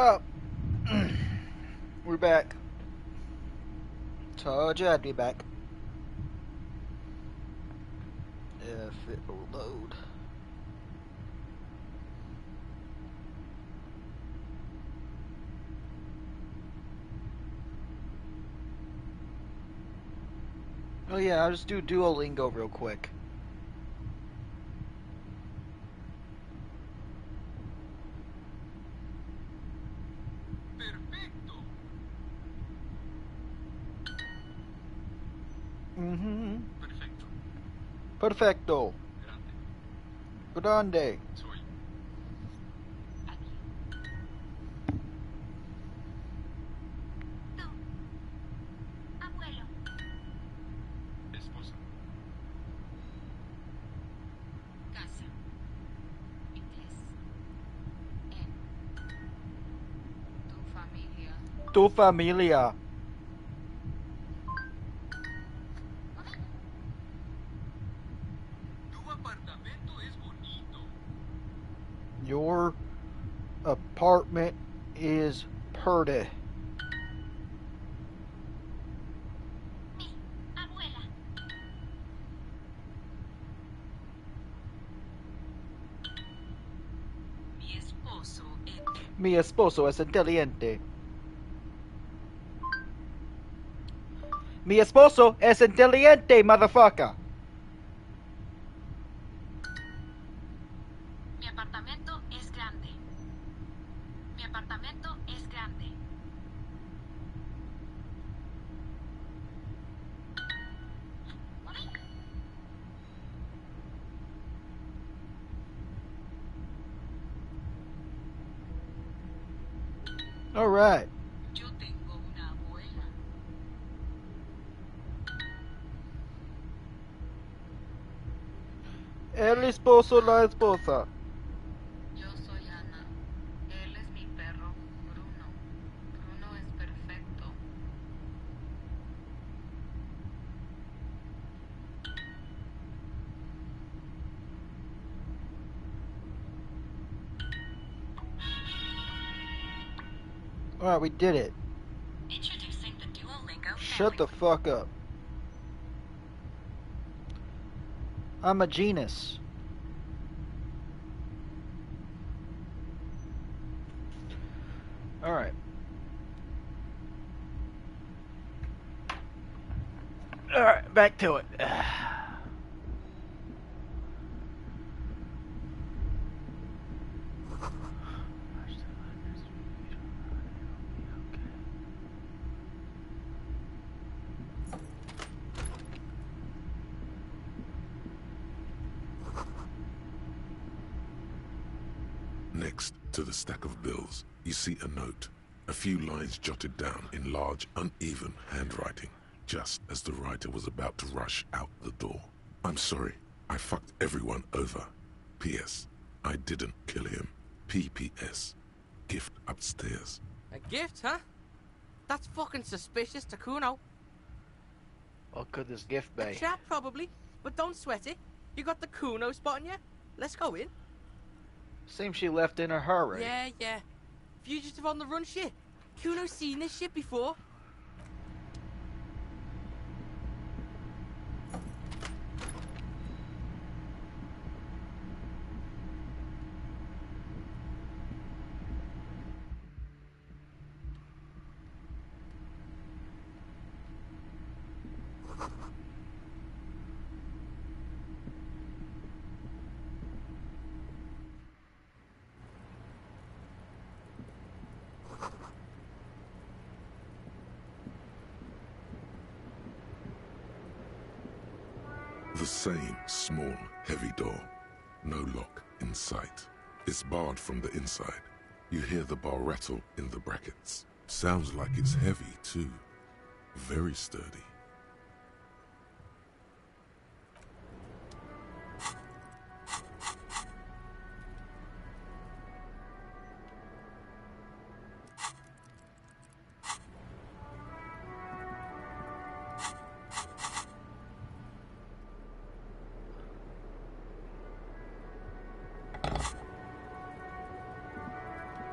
up? We're back. Told you I'd be back. If it will load. Oh yeah, I'll just do Duolingo real quick. Mm-hmm. Perfecto. Grande. Soy. Tú, abuelo. Esposa. Casa. Inglés. En. Tu familia. Tu familia. Tu apartamento es bonito. Your apartment is pretty. Mi abuela. Mi esposo es. Mi esposo es inteligente. Mi esposo es inteligente, motherfucker. Mi apartamento es grande. Mi apartamento es grande. All right. Yo tengo una abuela. El esposo, la esposa. Yo soy Ana. Él es mi perro, Bruno. Bruno es perfecto. All right, we did it. Introducing the Duolingo Shut the fuck up. I'm a genius. All right. All right, back to it. Next to the stack of bills, you see a note. A few lines jotted down in large, uneven handwriting, just as the writer was about to rush out the door. I'm sorry, I fucked everyone over. P.S. I didn't kill him. P.P.S. Gift upstairs. A gift, huh? That's fucking suspicious to Cuno. What could this gift A be? trap, probably. But don't sweat it. You got the Cuno spot on you. Let's go in. Seems she left in a hurry. Yeah. Fugitive on the run shit. Cuno's seen this shit before. The same small, heavy door. No lock in sight. It's barred from the inside. You hear the bar rattle in the brackets. Sounds like it's heavy, too. Very sturdy.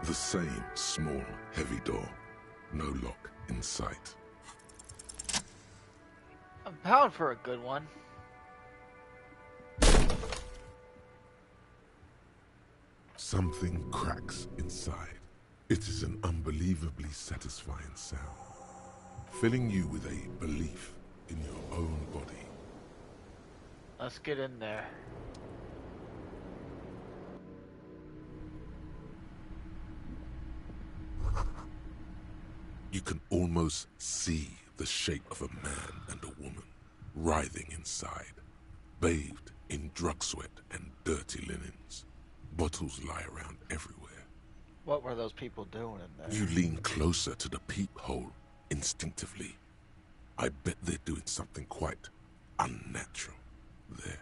The The same small, heavy door. No lock in sight. I'm bound for a good one. Something cracks inside. It is an unbelievably satisfying sound, filling you with a belief in your own body. Let's get in there. You can almost see the shape of a man and a woman writhing inside, bathed in drug sweat and dirty linens. Bottles lie around everywhere. What were those people doing in there? You lean closer to the peephole instinctively. I bet they're doing something quite unnatural there.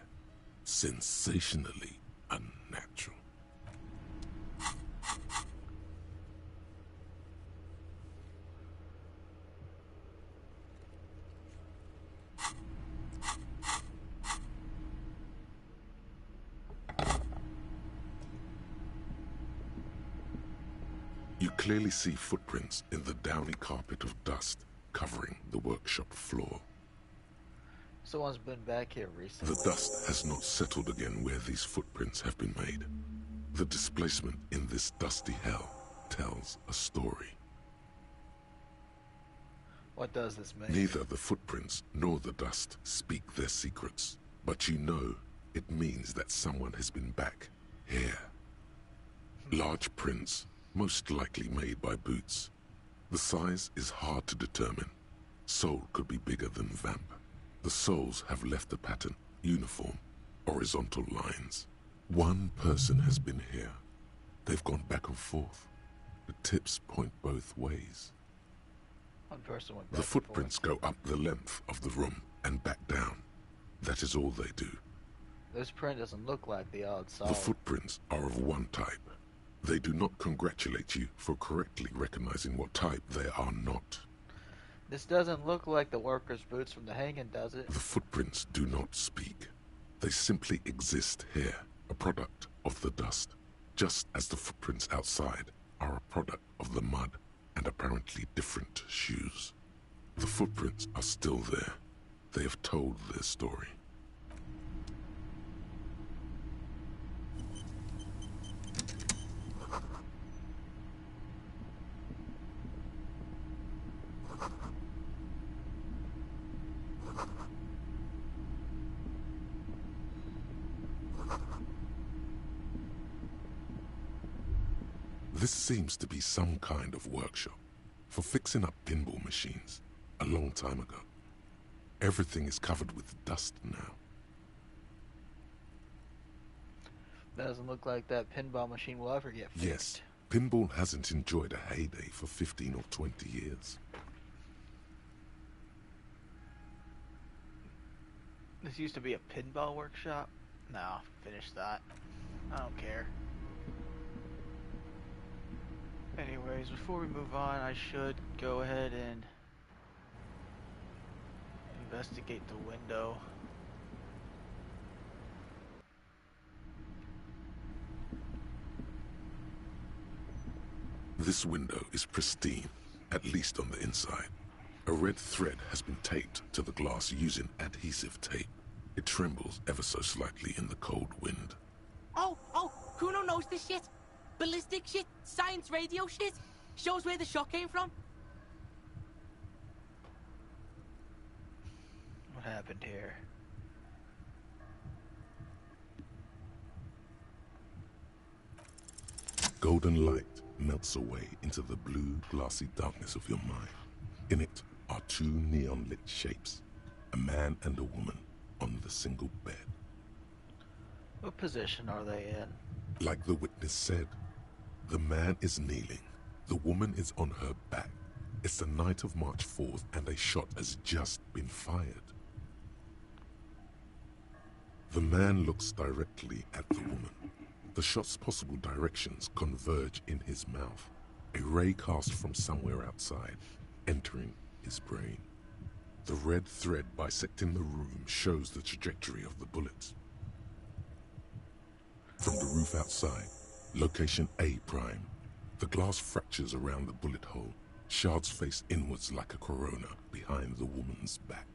Sensationally unnatural. You clearly see footprints in the downy carpet of dust covering the workshop floor. Someone's been back here recently. The dust has not settled again where these footprints have been made. The displacement in this dusty hell tells a story. What does this mean? Neither the footprints nor the dust speak their secrets, but you know it means that someone has been back here. Large prints, most likely made by boots. The size is hard to determine. Sole could be bigger than vamp. The soles have left a pattern, uniform, horizontal lines. One person has been here. They've gone back and forth. The tips point both ways. One person went back The and footprints forth. go up the length of the room and back down. That is all they do. This print doesn't look like the odd solid. The footprints are of one type. They do not congratulate you for correctly recognizing what type they are not. This doesn't look like the worker's boots from the hanging, does it? The footprints do not speak. They simply exist here, a product of the dust, just as the footprints outside are a product of the mud and apparently different shoes. The footprints are still there. They have told their story. This seems to be some kind of workshop for fixing up pinball machines a long time ago. Everything is covered with dust now. Doesn't look like that pinball machine will ever get fixed. Yes, pinball hasn't enjoyed a heyday for 15 or 20 years. This used to be a pinball workshop? No, finish that. I don't care. Anyways, before we move on, I should go ahead and investigate the window. This window is pristine, at least on the inside. A red thread has been taped to the glass using adhesive tape. It trembles ever so slightly in the cold wind. Oh, Cuno knows this shit. Ballistic shit, science radio shit. Shows where the shot came from. What happened here? Golden light melts away into the blue, glassy darkness of your mind. In it are two neon-lit shapes, a man and a woman on the single bed. What position are they in? Like the witness said, the man is kneeling, the woman is on her back. It's the night of March 4th and a shot has just been fired. The man looks directly at the woman. The shot's possible directions converge in his mouth, a ray cast from somewhere outside, entering his brain. The red thread bisecting the room shows the trajectory of the bullets. From the roof outside, location A prime. The glass fractures around the bullet hole. Shards face inwards like a corona behind the woman's back.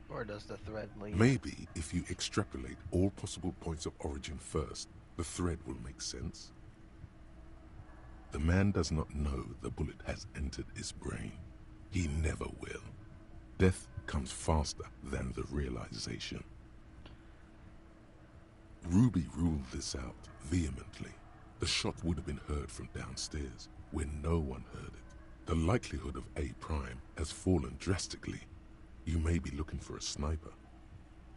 Where does the thread lead? Maybe if you extrapolate all possible points of origin first, the thread will make sense. The man does not know the bullet has entered his brain. He never will. Death comes faster than the realization. Ruby ruled this out vehemently. The shot would have been heard from downstairs, where no one heard it. The likelihood of A prime has fallen drastically. You may be looking for a sniper.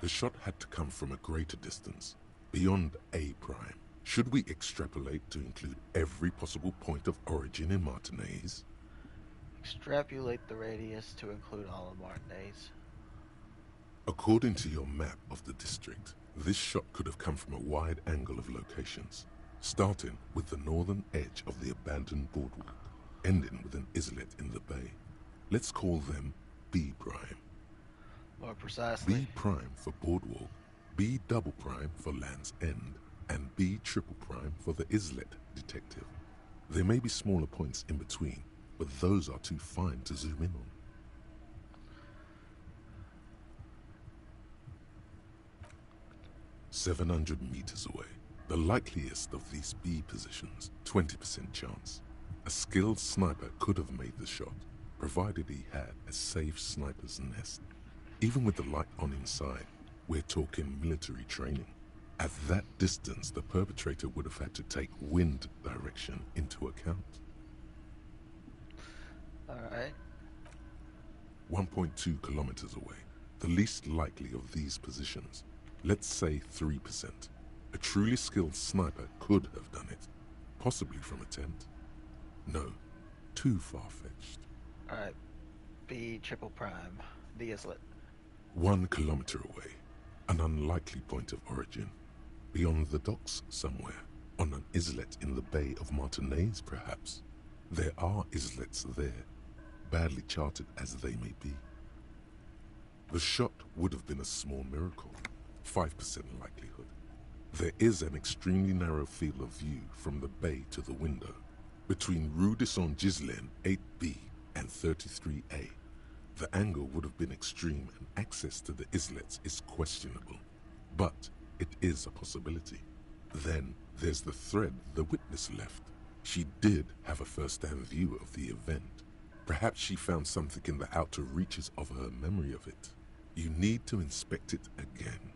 The shot had to come from a greater distance, beyond A prime. Should we extrapolate to include every possible point of origin in Martinez? Extrapolate the radius to include all of Martinez. According to your map of the district, this shot could have come from a wide angle of locations, starting with the northern edge of the abandoned boardwalk, ending with an islet in the bay. Let's call them B prime. More precisely. B prime for boardwalk, B double prime for Land's End, and B triple prime for the islet detective. There may be smaller points in between, but those are too fine to zoom in on. "700 meters away. The likeliest of these B positions, 20% chance. A skilled sniper could have made the shot, provided he had a safe sniper's nest. Even with the light on inside, we're talking military training. At that distance, the perpetrator would have had to take wind direction into account. Alright. 1.2 kilometers away. The least likely of these positions. Let's say 3%. A truly skilled sniper could have done it. Possibly from a tent. No, too far-fetched. Alright. B triple prime. The islet. 1 kilometer away. An unlikely point of origin. Beyond the docks somewhere. On an islet in the Bay of Martinez, perhaps. There are islets there, badly charted as they may be. The shot would have been a small miracle. 5% likelihood. There is an extremely narrow field of view from the bay to the window, between Rue de Saint-Ghislain 8B and 33A. The angle would have been extreme and access to the islets is questionable, but it is a possibility. Then there's the thread the witness left. She did have a first-hand view of the event. Perhaps she found something in the outer reaches of her memory of it. You need to inspect it again.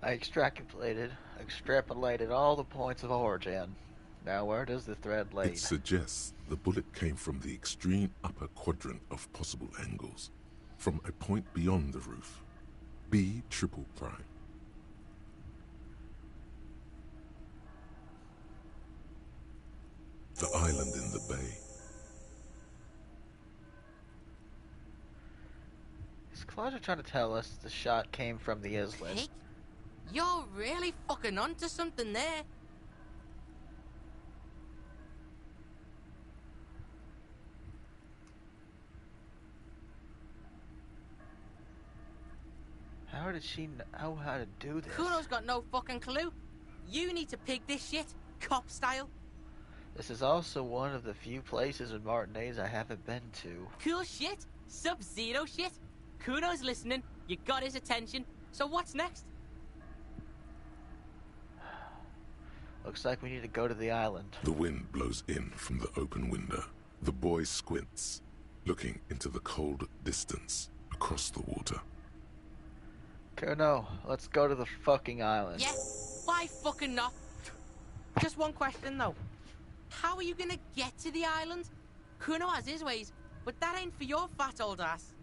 I extrapolated all the points of origin. Now where does the thread lead? It suggests the bullet came from the extreme upper quadrant of possible angles, from a point beyond the roof. B triple prime. The island in the bay. Is Claudia trying to tell us the shot came from the islet? Hey, you're really fucking onto something there. How did she know how to do this? Cuno's got no fucking clue. You need to pig this shit, cop style. This is also one of the few places in Martinez I haven't been to. Cool shit, Sub-Zero shit. Cuno's listening, you got his attention. So what's next? Looks like we need to go to the island. The wind blows in from the open window. The boy squints, looking into the cold distance across the water. Cuno, let's go to the fucking island. Yeah, why fucking not? Just one question though. How are you gonna get to the island? Cuno has his ways, but that ain't for your fat old ass.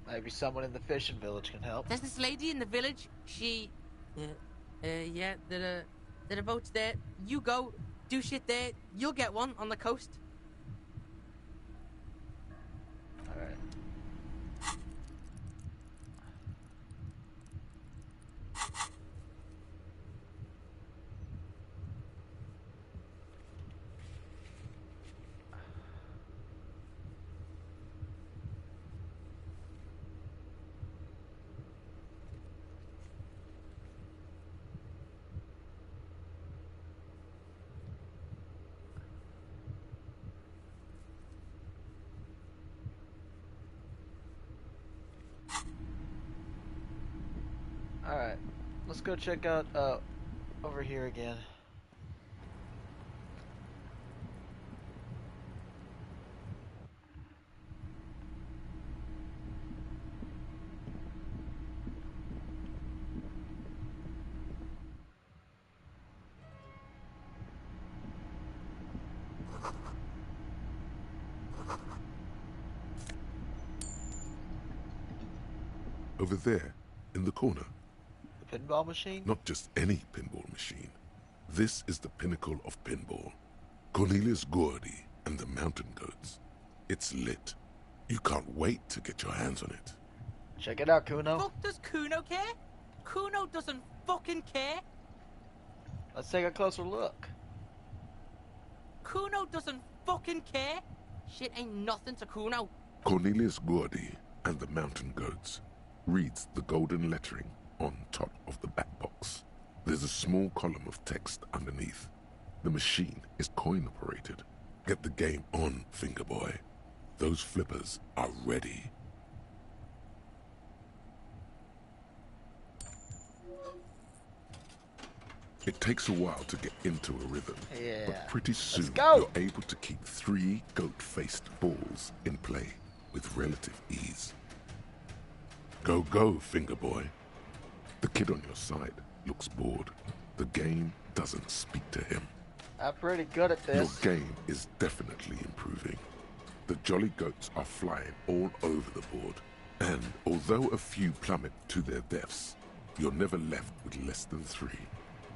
Maybe someone in the fishing village can help. There's this lady in the village. She... yeah, there are boats there. You go, do shit there. You'll get one on the coast. Alright. Let's go check out over here again. Over there, in the corner. The pinball machine? Not just any pinball machine. This is the pinnacle of pinball. Cornelius Gordy and the Mountain Goats. It's lit. You can't wait to get your hands on it. Check it out, Cuno. Fuck does Cuno care? Cuno doesn't fucking care. Let's take a closer look. Cuno doesn't fucking care. Shit ain't nothing to Cuno. Cornelius Gordy and the Mountain Goats reads the golden lettering on top of the back box. There's a small column of text underneath. The machine is coin-operated. Get the game on, finger boy. Those flippers are ready. It takes a while to get into a rhythm, Yeah. but pretty soon go. you're able to keep 3 goat-faced balls in play with relative ease. Go, go, finger boy. The kid on your side looks bored. The game doesn't speak to him. I'm pretty good at Your this. game is definitely improving. The jolly goats are flying all over the board, and although a few plummet to their deaths, you're never left with less than 3.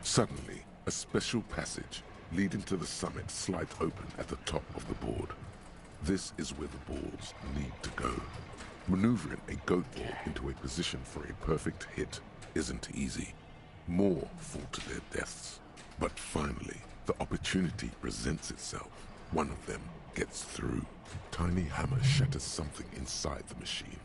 Suddenly, a special passage leading to the summit slides open at the top of the board. This is where the balls need to go. Maneuvering a goat ball into a position for a perfect hit isn't easy. More fall to their deaths. But finally, the opportunity presents itself. One of them gets through. Tiny hammer shatters something inside the machine.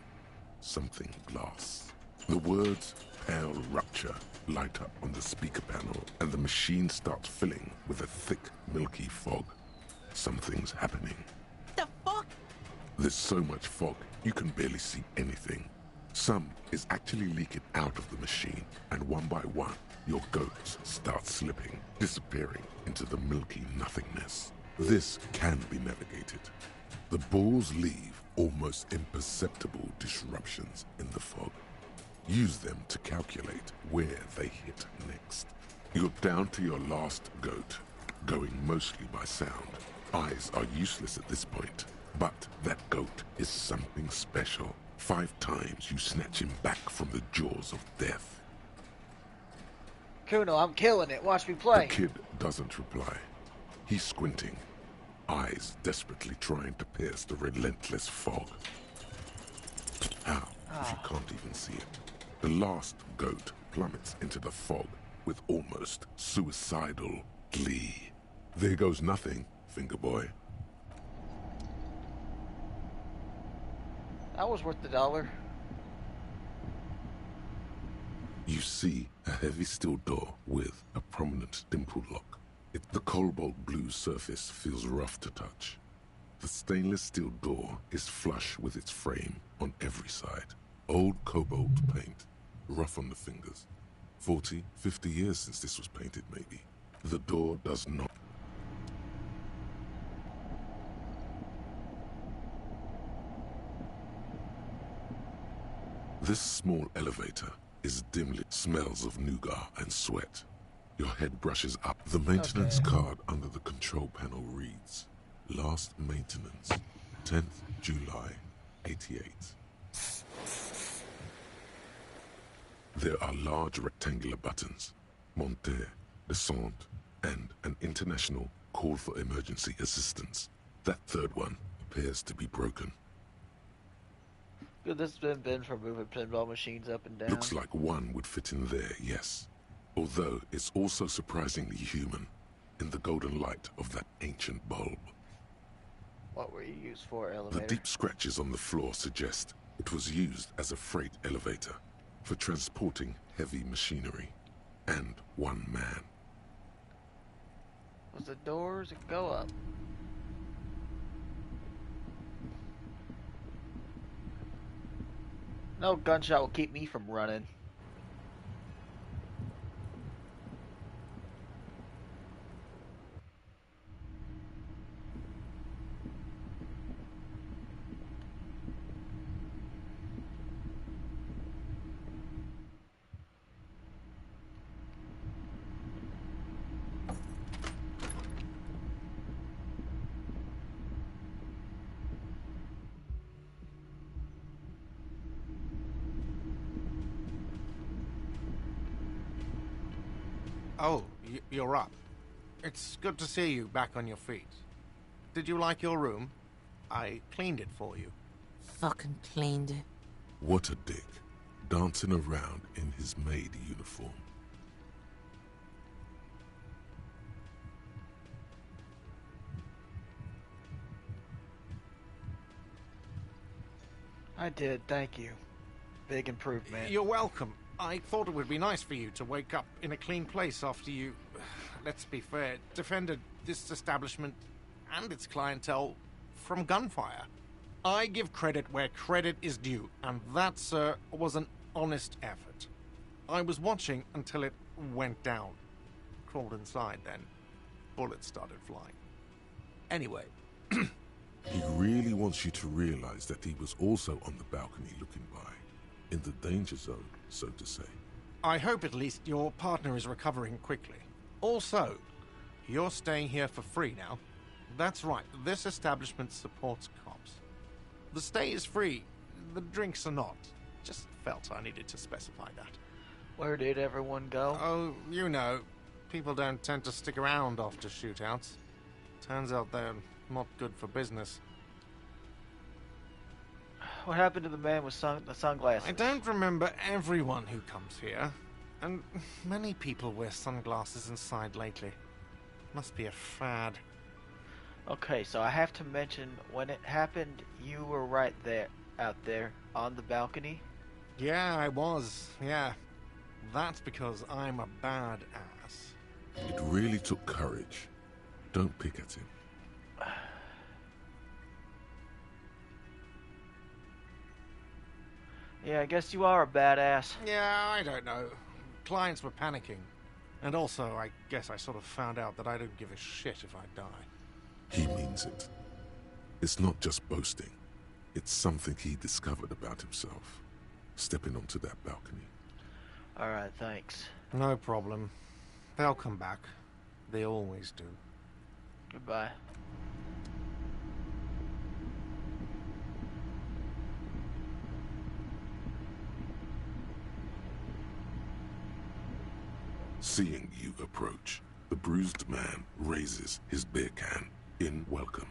Something glass. The words "pale rupture" light up on the speaker panel, and the machine starts filling with a thick, milky fog. Something's happening. The fuck? There's so much fog, you can barely see anything. Some is actually leaking out of the machine, and one by one, your goats start slipping, disappearing into the milky nothingness. This can be navigated. The balls leave almost imperceptible disruptions in the fog. Use them to calculate where they hit next. You're down to your last goat, going mostly by sound. Eyes are useless at this point, but that goat is something special. 5 times you snatch him back from the jaws of death. Cuno, I'm killing it. Watch me The play. kid doesn't reply. He's squinting, eyes desperately trying to pierce the relentless fog. How if you can't even see it? The last goat plummets into the fog with almost suicidal glee. There goes nothing, finger boy. That was worth the $1. You see a heavy steel door with a prominent dimple lock. The cobalt blue surface feels rough to touch. The stainless steel door is flush with its frame on every side. Old cobalt paint, rough on the fingers. 40, 50 years since this was painted, maybe. The door does not. This small elevator is dimly smells of nougat and sweat. Your head brushes up. The maintenance card under the control panel reads, last maintenance, 10th July, 88. There are large rectangular buttons, monter, descente, and an international call for emergency assistance. That third one appears to be broken. Could this have been for moving pinball machines up and down? Looks like one would fit in there, yes. Although it's also surprisingly human in the golden light of that ancient bulb. What were you used for, The elevator? deep scratches on the floor suggest it was used as a freight elevator for transporting heavy machinery and one man. Was the doors that go up? No gunshot will keep me from running. Oh, you're up. It's good to see you back on your feet. Did you like your room? I cleaned it for you. Fucking cleaned it. What a dick. Dancing around in his maid uniform. I did, thank you. Big improvement. You're welcome. I thought it would be nice for you to wake up in a clean place after you, let's be fair, defended this establishment and its clientele from gunfire. I give credit where credit is due, and that, sir, was an honest effort. I was watching until it went down. Crawled inside then. Bullets started flying. Anyway. He really wants you to realize that he was also on the balcony looking by. In the danger zone, so to say. I hope at least your partner is recovering quickly. Also, you're staying here for free now. That's right, this establishment supports cops. The stay is free, the drinks are not. Just felt I needed to specify that. Where did everyone go? Oh, you know, people don't tend to stick around after shootouts. Turns out they're not good for business. What happened to the man with the sunglasses? I don't remember everyone who comes here, and many people wear sunglasses inside lately. Must be a fad. Okay, so I have to mention, when it happened, you were right there, out there, on the balcony? Yeah, I was, yeah. That's because I'm a bad ass. It really took courage. Don't pick at him. Yeah, I guess you are a badass. Yeah, I don't know. Clients were panicking. And also, I guess I sort of found out that I don't give a shit if I die. He means it. It's not just boasting. It's something he discovered about himself. Stepping onto that balcony. Alright, thanks. No problem. They'll come back. They always do. Goodbye. Seeing you approach, the bruised man raises his beer can in welcome.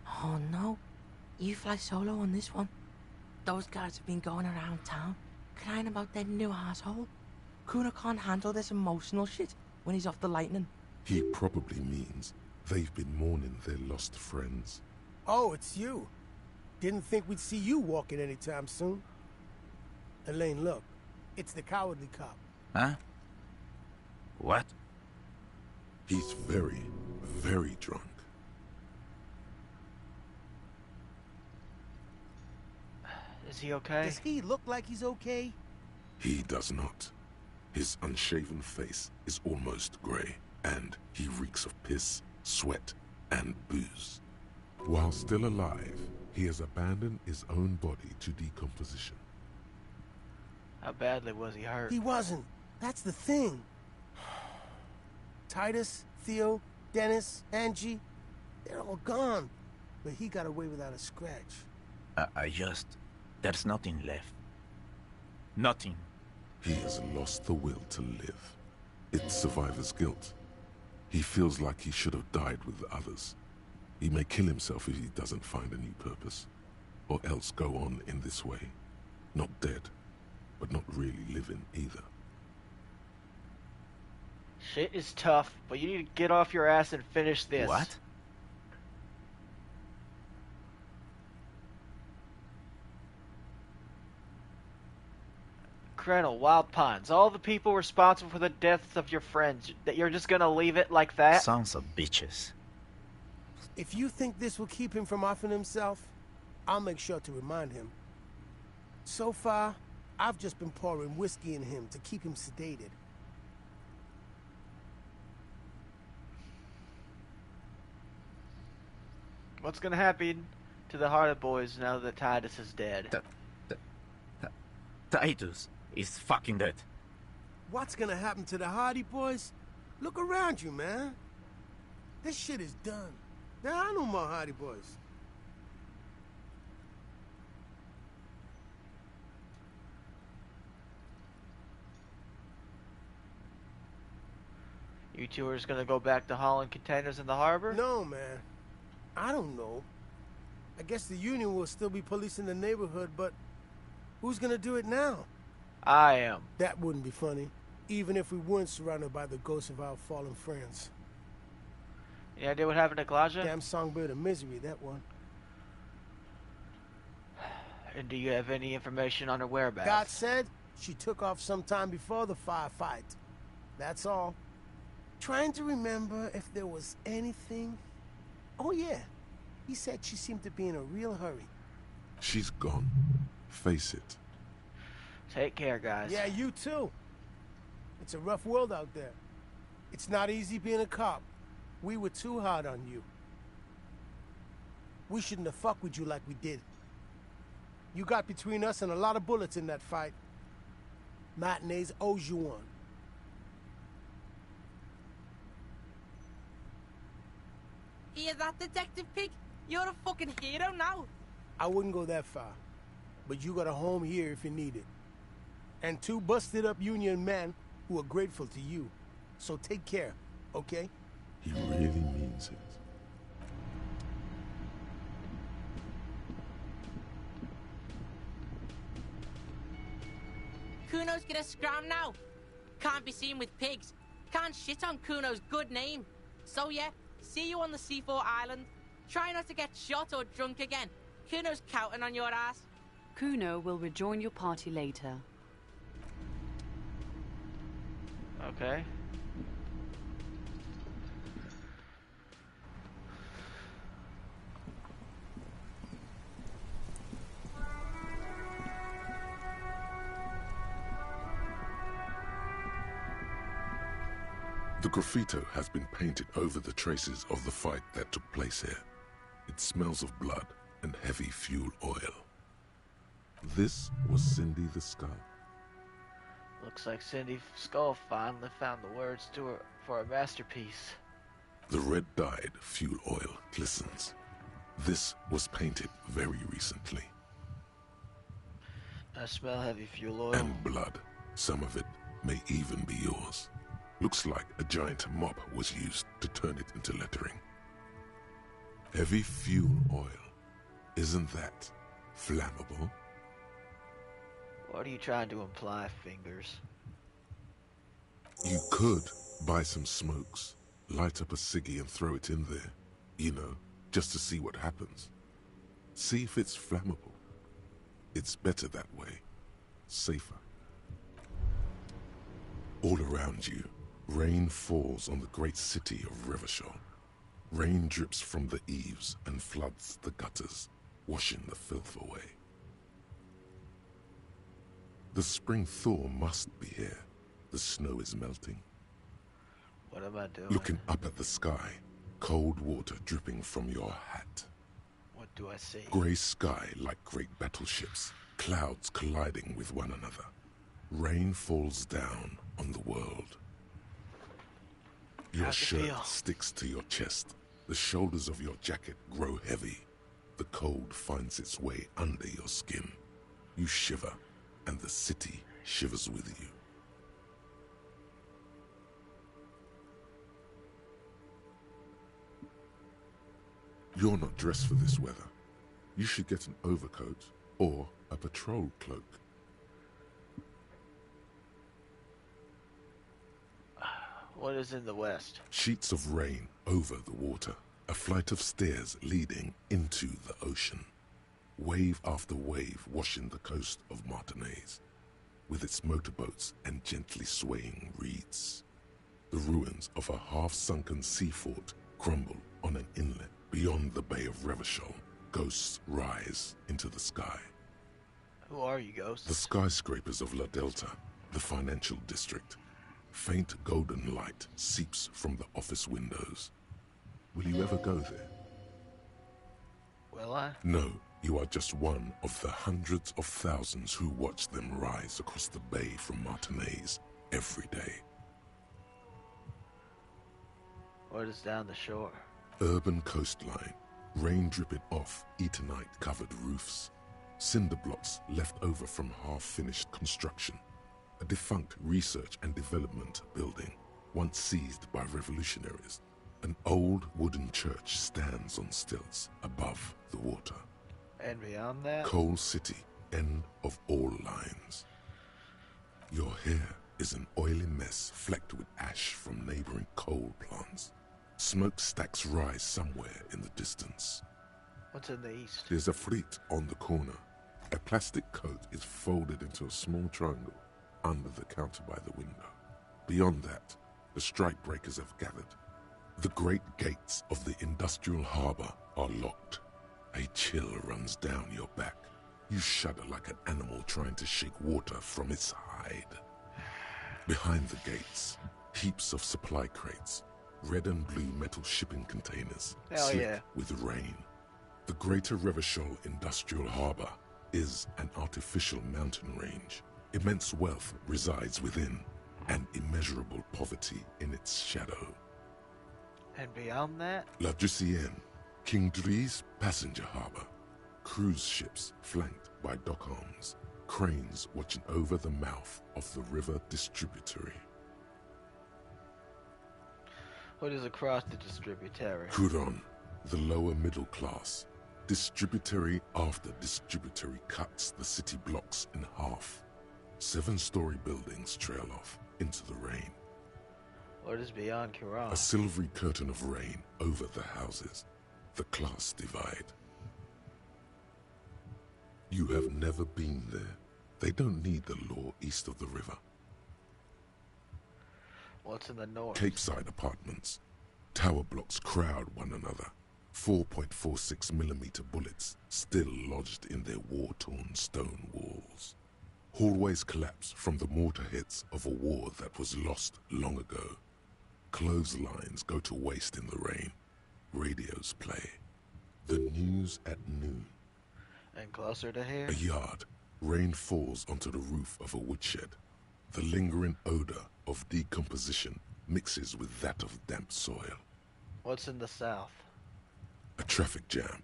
Oh no. You fly solo on this one? Those guys have been going around town, crying about their new asshole. Cuno can't handle this emotional shit when he's off the lightning. He probably means they've been mourning their lost friends. Oh, it's you. Didn't think we'd see you walking anytime soon. Elaine, look. It's the cowardly cop. Huh? What? He's very, very drunk. Is he okay? Does he look like he's okay? He does not. His unshaven face is almost grey, and he reeks of piss, sweat, and booze. While still alive, he has abandoned his own body to decomposition. How badly was he hurt? He wasn't. That's the thing. Titus, Theo, Dennis, Angie, they're all gone. But he got away without a scratch. There's nothing left. Nothing. He has lost the will to live. It's survivor's guilt. He feels like he should have died with others. He may kill himself if he doesn't find a new purpose, or else go on in this way. Not dead, but not really living either. Shit is tough, but you need to get off your ass and finish this. What? Colonel, Wild Pines, all the people responsible for the deaths of your friends, that you're just gonna leave it like that? Sons of bitches. If you think this will keep him from offing himself, I'll make sure to remind him. So far, I've just been pouring whiskey in him to keep him sedated. What's gonna happen to the Hardy Boys now that Titus is dead? Titus is fucking dead. What's gonna happen to the Hardy Boys? Look around you, man. This shit is done. There are no more Hardy Boys. You two are just gonna go back to hauling containers in the harbor? No, man. I don't know. I guess the Union will still be policing the neighborhood, but who's gonna do it now? I am. That wouldn't be funny, even if we weren't surrounded by the ghosts of our fallen friends. Any idea what happened to Glaja? Damn songbird of misery, that one. And do you have any information on her whereabouts? God said she took off sometime before the firefight. That's all. Trying to remember if there was anything. Oh yeah, he said she seemed to be in a real hurry. She's gone. Face it. Take care, guys. Yeah, you too. It's a rough world out there. It's not easy being a cop. We were too hard on you. We shouldn't have fucked with you like we did. You got between us and a lot of bullets in that fight. Matinees owes you one. Hear that, Detective Pig? You're a fucking hero now. I wouldn't go that far. But you got a home here if you need it. And two busted up Union men who are grateful to you. So take care, okay? He really means it. Cuno's gonna scram now. Can't be seen with pigs. Can't shit on Cuno's good name. So yeah, see you on the C4 island. Try not to get shot or drunk again. Cuno's counting on your ass. Cuno will rejoin your party later. Okay. The graffito has been painted over the traces of the fight that took place here. It smells of blood and heavy fuel oil. This was Cindy the Skull. Looks like Cindy Skull finally found the words to her for a masterpiece. The red-dyed fuel oil glistens. This was painted very recently. I smell heavy fuel oil. And blood. Some of it may even be yours. Looks like a giant mop was used to turn it into lettering. Heavy fuel oil. Isn't that flammable? What are you trying to imply, Fingers? You could buy some smokes, light up a ciggy and throw it in there. You know, just to see what happens. See if it's flammable. It's better that way. Safer. All around you, rain falls on the great city of Revachol. Rain drips from the eaves and floods the gutters, washing the filth away. The spring thaw must be here. The snow is melting. What am I doing? Looking up at the sky, cold water dripping from your hat. What do I see? Grey sky like great battleships, clouds colliding with one another. Rain falls down on the world. Your How's it shirt feel? sticks to your chest. The shoulders of your jacket grow heavy. The cold finds its way under your skin. You shiver, and the city shivers with you. You're not dressed for this weather. You should get an overcoat or a patrol cloak. What is in the west? Sheets of rain over the water. A flight of stairs leading into the ocean. Wave after wave washing the coast of Martinaise, with its motorboats and gently swaying reeds. The ruins of a half-sunken sea fort crumble on an inlet beyond the Bay of Revachol. Ghosts rise into the sky. Who are you, ghosts? The skyscrapers of La Delta, the financial district. Faint golden light seeps from the office windows. Will you ever go there? Will I? No, you are just one of the hundreds of thousands who watch them rise across the bay from Martinaise every day. What is down the shore? Urban coastline, rain dripping off Eternite-covered roofs. Cinder blocks left over from half-finished construction. A defunct research and development building. once seized by revolutionaries. An old wooden church stands on stilts above the water. And beyond that? Coal City, end of all lines. Your hair is an oily mess flecked with ash from neighboring coal plants. Smokestacks rise somewhere in the distance. What's in the east? There's a fleet on the corner. A plastic coat is folded into a small triangle under the counter by the window. Beyond that, the strikebreakers have gathered. The great gates of the industrial harbor are locked. A chill runs down your back. You shudder like an animal trying to shake water from its hide. Behind the gates, heaps of supply crates, red and blue metal shipping containers, Hell slick yeah. with rain. The Greater Revachol Industrial Harbor is an artificial mountain range. Immense wealth resides within, and immeasurable poverty in its shadow. And beyond that? La Drusienne, King Dries passenger harbor. Cruise ships flanked by dock arms. Cranes watching over the mouth of the river distributary. What is across the distributary? Curon, the lower middle class. Distributary after distributary cuts the city blocks in half. 7-story buildings trail off into the rain. What is beyond Quran? A silvery curtain of rain over the houses. The class divide. You have never been there. They don't need the law east of the river. What's in the north? Capeside apartments. Tower blocks crowd one another. 4.46mm bullets still lodged in their war-torn stone walls. Hallways collapse from the mortar hits of a war that was lost long ago. Clotheslines go to waste in the rain. Radios play. The news at noon. And closer to here? A yard. Rain falls onto the roof of a woodshed. The lingering odor of decomposition mixes with that of damp soil. What's in the south? A traffic jam.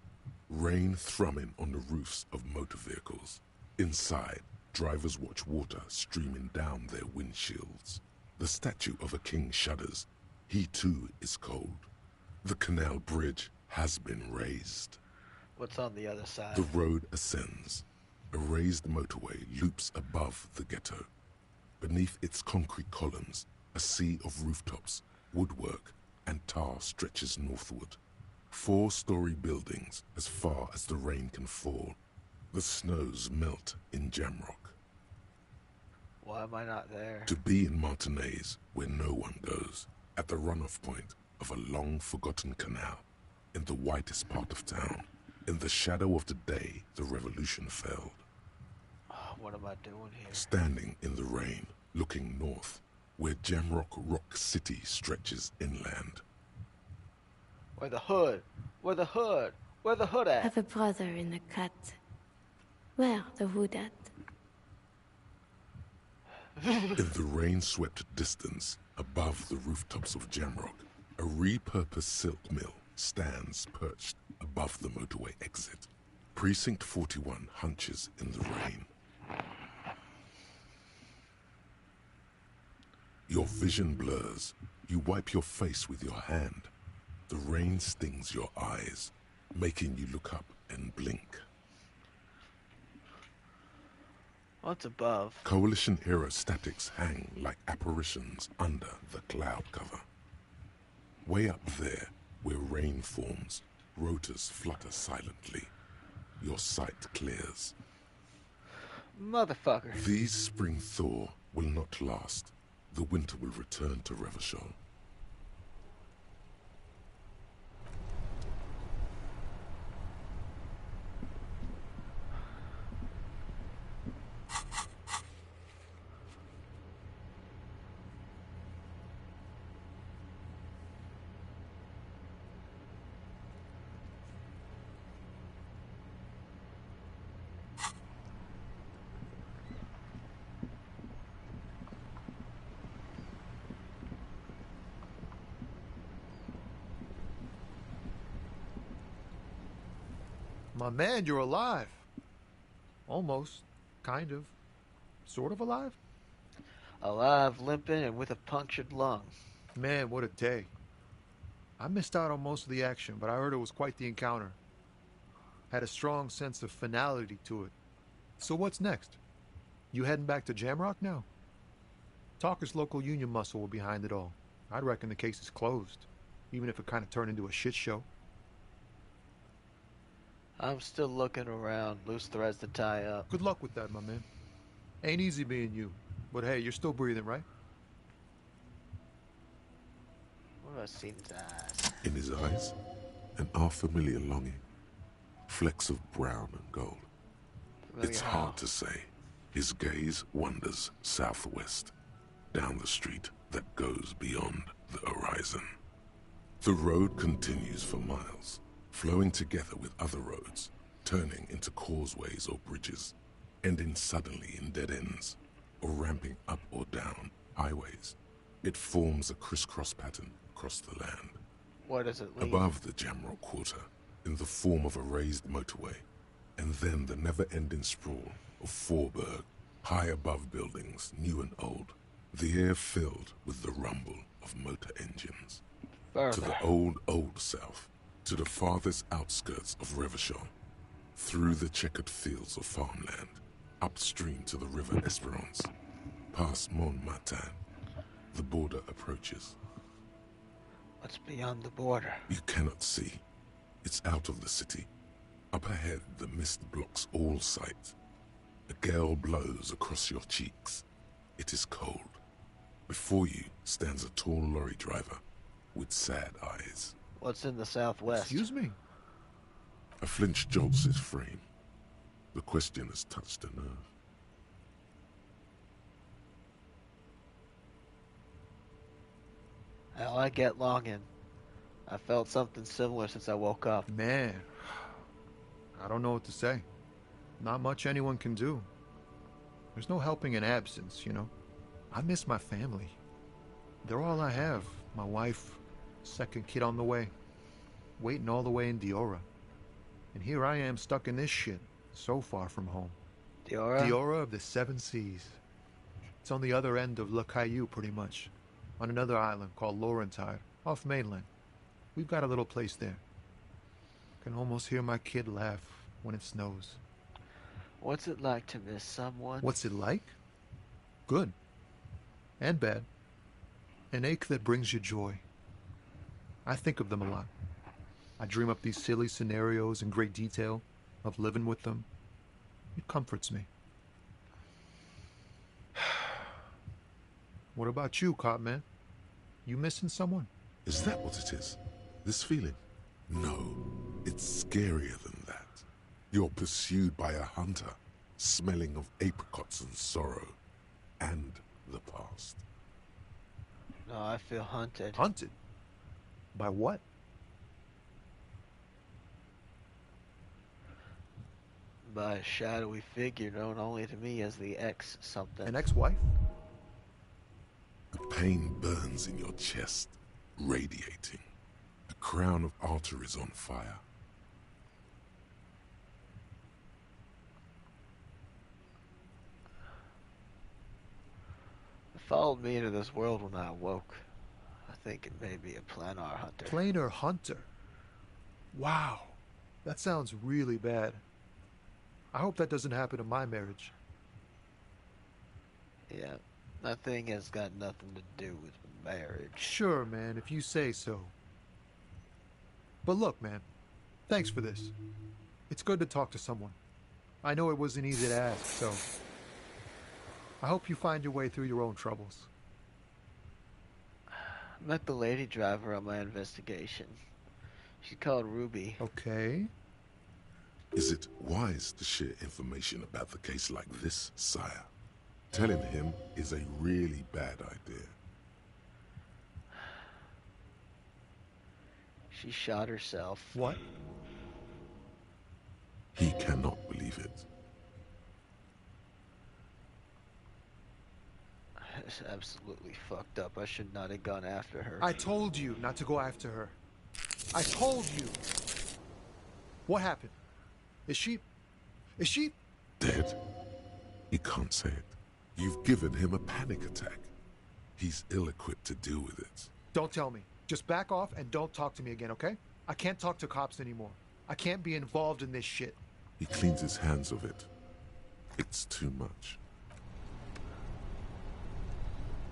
Rain thrumming on the roofs of motor vehicles. Inside, drivers watch water streaming down their windshields. The statue of a king shudders. He too is cold. The canal bridge has been raised. What's on the other side? The road ascends. A raised motorway loops above the ghetto. Beneath its concrete columns, a sea of rooftops, woodwork, and tar stretches northward. 4-story buildings as far as the rain can fall. The snows melt in Jamrock. Why am I not there? To be in Martinez, where no one goes, at the runoff point of a long-forgotten canal, in the whitest part of town, in the shadow of the day the revolution fell. Oh, what am I doing here? Standing in the rain, looking north, where Jamrock Rock City stretches inland. Where the hood? Where the hood? Where the hood I at? have a brother in the cut. Where the wood at? In the rain-swept distance, above the rooftops of Jamrock, a repurposed silk mill stands perched above the motorway exit. Precinct 41 hunches in the rain. Your vision blurs. You wipe your face with your hand. The rain stings your eyes, making you look up and blink. What's above? Coalition aerostatics hang like apparitions under the cloud cover. Way up there, where rain forms, rotors flutter silently. Your sight clears. Motherfucker. These spring thaw will not last. The winter will return to Revachol. My man, you're alive. Almost. Kind of. Sort of alive? Alive, limping, and with a punctured lung. Man, what a day. I missed out on most of the action, but I heard it was quite the encounter. Had a strong sense of finality to it. So what's next? You heading back to Jamrock now? Talker's local union muscle were behind it all. I'd reckon the case is closed, even if it kind of turned into a shit show. I'm still looking around, loose threads to tie up. Good luck with that, my man. Ain't easy being you, but hey, you're still breathing, right? What do I see in his eyes? In his eyes, an unfamiliar longing. Flecks of brown and gold. It's hard to say. His gaze wanders southwest, down the street that goes beyond the horizon. The road continues for miles, flowing together with other roads, turning into causeways or bridges, ending suddenly in dead ends, or ramping up or down highways. It forms a crisscross pattern across the land. Where does it lead? Above the Jamrock Quarter, in the form of a raised motorway, and then the never-ending sprawl of Forburg, high above buildings, new and old, the air filled with the rumble of motor engines. Further. To the old south, to the farthest outskirts of Revachol, through the checkered fields of farmland, upstream to the river Esperance, past Montmartin, the border approaches. What's beyond the border? You cannot see. It's out of the city. Up ahead, the mist blocks all sight. A gale blows across your cheeks. It is cold. Before you stands a tall lorry driver with sad eyes. What's in the southwest? Excuse me? A flinch jolts his frame. The question has touched a nerve. Hell, I get longing. I felt something similar since I woke up. Man, I don't know what to say. Not much anyone can do. There's no helping in absence, you know. I miss my family. They're all I have. My wife, second kid on the way, waiting all the way in Diora. And here I am stuck in this shit, so far from home. Diora? Diora of the Seven Seas. It's on the other end of Le Caillou, pretty much. On another island called Laurentide, off mainland. We've got a little place there. Can almost hear my kid laugh when it snows. What's it like to miss someone? What's it like? Good. And bad. An ache that brings you joy. I think of them a lot. I dream up these silly scenarios in great detail of living with them. It comforts me. What about you, Cop Man? You missing someone? Is that what it is? This feeling? No, it's scarier than that. You're pursued by a hunter, smelling of apricots and sorrow, and the past. No, I feel hunted. Hunted? By what? By a shadowy figure known only to me as the ex-something. An ex-wife? The pain burns in your chest, radiating. A crown of arteries on fire. It followed me into this world when I awoke. I think it may be a planar hunter. Planar hunter? Wow. That sounds really bad. I hope that doesn't happen in my marriage. Yeah, that thing has got nothing to do with marriage. Sure, man, if you say so. But look, man, thanks for this. It's good to talk to someone. I know it wasn't easy to ask, so I hope you find your way through your own troubles. I met the lady driver on my investigation. She's called Ruby. Okay. Is it wise to share information about the case like this, sire? Telling him is a really bad idea. She shot herself. What? He cannot believe it. It's absolutely fucked up. I should not have gone after her. I told you not to go after her. I told you. What happened? Is she... Dead? He can't say it. You've given him a panic attack. He's ill-equipped to deal with it. Don't tell me. Just back off and don't talk to me again, okay? I can't talk to cops anymore. I can't be involved in this shit. He cleans his hands of it. It's too much.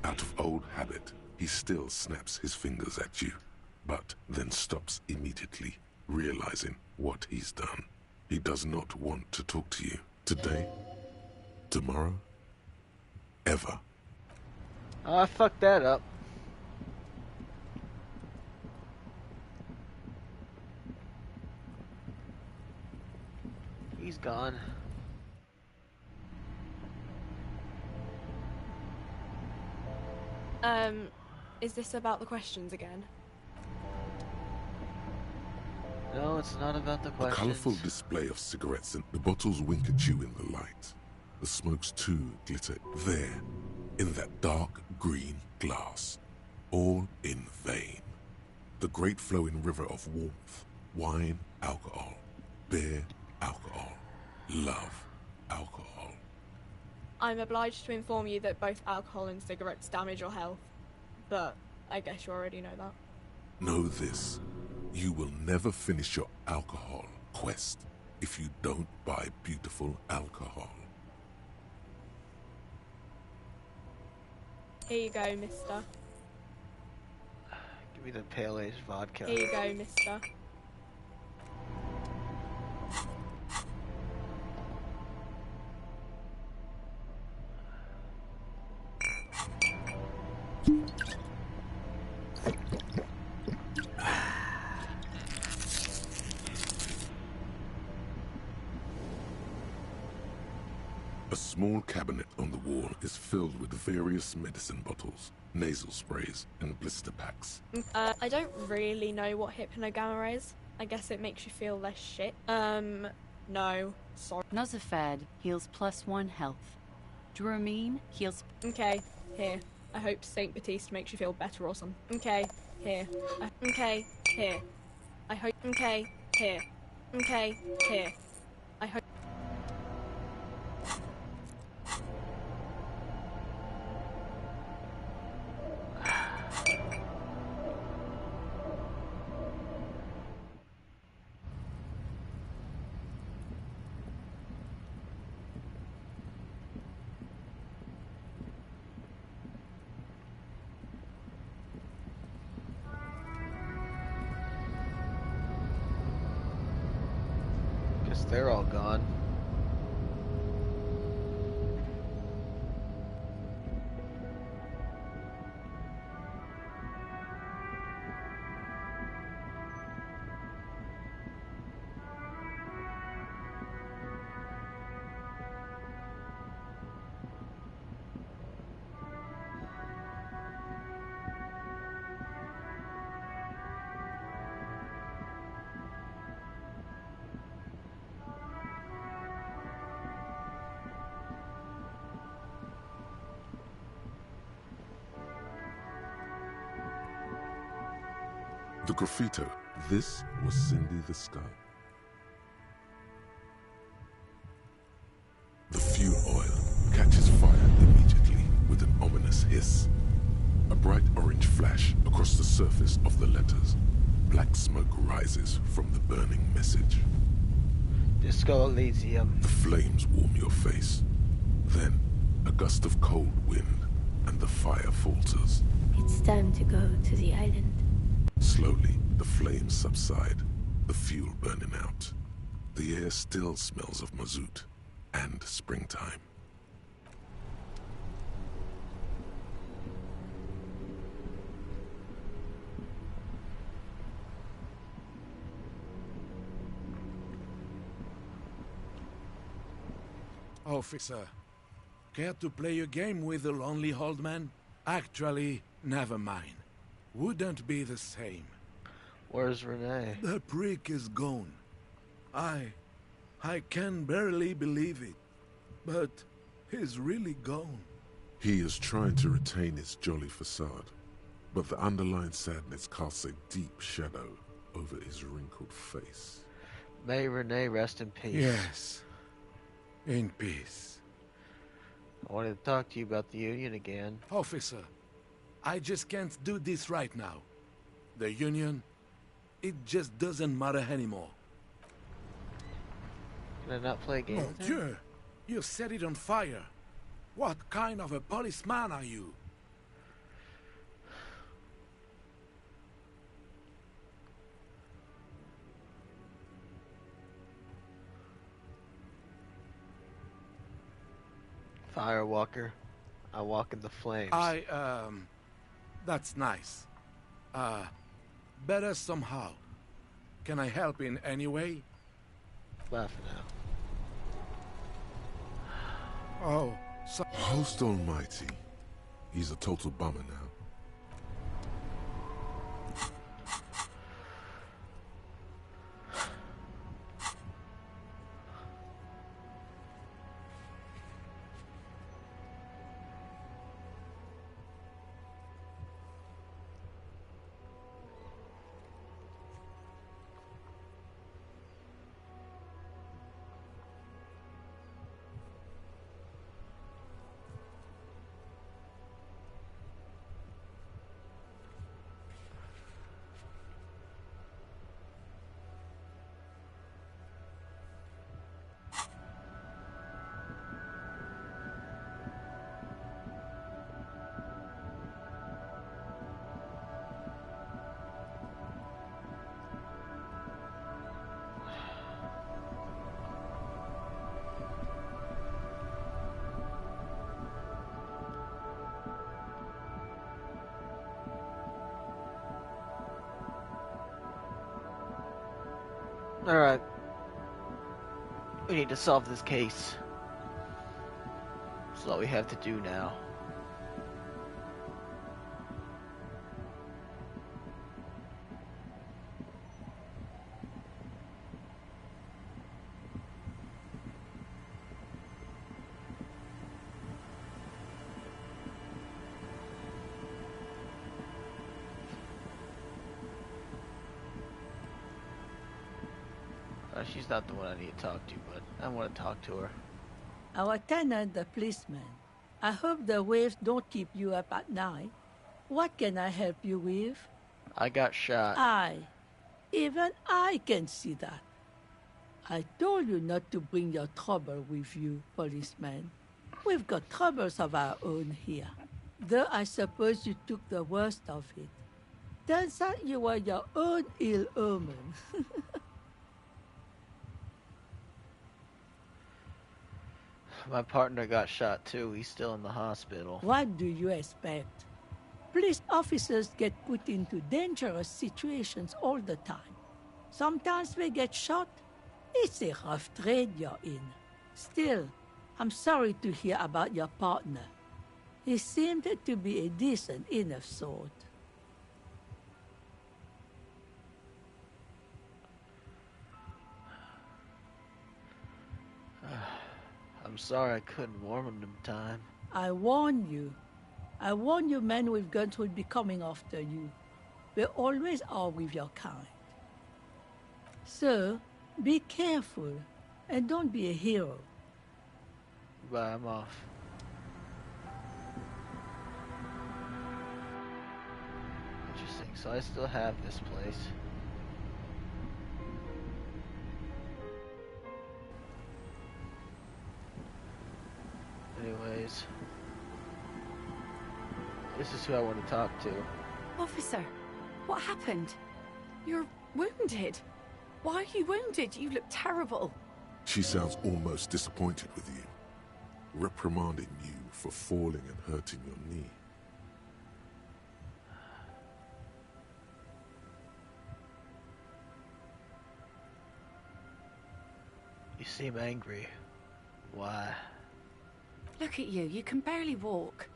Out of old habit, he still snaps his fingers at you, but then stops immediately, realizing what he's done. He does not want to talk to you. Today, tomorrow, ever. Oh, I fucked that up. He's gone. Is this about the questions again? No, it's not about the A questions. colorful display of cigarettes and the bottles wink at you in the light. The smokes too glitter there, in that dark green glass. All in vain. The great flowing river of warmth, wine, alcohol, beer, alcohol, love, alcohol. I'm obliged to inform you that both alcohol and cigarettes damage your health, but I guess you already know that. Know this, you will never finish your alcohol quest if you don't buy beautiful alcohol. Here you go, mister. Give me the pale age vodka. Here you go, mister. A small cabinet on the wall is filled with various medicine bottles, nasal sprays, and blister packs. I don't really know what hypnogamma is. I guess it makes you feel less shit. No. Sorry. Nosafed heals +1 health. Dramine heals... Okay, here. I hope Saint Baptiste makes you feel better or something. Okay, here. Okay, here. I hope... Okay, here. Okay, here. I hope... Guess they're all gone. The graffito, this was Cindy the Sky. The fuel oil catches fire immediately with an ominous hiss. A bright orange flash across the surface of the letters. Black smoke rises from the burning message. Disco Elysium. The flames warm your face. Then, a gust of cold wind, and the fire falters. It's time to go to the island. Slowly, the flames subside, the fuel burning out. The air still smells of mazout and springtime. Officer, care to play a game with the lonely old man? Actually, never mind. Wouldn't be the same. Where's Renee? The prick is gone. I can barely believe it. But he's really gone. He is trying to retain his jolly facade, but the underlying sadness casts a deep shadow over his wrinkled face. May Renee rest in peace. Yes. In peace. I wanted to talk to you about the Union again. Officer, I just can't do this right now. The Union, it just doesn't matter anymore. Can I not play games? Mon Dieu! You set it on fire. What kind of a policeman are you? Firewalker. I walk in the flames. That's nice. Better somehow. Can I help in any way? Laughing now. Oh, so... Host almighty. He's a total bummer now. Alright. We need to solve this case. That's all we have to do now. She's not the one I need to talk to, but I want to talk to her. Our tenant, the policeman. I hope the waves don't keep you up at night. What can I help you with? I got shot. Even I can see that. I told you not to bring your trouble with you, policeman. We've got troubles of our own here. Though I suppose you took the worst of it. Turns out you were your own ill omen. My partner got shot too. He's still in the hospital. What do you expect? Police officers get put into dangerous situations all the time. Sometimes they get shot. It's a rough trade you're in. Still, I'm sorry to hear about your partner. He seemed to be a decent enough sort. I'm sorry I couldn't warn him in time. I warned you. I warned you men with guns would be coming after you. They always are with your kind. So, be careful, and don't be a hero. Bye, I'm off. Interesting, so I still have this place. Anyways, this is who I want to talk to. Officer, what happened? You're wounded. Why are you wounded? You look terrible. She sounds almost disappointed with you, reprimanding you for falling and hurting your knee. You seem angry. Why? Look at you. You can barely walk.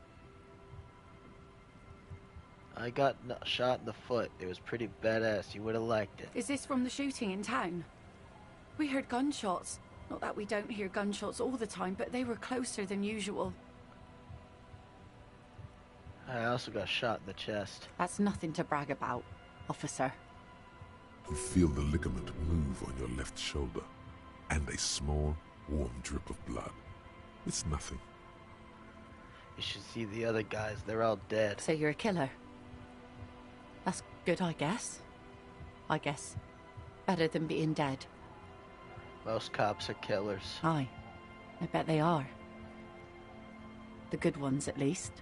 I got shot in the foot. It was pretty badass. You would have liked it. Is this from the shooting in town? We heard gunshots. Not that we don't hear gunshots all the time, but they were closer than usual. I also got shot in the chest. That's nothing to brag about, officer. You feel the ligament move on your left shoulder, and a small, warm drip of blood. It's nothing. You You should see the other guys. They're all dead. So you're a killer? That's good, I guess. I guess. Better than being dead. Most cops are killers. Aye. I bet they are. The good ones, at least.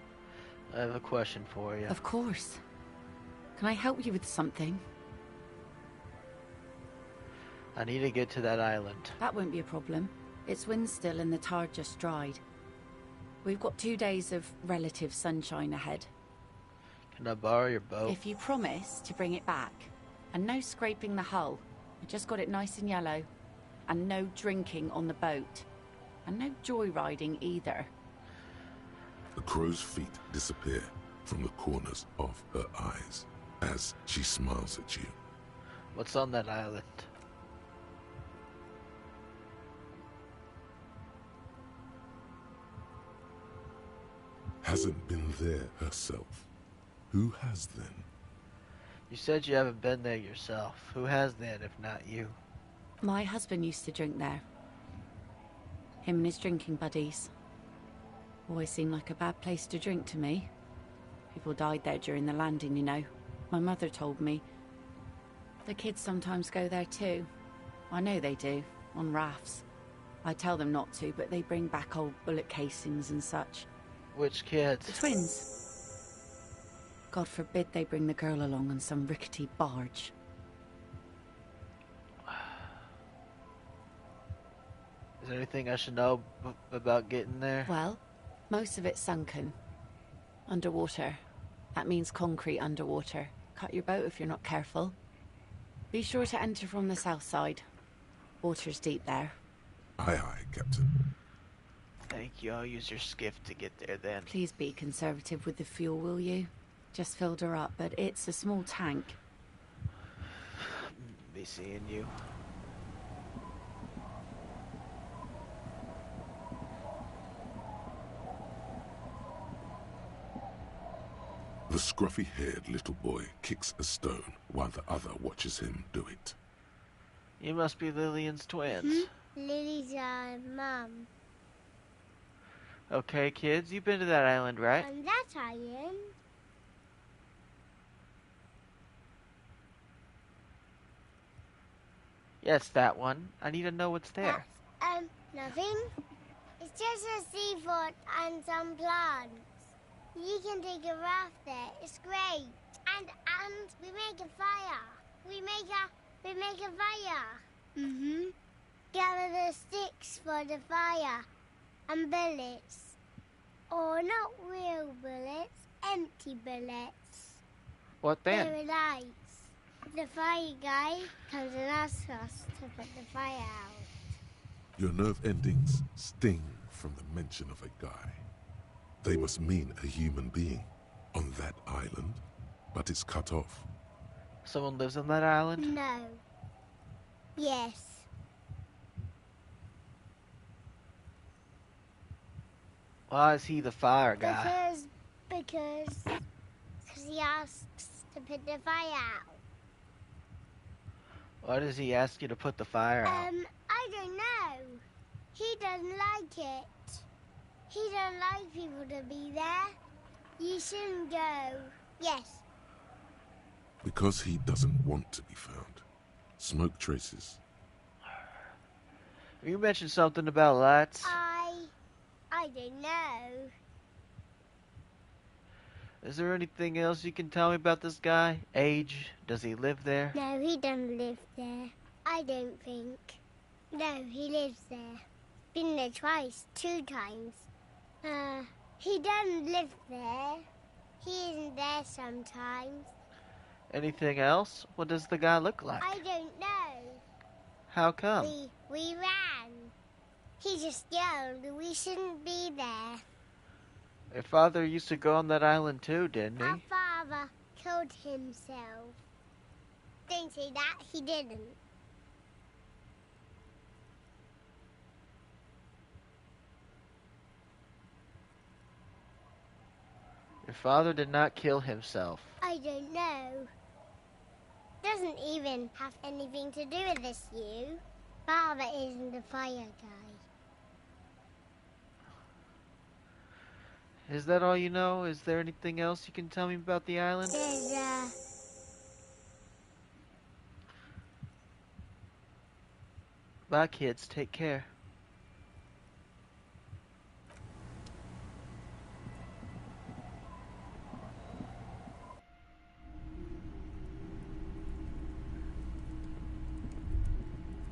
I have a question for you. Of course. Can I help you with something? I need to get to that island. That won't be a problem. It's wind still and the tar just dried. We've got 2 days of relative sunshine ahead. Can I borrow your boat? If you promise to bring it back. And no scraping the hull. I just got it nice and yellow. And no drinking on the boat. And no joyriding either. The crow's feet disappear from the corners of her eyes as she smiles at you. What's on that island? Hasn't been there herself. Who has then? You said you haven't been there yourself. Who has then, if not you? My husband used to drink there. Him and his drinking buddies. Always seemed like a bad place to drink to me. People died there during the landing, you know. My mother told me. The kids sometimes go there too. I know they do, on rafts. I tell them not to, but they bring back old bullet casings and such. Which kids? The twins. God forbid they bring the girl along on some rickety barge. Is there anything I should know about getting there? Well, most of it's sunken. Underwater. That means concrete underwater. Cut your boat if you're not careful. Be sure to enter from the south side. Water's deep there. Aye, aye, Captain. Thank you. I'll use your skiff to get there then. Please be conservative with the fuel, will you? Just filled her up, but it's a small tank. Be seeing you. The scruffy-haired little boy kicks a stone while the other watches him do it. You must be Lillian's twins. Lily's mum. Okay, kids, you've been to that island, right? And that island. Yes, that one. I need to know what's there. Nothing. It's just a seafort and some plants. You can take a raft there. It's great. And we make a fire. We make a fire. Gather the sticks for the fire. And bullets. Or not real bullets, empty bullets. What then? There are lights. The fire guy comes and asks us to put the fire out. Your nerve endings sting from the mention of a guy. They must mean a human being on that island, but it's cut off. Someone lives on that island? No. Yes. Why is he the fire guy? Because he asks to put the fire out. Why does he ask you to put the fire out? I don't know. He doesn't like it. He doesn't like people to be there. You shouldn't go. Yes. Because he doesn't want to be found. Smoke traces. You mentioned something about lights. I don't know. Is there anything else you can tell me about this guy? Age? Does he live there? No, he doesn't live there. I don't think. No, he lives there. Been there twice, 2 times. He doesn't live there. He isn't there sometimes. Anything else? What does the guy look like? I don't know. How come? We ran. He just yelled we shouldn't be there. Your father used to go on that island too, didn't he? Our father killed himself. Don't say that, he didn't. Your father did not kill himself. I don't know. Doesn't even have anything to do with this, you. Father isn't a fire guy. Is that all you know? Is there anything else you can tell me about the island? Bye, kids. Take care.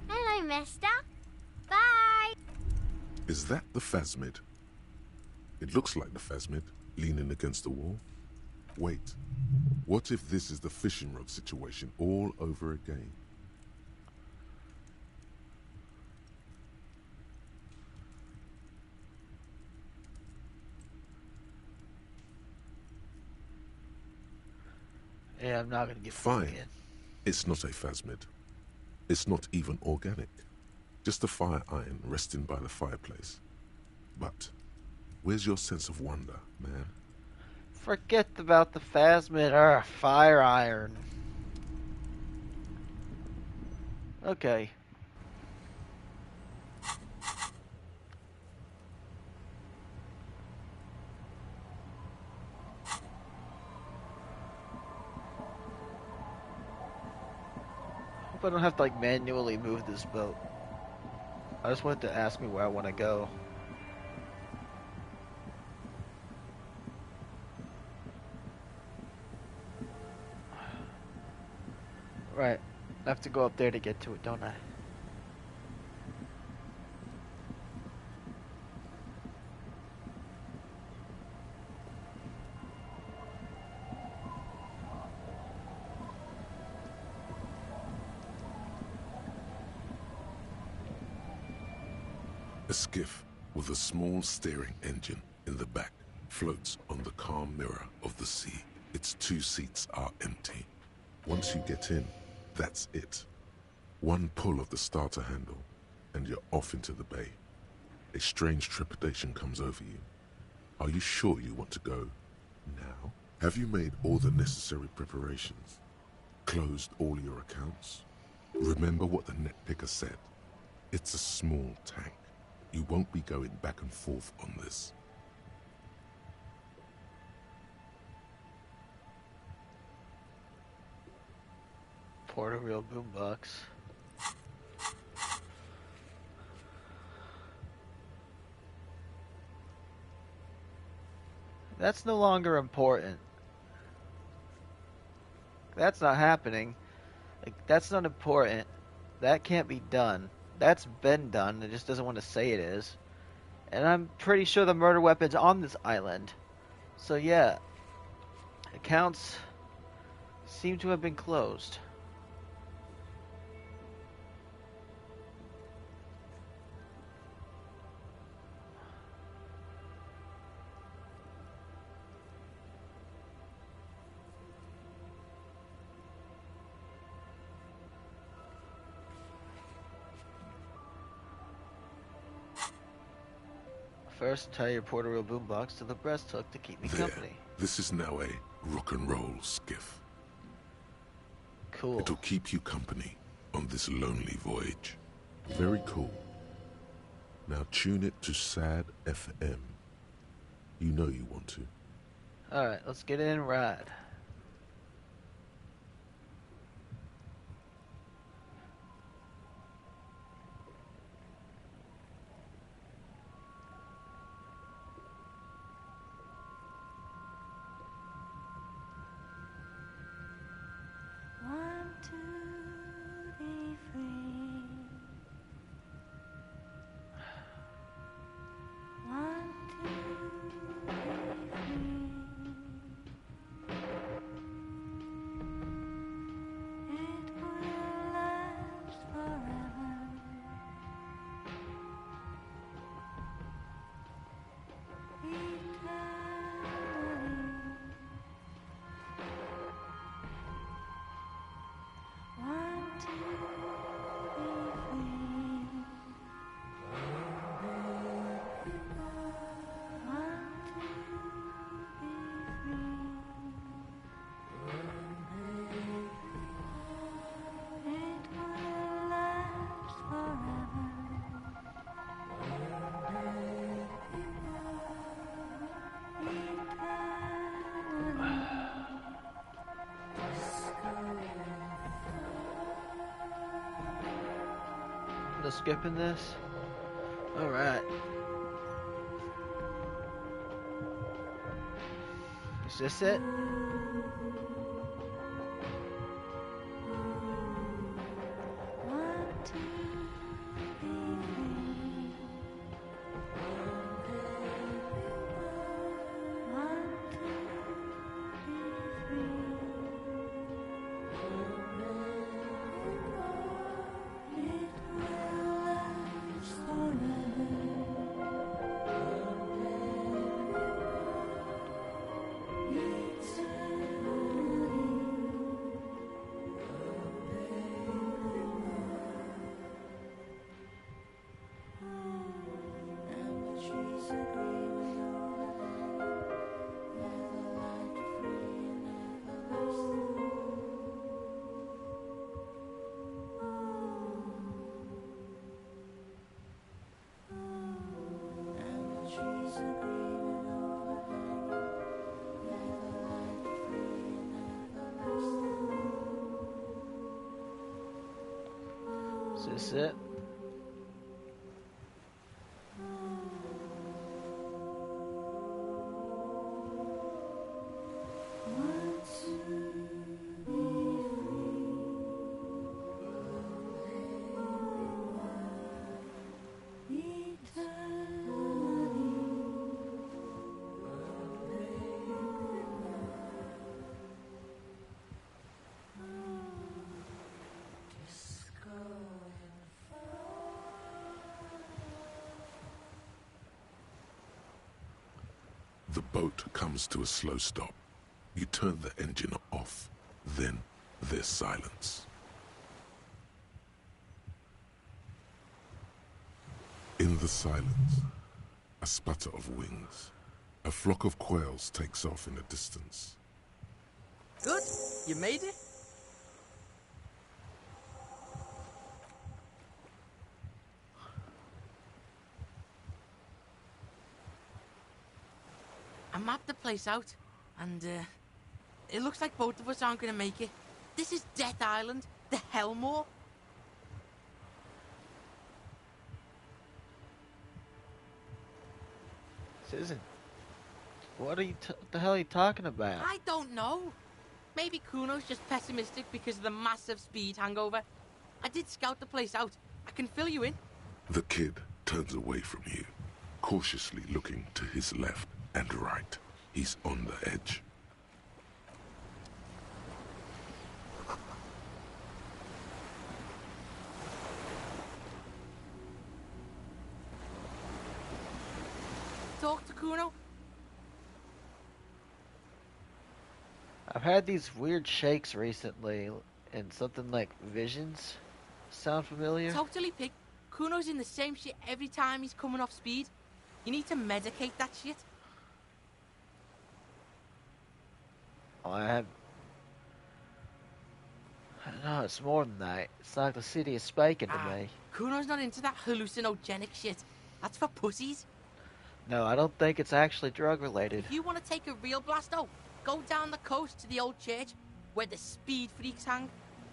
Hello, mister. Bye. Is that the phasmid? It looks like the phasmid, leaning against the wall. Wait, what if this is the fishing rod situation all over again? Yeah, I'm not gonna get Fine. again. It's not a phasmid. It's not even organic. Just a fire iron resting by the fireplace. But where's your sense of wonder, man? Forget about the phasmid or fire iron. Okay. Hope I don't have to like manually move this boat. I just wanted to ask me where I want to go. Right. I have to go up there to get to it, don't I? A skiff with a small steering engine in the back floats on the calm mirror of the sea. Its 2 seats are empty. Once you get in, that's it. One pull of the starter handle, and you're off into the bay. A strange trepidation comes over you. Are you sure you want to go now? Have you made all the necessary preparations? Closed all your accounts? Remember what the net picker said. It's a small tank. You won't be going back and forth on this. Portal-reel boombox. That's no longer important. That's not happening. Like, that's not important. That can't be done. That's been done. It just doesn't want to say it is. And I'm pretty sure the murder weapon's on this island. So yeah. Accounts seem to have been closed. First, tie your portal-reel boombox to the breast hook to keep me There. company. This is now a rock and roll skiff. Cool. It'll keep you company on this lonely voyage. Very cool. Now tune it to Sad FM. You know you want to. Alright, let's get in and ride. Want to be free. Want to be free. It will last forever. Eternally. Want to No skipping this? Alright. Is this it? Is this it? The boat comes to a slow stop. You turn the engine off. Then there's silence. In the silence, a sputter of wings. A flock of quails takes off in the distance. Good. You made it? I mapped the place out, and it looks like both of us aren't going to make it. This is Death Island, the Hellmore. Susan, what the hell are you talking about? I don't know. Maybe Cuno's just pessimistic because of the massive speed hangover. I did scout the place out. I can fill you in. The kid turns away from you, cautiously looking to his left and right. He's on the edge. Talk to Cuno. I've had these weird shakes recently, and something like visions. Sound familiar? Totally pig. Cuno's in the same shit every time he's coming off speed. You need to medicate that shit. Oh, I don't know, it's more than that. It's like the city is speaking to me. Cuno's not into that hallucinogenic shit. That's for pussies. No, I don't think it's actually drug related. If you want to take a real blast, though, go down the coast to the old church where the speed freaks hang.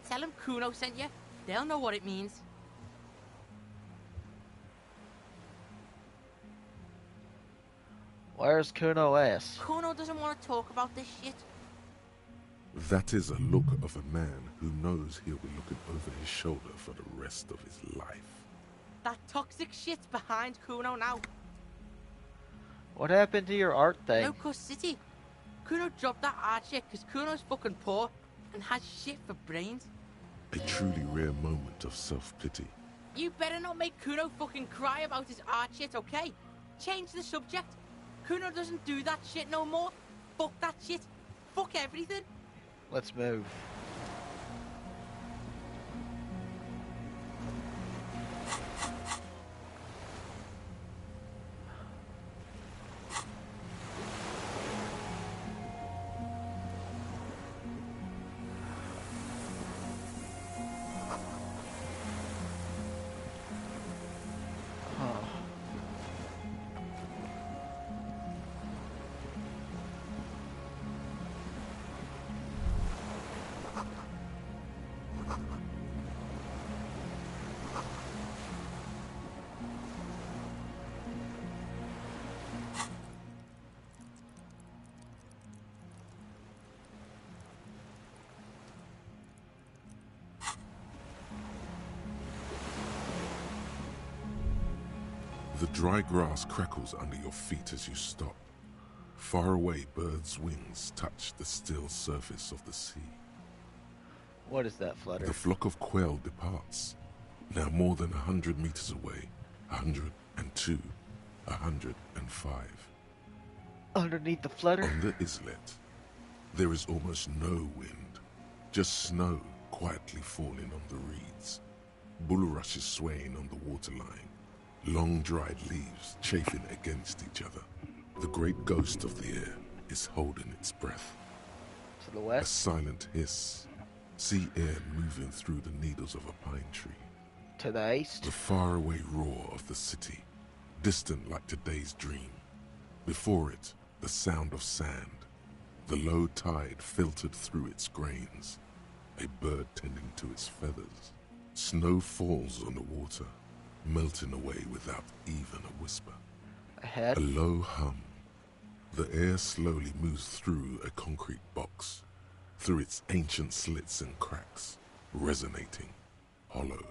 Tell them Cuno sent you. They'll know what it means. Where's Cuno S? Cuno doesn't want to talk about this shit. That is a look of a man who knows he'll be looking over his shoulder for the rest of his life. That toxic shit's behind Cuno now. What happened to your art thing? Locust City. Cuno dropped that art shit because Cuno's fucking poor and has shit for brains. A truly rare moment of self-pity. You better not make Cuno fucking cry about his art shit, okay? Change the subject. Cuno doesn't do that shit no more. Fuck that shit. Fuck everything. Let's move. The dry grass crackles under your feet as you stop. Far away, birds' wings touch the still surface of the sea. What is that, Flutter? The flock of quail departs, now more than 100 meters away. 102, 105. Underneath the Flutter? On the islet, there is almost no wind, just snow quietly falling on the reeds. Bulrushes swaying on the waterline, long dried leaves chafing against each other. The great ghost of the air is holding its breath. To the A west? silent hiss, sea air moving through the needles of a pine tree. To the east? The faraway roar of the city, distant like today's dream. Before it, the sound of sand, the low tide filtered through its grains, a bird tending to its feathers. Snow falls on the water, melting away without even a whisper. Ahead? A low hum. The air slowly moves through a concrete box, through its ancient slits and cracks, resonating, hollow.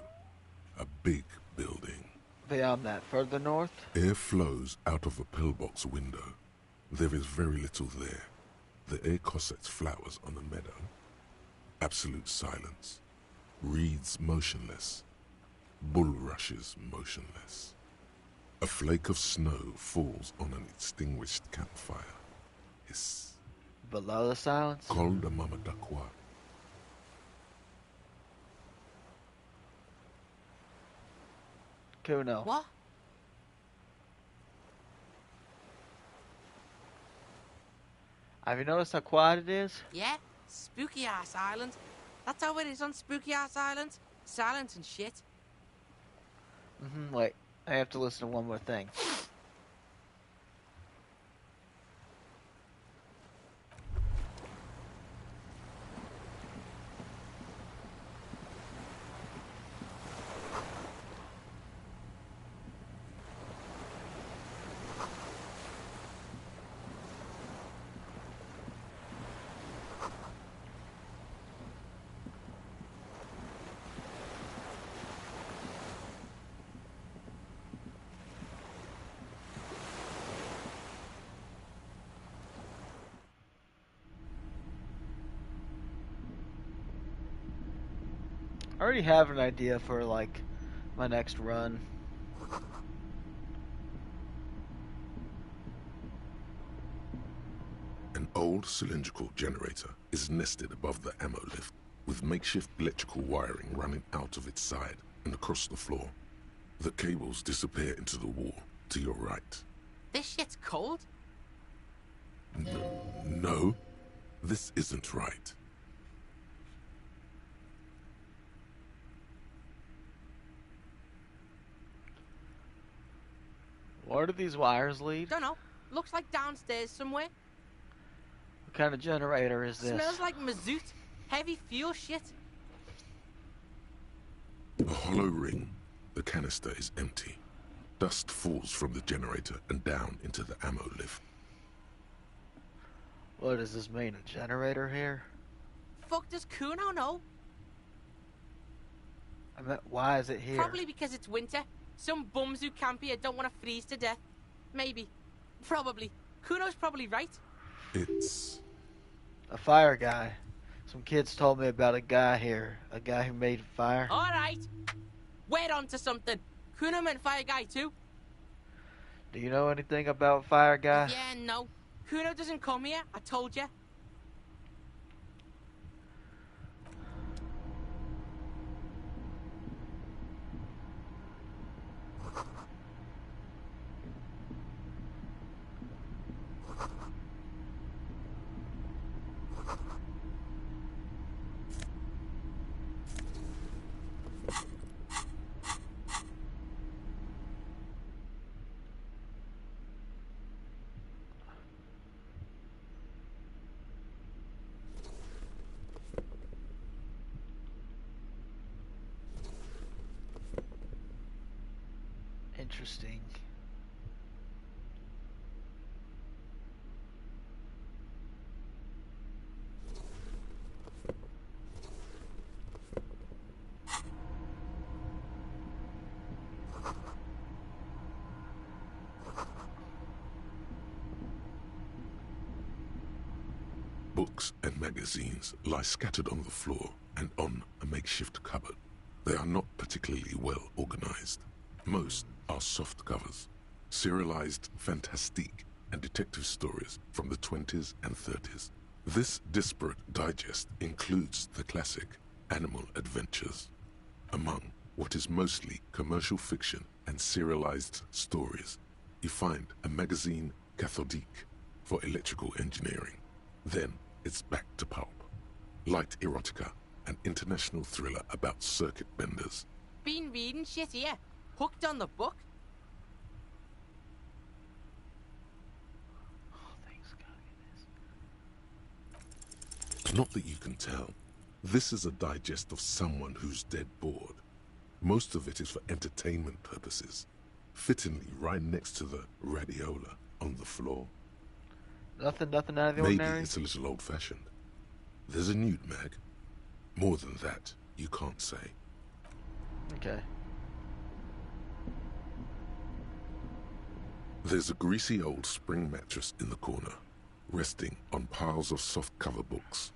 A big building. Beyond that, further north? Air flows out of a pillbox window. There is very little there. The air cossets flowers on a meadow. Absolute silence. Reeds motionless. Bulrushes motionless. A flake of snow falls on an extinguished campfire. Hiss. Below the silence? Col de Mamadakwa. Cuno. What? Have you noticed how quiet it is? Yeah? Spooky ass island. That's how it is on spooky ass island. Silent and shit. Wait. I have to listen to one more thing. I already have an idea for, like, my next run. An old cylindrical generator is nested above the ammo lift, with makeshift electrical wiring running out of its side and across the floor. The cables disappear into the wall to your right. This shit's cold? No, this isn't right. Where do these wires lead? Don't know. Looks like downstairs somewhere. What kind of generator is this? Smells like mazout. Heavy fuel shit. A hollow ring. The canister is empty. Dust falls from the generator and down into the ammo lift. What does this mean? A generator here? Fuck does Cuno know? I meant, why is it here? Probably because it's winter. Some bums who camp here don't want to freeze to death. Maybe. Probably. Cuno's probably right. It's a fire guy. Some kids told me about a guy here. A guy who made fire. Alright. We're on to something. Cuno meant fire guy too. Do you know anything about fire guy? Yeah, no. Cuno doesn't come here. I told you. Interesting. Books and magazines lie scattered on the floor and on a makeshift cupboard. They are not particularly well organized. Most are soft covers, serialized fantastique and detective stories from the 20s and 30s. This disparate digest includes the classic Animal Adventures. Among what is mostly commercial fiction and serialized stories, you find a magazine cathodique for electrical engineering. Then it's back to pulp. Light erotica, an international thriller about circuit benders. Been reading shit here. Hooked on the book. Not that you can tell. This is a digest of someone who's dead bored. Most of it is for entertainment purposes. Fittingly right next to the radiola on the floor. Nothing out of the Maybe ordinary? it's a little old-fashioned. There's a nude mag. More than that, you can't say. Okay. There's a greasy old spring mattress in the corner, resting on piles of soft-cover books.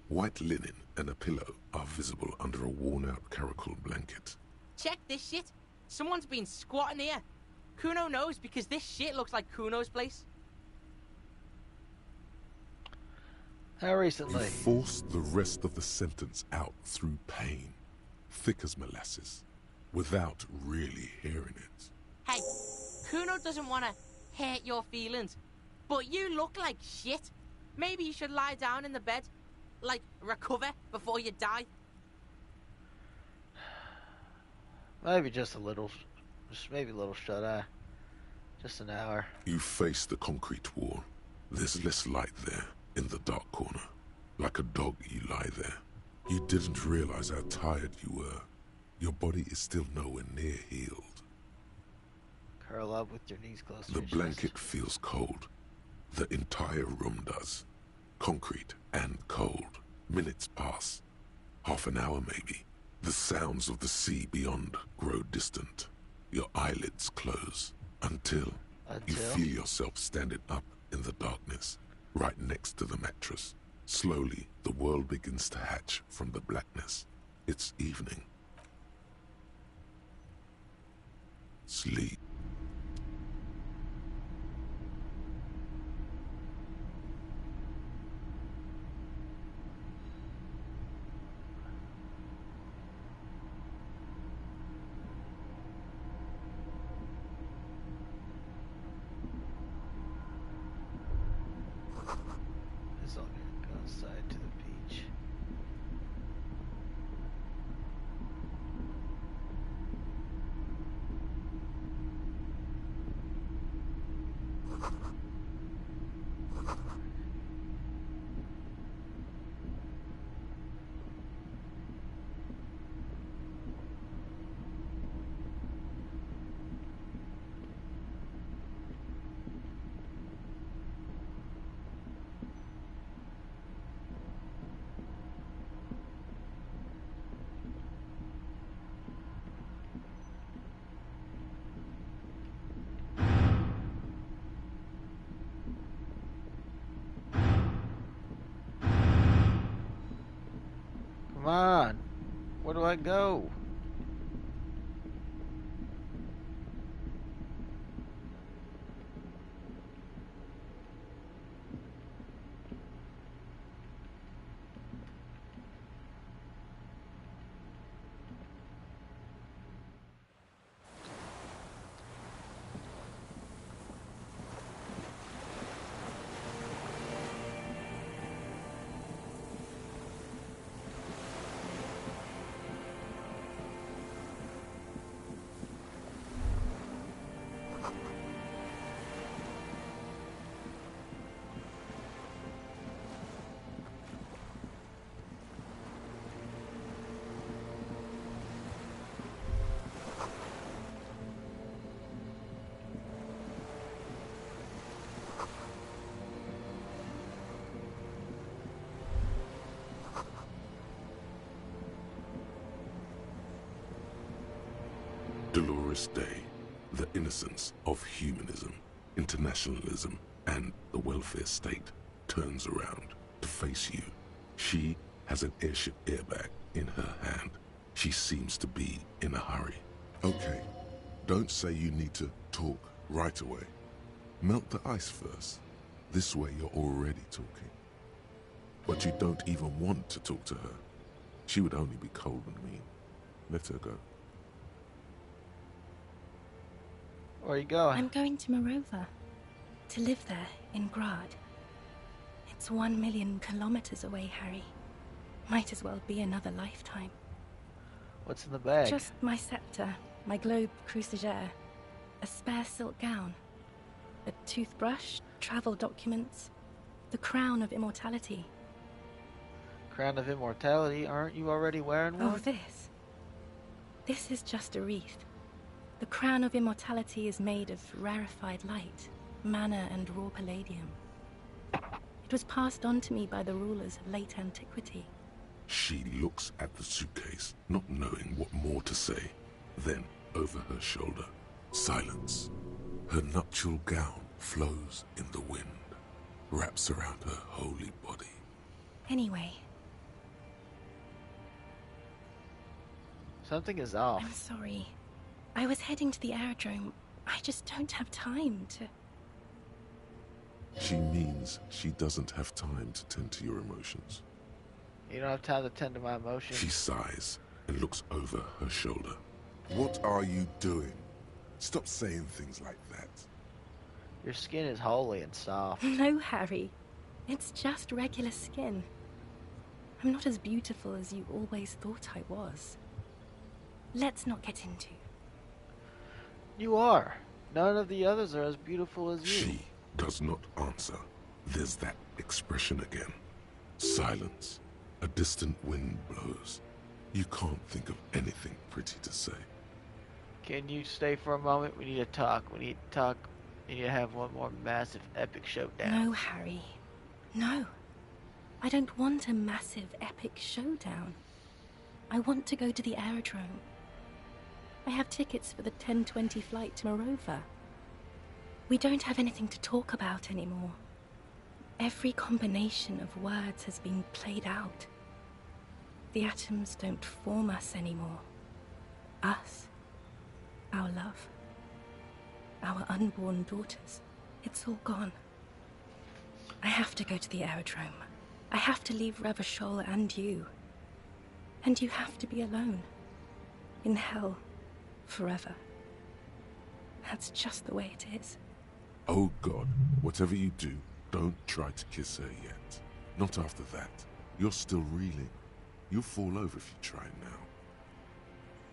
White linen and a pillow are visible under a worn-out caracal blanket. Check this shit. Someone's been squatting here. Cuno knows because this shit looks like Cuno's place. How recently? You force the rest of the sentence out through pain, thick as molasses, without really hearing it. Hey, Cuno doesn't want to hurt your feelings, but you look like shit. Maybe you should lie down in the bed, like recover before you die. Maybe just a little, maybe a little shut-eye. Just an hour. You face the concrete wall. There's less light there, in the dark corner. Like a dog, you lie there. You didn't realize how tired you were. Your body is still nowhere near healed. Curl up with your knees close to The your blanket chest. feels cold. The entire room does. Concrete and cold. Minutes pass. Half an hour maybe. The sounds of the sea beyond grow distant. Your eyelids close. Until you feel yourself standing up in the darkness, right next to the mattress. Slowly, the world begins to hatch from the blackness. It's evening. Sleep. It's all good. Go outside to the beach. Come on. Where do I go? Dolorous Day, the innocence of humanism, internationalism, and the welfare state turns around. to face you. She has an airship airbag in her hand. She seems to be in a hurry. Okay, don't say you need to talk right away. Melt the ice first. This way you're already talking. But you don't even want to talk to her. She would only be cold and mean. Let her go. Where are you going? I'm going to Morova. To live there, in Grad. It's 1 million kilometers away, Harry. Might as well be another lifetime. What's in the bag? Just my scepter, my globe cruciger, a spare silk gown, a toothbrush, travel documents, the crown of immortality. Crown of immortality? Aren't you already wearing one? Oh, this. This is just a wreath. The crown of immortality is made of rarefied light, mana and raw palladium. It was passed on to me by the rulers of late antiquity. She looks at the suitcase, not knowing what more to say. Then, over her shoulder, silence. Her nuptial gown flows in the wind, wraps around her holy body. Anyway, something is off. I'm sorry. I was heading to the aerodrome. I just don't have time to... She means she doesn't have time to tend to your emotions. You don't have time to tend to my emotions. She sighs and looks over her shoulder. What are you doing? Stop saying things like that. Your skin is holy and soft. No, Harry. It's just regular skin. I'm not as beautiful as you always thought I was. Let's not get into... You are. None of the others are as beautiful as you. She does not answer. There's that expression again. Silence. A distant wind blows. You can't think of anything pretty to say. Can you stay for a moment? We need to talk. We need to talk. We need to have one more massive epic showdown. No, Harry. No. I don't want a massive epic showdown. I want to go to the aerodrome. I have tickets for the 10:20 flight to Morova. We don't have anything to talk about anymore. Every combination of words has been played out. The atoms don't form us anymore. Us. Our love. Our unborn daughters. It's all gone. I have to go to the aerodrome. I have to leave Revachol and you. And you have to be alone. In hell. Forever. That's just the way it is. Oh God, whatever you do, don't try to kiss her yet. Not after that. You're still reeling. You'll fall over if you try now.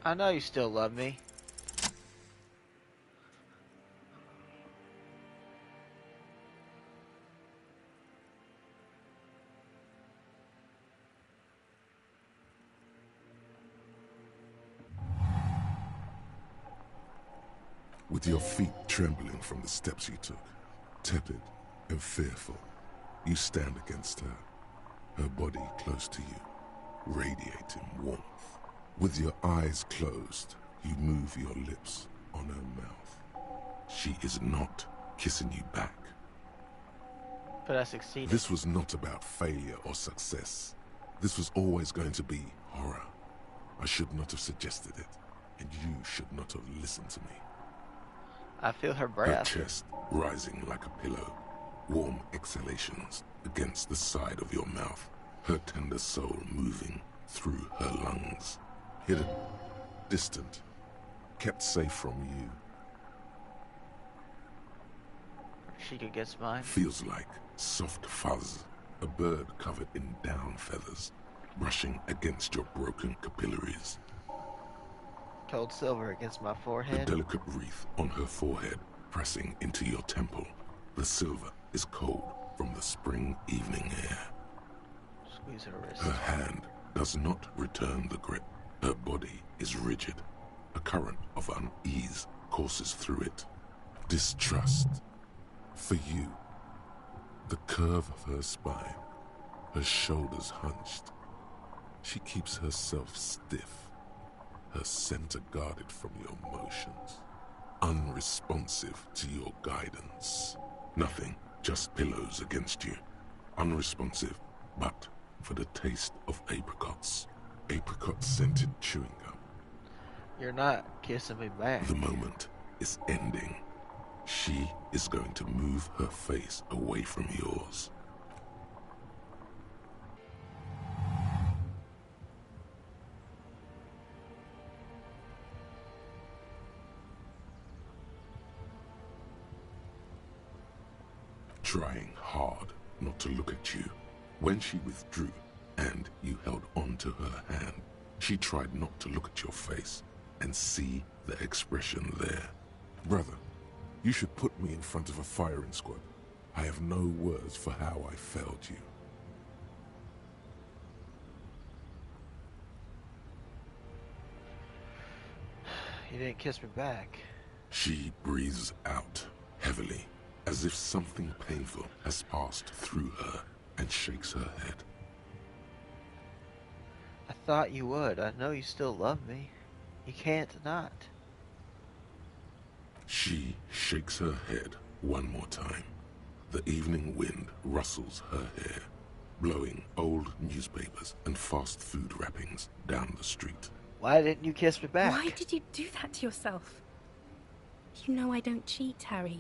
I know you still love me. With your feet trembling from the steps you took, tepid and fearful, you stand against her, her body close to you, radiating warmth. With your eyes closed, you move your lips on her mouth. She is not kissing you back. But I succeeded. This was not about failure or success. This was always going to be horror. I should not have suggested it, and you should not have listened to me. I feel her Her breath. chest rising like a pillow, warm exhalations against the side of your mouth, her tender soul moving through her lungs. Hidden, distant, kept safe from you. She could get mine. Feels like soft fuzz, a bird covered in down feathers, brushing against your broken capillaries. Cold silver against my The forehead. delicate wreath on her forehead pressing into your temple. The silver is cold from the spring evening air. Squeeze her wrist. Her hand does not return the grip. Her body is rigid. A current of unease courses through it. Distrust. For you. The curve of her spine. Her shoulders hunched. She keeps herself stiff. Her center guarded from your motions. Unresponsive to your guidance. Nothing, just pillows against you. Unresponsive but for the taste of apricots. Apricot-scented chewing gum. You're not kissing me back. The moment is ending. She is going to move her face away from yours. Trying hard not to look at you. When she withdrew and you held on to her hand, she tried not to look at your face and see the expression there. Brother, you should put me in front of a firing squad. I have no words for how I failed you. You didn't kiss me back. She breathes out heavily, as if something painful has passed through her, and shakes her head. I thought you would. I know you still love me. You can't not. She shakes her head one more time. The evening wind rustles her hair, blowing old newspapers and fast food wrappings down the street. Why didn't you kiss me back? Why did you do that to yourself? You know I don't cheat, Harry.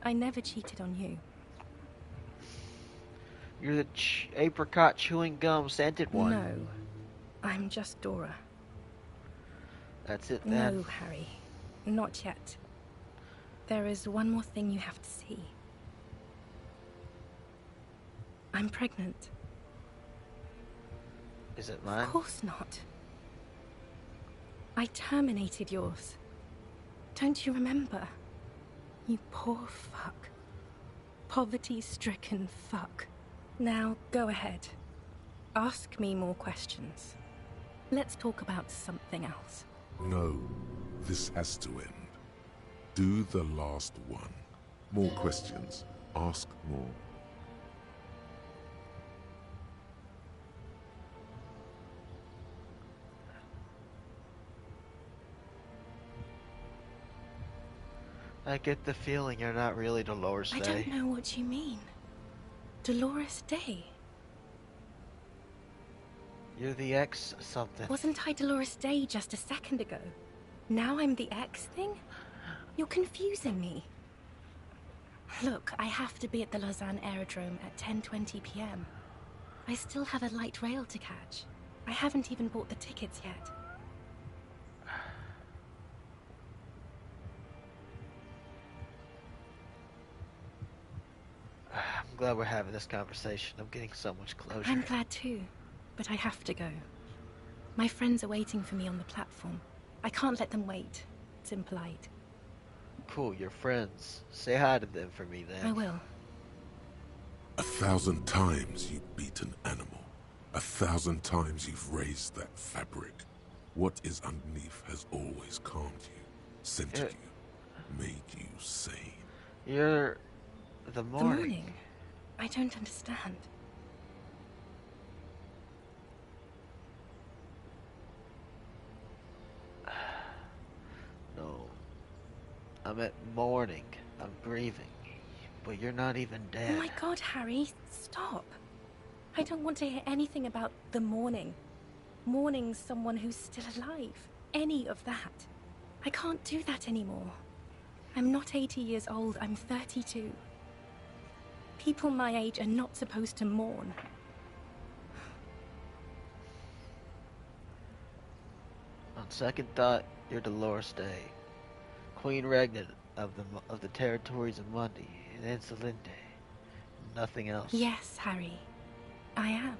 I never cheated on you. You're the apricot chewing gum scented one. No, I'm just Dora. That's it then. No, Harry. Not yet. There is one more thing you have to see. I'm pregnant. Is it mine? Of course not. I terminated yours. Don't you remember? You poor fuck. Poverty-stricken fuck. Now, go ahead. Ask me more questions. Let's talk about something else. No, this has to end. Do the last one. More questions. Ask more. I get the feeling you're not really Dolores Day. I don't know what you mean. Dolores Day? You're the ex something. Wasn't I Dolores Day just a second ago? Now I'm the ex thing? You're confusing me. Look, I have to be at the Lausanne Aerodrome at 10:20 p.m. I still have a light rail to catch. I haven't even bought the tickets yet. I'm glad we're having this conversation. I'm getting so much closure. I'm glad too, but I have to go. My friends are waiting for me on the platform. I can't let them wait. It's impolite. Cool, your friends. Say hi to them for me then. I will. 1,000 times you beat an animal. 1,000 times you've raised that fabric. What is underneath has always calmed you, centered you, made you sane. You're... the morning. The morning? I don't understand. No. I'm at morning. I'm grieving. But you're not even dead. Oh my god, Harry, stop. I don't want to hear anything about the morning. Mourning someone who's still alive. Any of that. I can't do that anymore. I'm not 80 years old, I'm 32. People my age are not supposed to mourn. On second thought, you're Dolores Day, Queen Regnant of the territories of Mundi and Insolente. Nothing else. Yes, Harry. I am.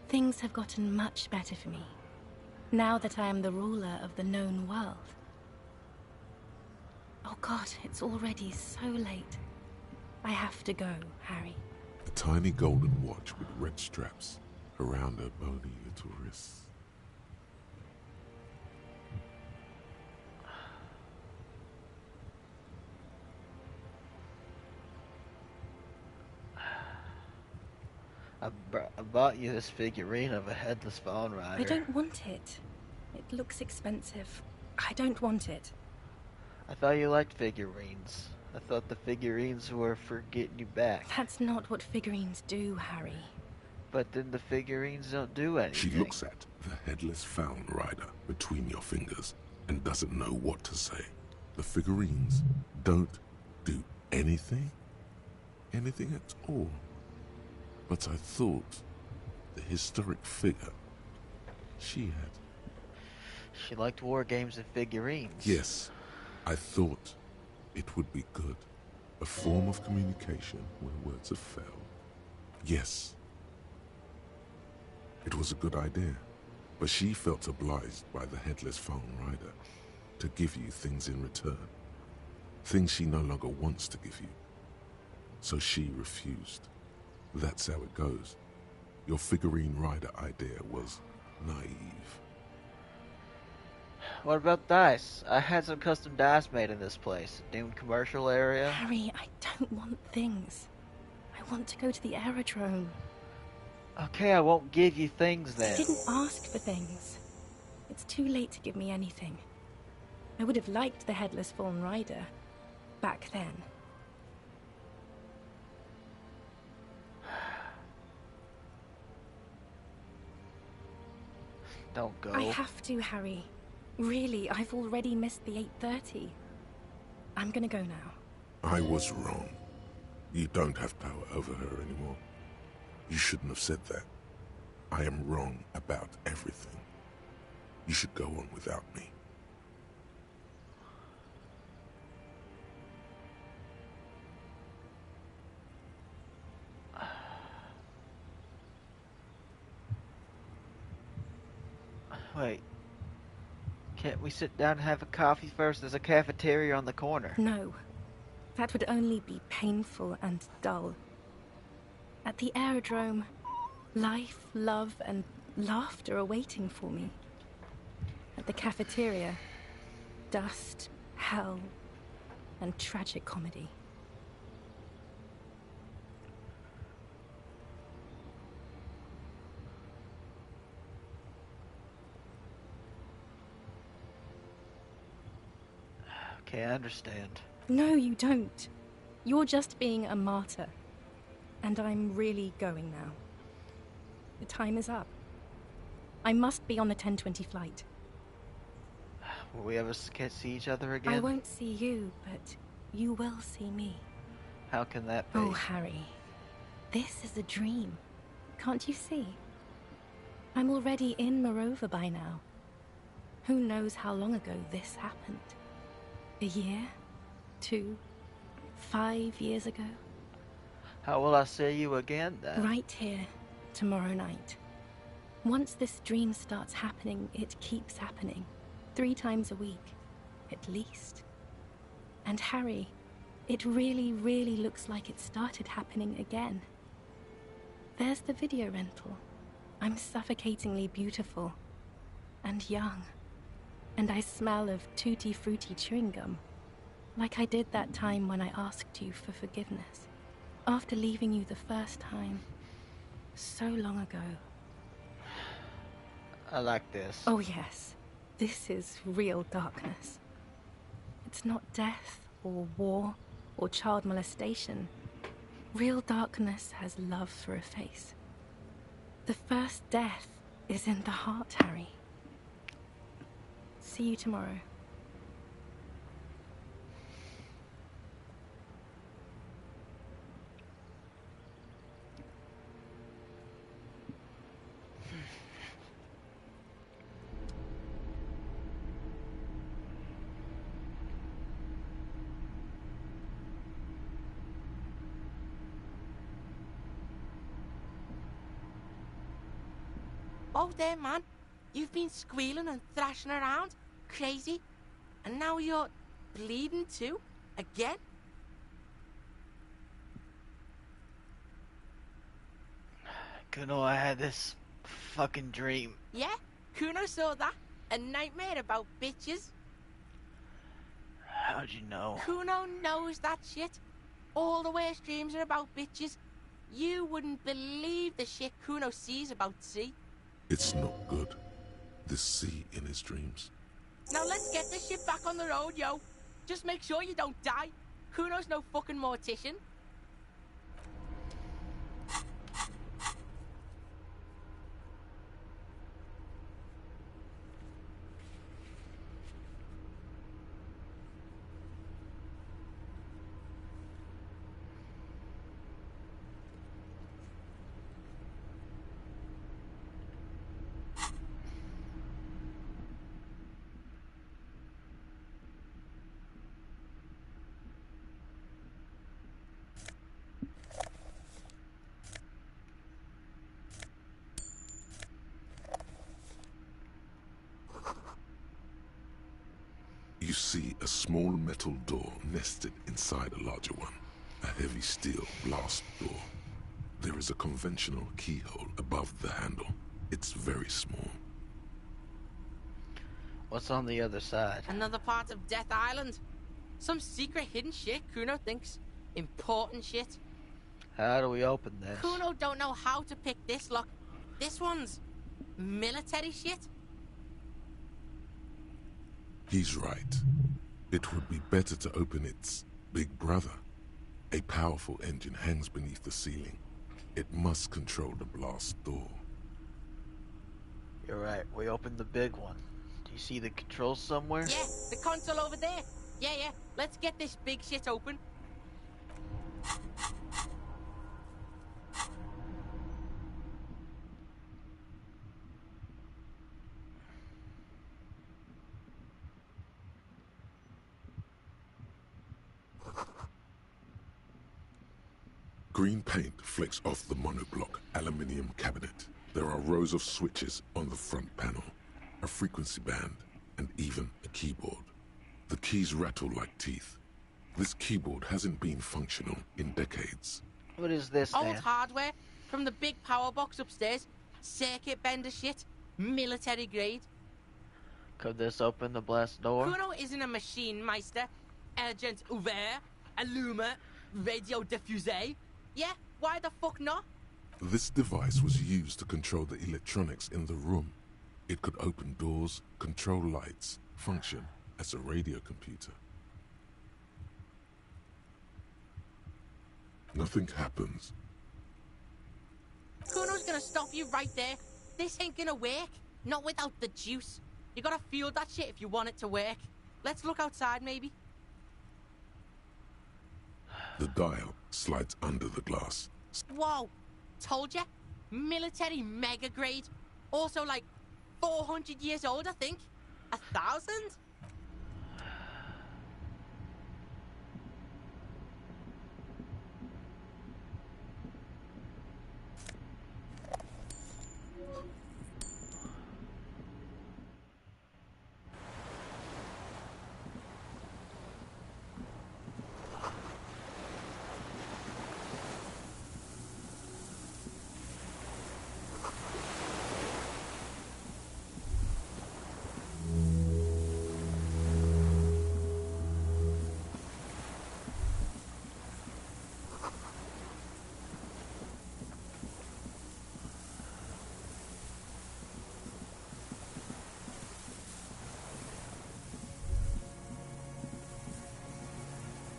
Things have gotten much better for me, now that I am the ruler of the known world. Oh god, it's already so late. I have to go, Harry. A tiny golden watch with red straps around her bony little wrists. I bought you this figurine of a headless Bone Rider. I don't want it. It looks expensive. I don't want it. I thought you liked figurines. I thought the figurines were for getting you back. That's not what figurines do, Harry. But then the figurines don't do anything. She looks at the headless Found Rider between your fingers and doesn't know what to say. The figurines don't do anything? Anything at all. But I thought the historic figure she had. She liked war games and figurines. Yes, I thought it would be good. A form of communication where words have failed. Yes, it was a good idea. But she felt obliged by the headless Found Rider to give you things in return. Things she no longer wants to give you. So she refused. That's how it goes. Your figurine rider idea was naive. What about dice? I had some custom dice made in this place. Doomed commercial area. Harry, I don't want things. I want to go to the aerodrome. Okay, I won't give you things I then. didn't ask for things. It's too late to give me anything. I would have liked the headless Fallen Rider back then. Don't go. I have to, Harry. Really, I've already missed the 8:30. I'm gonna go now. I was wrong. You don't have power over her anymore. You shouldn't have said that. I am wrong about everything. You should go on without me. Wait. Can't we sit down and have a coffee first? There's a cafeteria on the corner. No. That would only be painful and dull. At the aerodrome, life, love, and laughter are waiting for me. At the cafeteria, dust, hell, and tragic comedy. Okay, I understand. No, you don't. You're just being a martyr. And I'm really going now. The time is up. I must be on the 10:20 flight. Will we ever see each other again? I won't see you, but you will see me. How can that be? Oh, Harry. This is a dream. Can't you see? I'm already in Morova by now. Who knows how long ago this happened? A year? 2? 5 years ago? How will I see you again, then? Right here, tomorrow night. Once this dream starts happening, it keeps happening. 3 times a week, at least. And Harry, it really, really looks like it started happening again. There's the video rental. I'm suffocatingly beautiful. And young. And I smell of tutti frutti chewing gum. Like I did that time when I asked you for forgiveness. After leaving you the first time. So long ago. I like this. Oh yes. This is real darkness. It's not death or war or child molestation. Real darkness has love for a face. The first death is in the heart, Harry. See you tomorrow. Oh, there, man. You've been squealing and thrashing around. Crazy. And now you're bleeding too? Again? Cuno, I had this fucking dream. Yeah? Cuno saw that? A nightmare about bitches? How'd you know? Cuno knows that shit. All the worst dreams are about bitches. You wouldn't believe the shit Cuno sees about sea. It's not good. This sea in his dreams. Now let's get this shit back on the road, yo. Just make sure you don't die. Cuno's no fucking mortician. You see a small metal door nested inside a larger one. A heavy steel blast door. There is a conventional keyhole above the handle. It's very small. What's on the other side? Another part of Death Island. Some secret hidden shit Cuno thinks. Important shit. How do we open this? Cuno don't know how to pick this lock. This one's military shit. He's right. It would be better to open its big brother. A powerful engine hangs beneath the ceiling. It must control the blast door. You're right. We opened the big one. Do you see the controls somewhere? Yeah, the console over there. Yeah. Let's get this big shit open. Green paint flecks off the monoblock aluminium cabinet. There are rows of switches on the front panel, a frequency band, and even a keyboard. The keys rattle like teeth. This keyboard hasn't been functional in decades. What is this, Old Dan? hardware from the big power box upstairs. Circuit bender shit. Military grade. Could this open the blast door? Cuno isn't a machine, Meister. Agent ouvert, allumé, radio diffusé. Yeah, why the fuck not? This device was used to control the electronics in the room. It could open doors, control lights, function as a radio computer. Nothing happens. Cuno's gonna stop you right there. This ain't gonna work. Not without the juice. You gotta feel that shit if you want it to work. Let's look outside, maybe. The dial slides under the glass. Whoa! Told ya. Military mega grade. Also like 400 years old, I think. 1,000?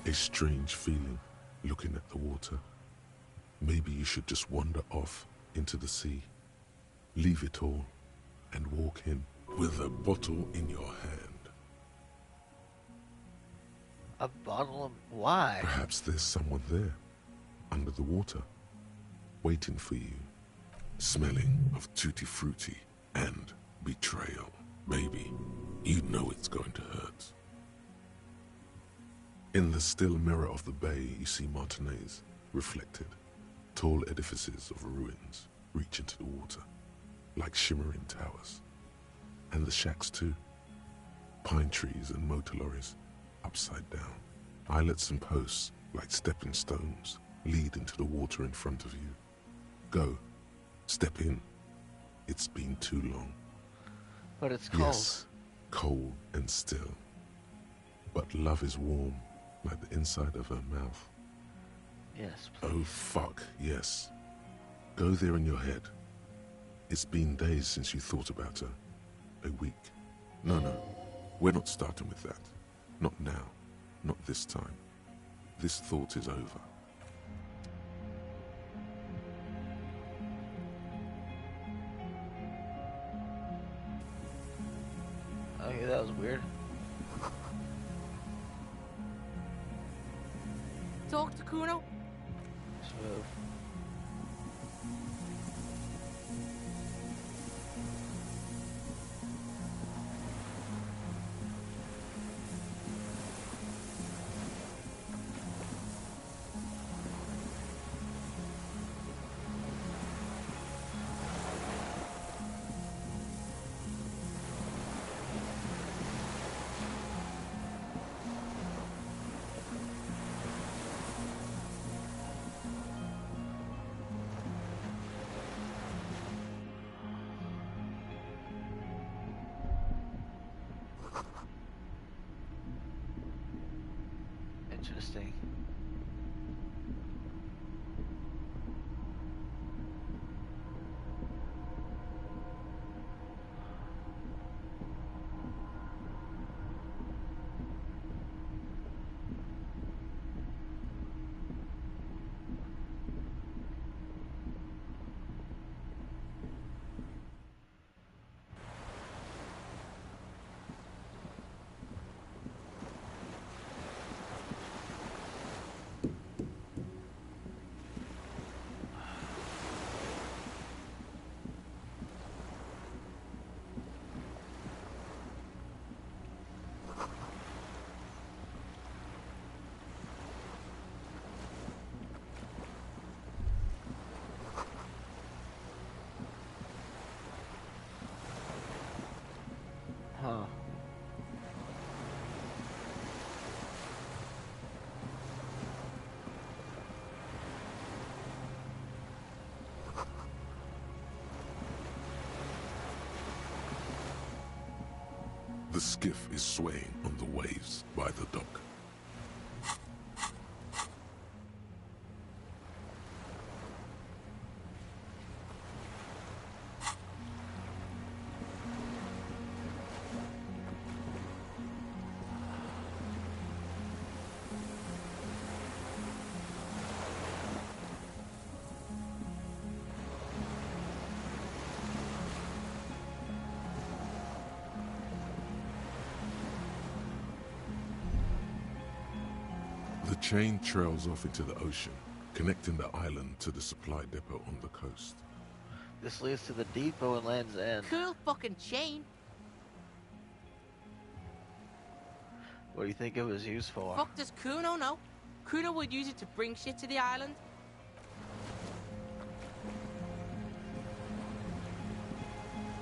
A strange feeling, looking at the water. Maybe you should just wander off into the sea. Leave it all and walk in with a bottle in your hand. A bottle of... Why? Perhaps there's someone there, under the water, waiting for you, smelling of tutti frutti and betrayal. Maybe you know it's going to hurt. In the still mirror of the bay, you see Martinez, reflected. Tall edifices of ruins reach into the water, like shimmering towers. And the shacks too. Pine trees and motor lorries, upside down. Islets and posts, like stepping stones, lead into the water in front of you. Go. Step in. It's been too long. But it's cold. Yes, cold and still. But love is warm, like the inside of her mouth. Yes, please. Oh, fuck, yes. Go there in your head. It's been days since you thought about her. A week. No, we're not starting with that. Not now. Not this time. This thought is over. Okay, that was weird. Talk to Cuno. Smooth. Interesting. Huh. The skiff is swaying on the waves by the dock. The chain trails off into the ocean, connecting the island to the supply depot on the coast. This leads to the depot and Land's End. Cool fucking chain. What do you think it was used for? Fuck does Cuno know? Cuno would use it to bring shit to the island.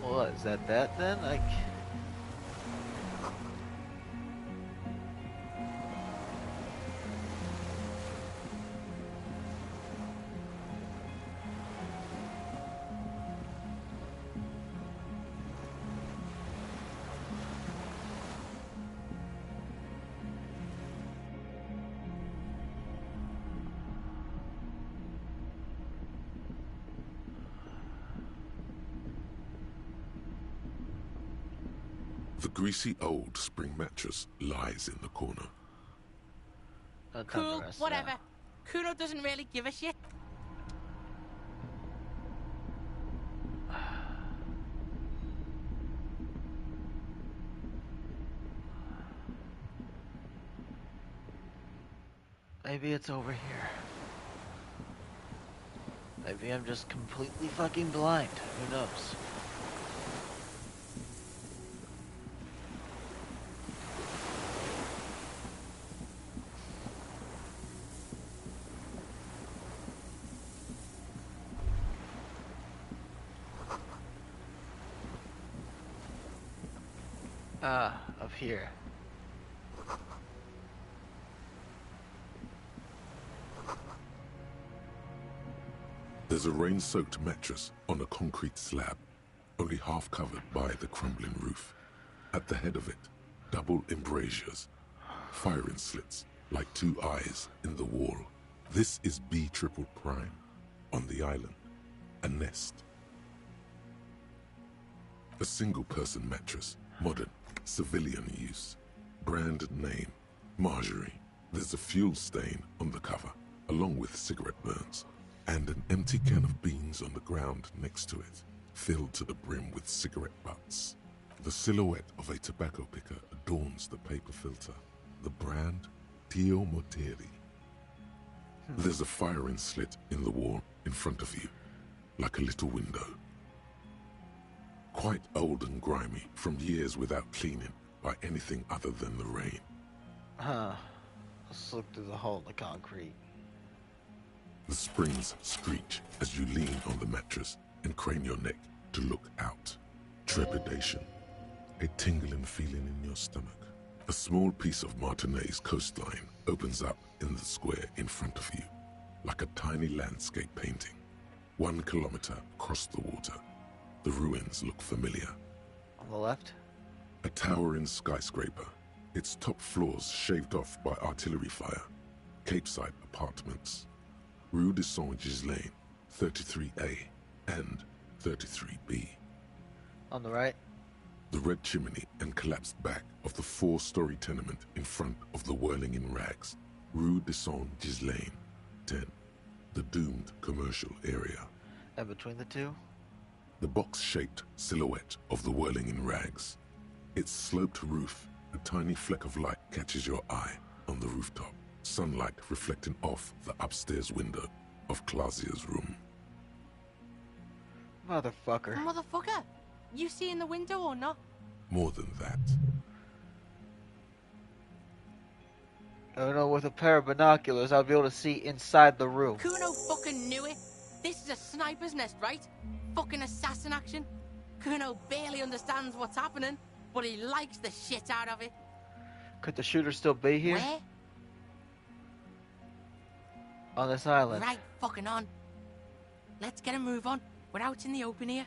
What, is that then? Like... The greasy old spring mattress lies in the corner. Cool, whatever. Cuno doesn't really give a shit. Maybe it's over here. Maybe I'm just completely fucking blind. Who knows? Up here. There's a rain-soaked mattress on a concrete slab, only half covered by the crumbling roof. At the head of it, double embrasures, firing slits like two eyes in the wall. This is B triple prime on the island, a nest. A single-person mattress, modern, civilian use. Brand name, Marjorie. There's a fuel stain on the cover, along with cigarette burns, and an empty can of beans on the ground next to it, filled to the brim with cigarette butts. The silhouette of a tobacco picker adorns the paper filter. The brand, Tio Moteri. There's a firing slit in the wall in front of you, like a little window. Quite old and grimy from years without cleaning by anything other than the rain. Let's look through the hole in the concrete. The springs screech as you lean on the mattress and crane your neck to look out. Trepidation. A tingling feeling in your stomach. A small piece of Martinez coastline opens up in the square in front of you, like a tiny landscape painting. 1 kilometer across the water. The ruins look familiar. On the left? A towering skyscraper, its top floors shaved off by artillery fire, Capeside Apartments, Rue de Saint-Gislain, 33A and 33B. On the right. The red chimney and collapsed back of the 4-story tenement in front of the Whirling in Rags, Rue de Saint-Gislain, 10. The doomed commercial area. And between the two? The box-shaped silhouette of the Whirling in Rags. Its sloped roof, a tiny fleck of light catches your eye on the rooftop, sunlight reflecting off the upstairs window of Clausia's room. Motherfucker. Motherfucker! You see in the window or not? More than that. I don't know, with a pair of binoculars, I'll be able to see inside the room. Cuno fucking knew it. This is a sniper's nest, right? Fucking assassin action. Cuno barely understands what's happening, but he likes the shit out of it. Could the shooter still be here? Where? On this island. Right fucking on. Let's get a move on. We're out in the open here.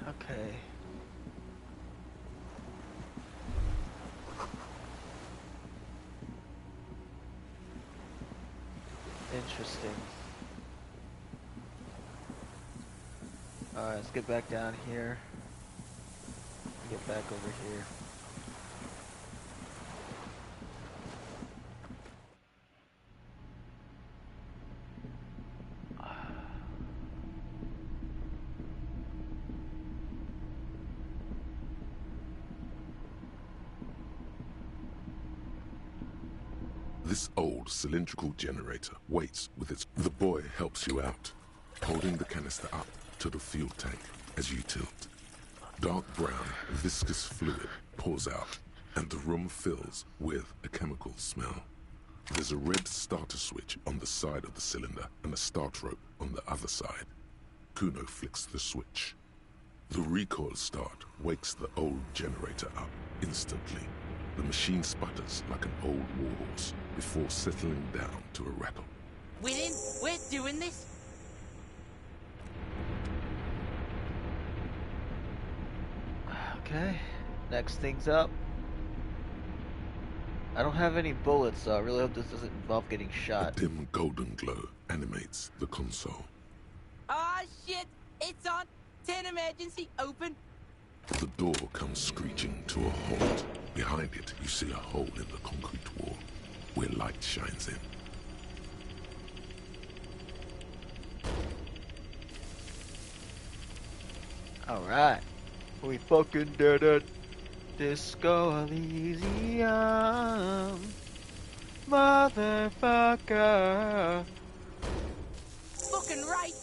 Okay. Interesting. Alright, let's get back down here. Get back over here. This old cylindrical generator waits with its... The boy helps you out, holding the canister up to the fuel tank as you tilt. Dark brown, viscous fluid pours out, and the room fills with a chemical smell. There's a red starter switch on the side of the cylinder and a start rope on the other side. Cuno flicks the switch. The recoil start wakes the old generator up instantly. The machine sputters like an old warhorse before settling down to a rattle. We're in. We're doing this. Okay, next thing's up. I don't have any bullets, so I really hope this doesn't involve getting shot. A dim golden glow animates the console. Ah, shit! It's on! 10 emergency, open! The door comes screeching to a halt. Behind it, you see a hole in the concrete wall, where light shines in. Alright. We fucking did it. Disco Elysium. Motherfucker. Fucking right!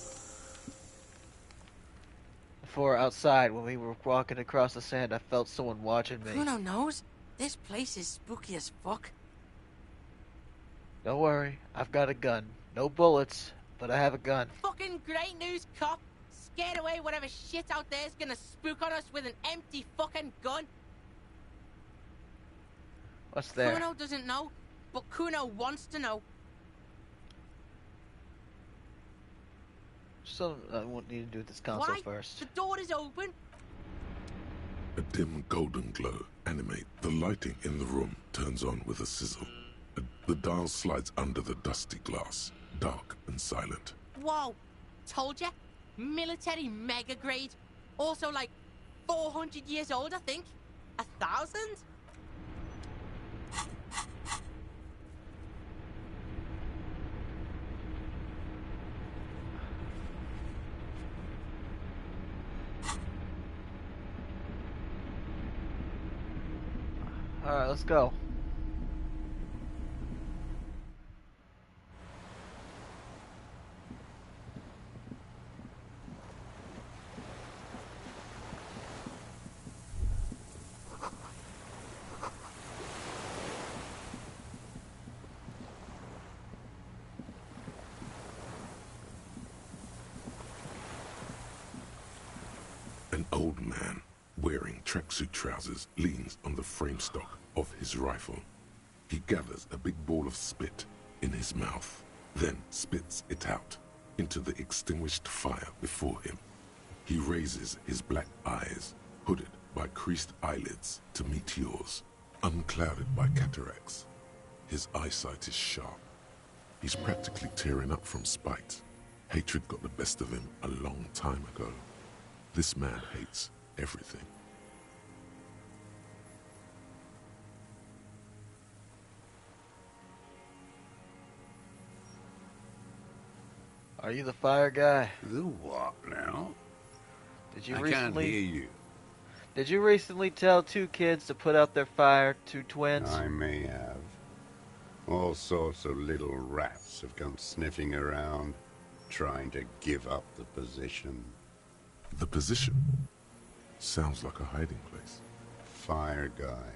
Before outside, when we were walking across the sand, I felt someone watching me. Cuno knows. This place is spooky as fuck. Don't worry, I've got a gun. No bullets, but I have a gun. Fucking great news, cop. Scared away whatever shit out there is gonna spook on us with an empty fucking gun. What's there? Cuno doesn't know, but Cuno wants to know. So I won't need to do with this console Why? first. The door is open. A dim golden glow animates. The lighting in the room turns on with a sizzle. The dial slides under the dusty glass, dark and silent. Whoa, told ya. Military mega grade. Also like 400 years old, I think. 1,000? Alright, let's go. old man, wearing tracksuit trousers, leans on the frame stock of his rifle. He gathers a big ball of spit in his mouth, then spits it out into the extinguished fire before him. He raises his black eyes, hooded by creased eyelids, to meet yours, unclouded by cataracts. His eyesight is sharp. He's practically tearing up from spite. Hatred got the best of him a long time ago. This man hates everything. Are you the fire guy? The what now? Did you I recently? can't hear you. Did you recently tell two kids to put out their fire? Two twins? I may have. All sorts of little rats have come sniffing around, trying to give up the position. The position? Sounds like a hiding place. Fire guy.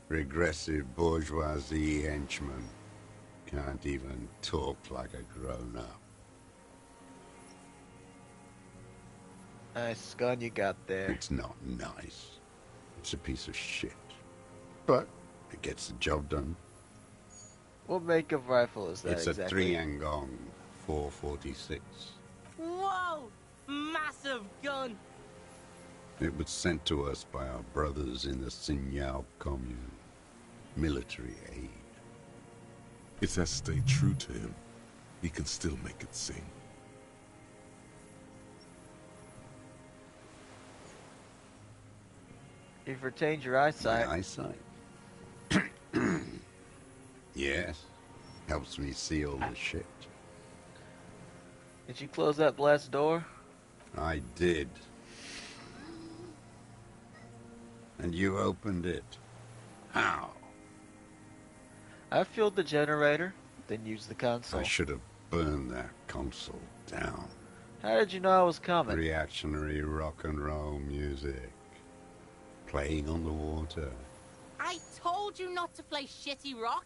Regressive bourgeoisie henchman. Can't even talk like a grown-up. Nice gun you got there. It's not nice. It's a piece of shit. But it gets the job done. What make of rifle is that It's exactly? a 3-Angong 446. Whoa! Massive gun! It was sent to us by our brothers in the Signal commune. Military aid. It has stayed true to him. He can still make it sing. You've retained your eyesight. My eyesight? Yes. Helps me see all the shit. Did you close that blast door? I did. And you opened it. How? I fueled the generator, then used the console. I should have burned that console down. How did you know I was coming? Reactionary rock and roll music. Playing on the water. I told you not to play shitty rock.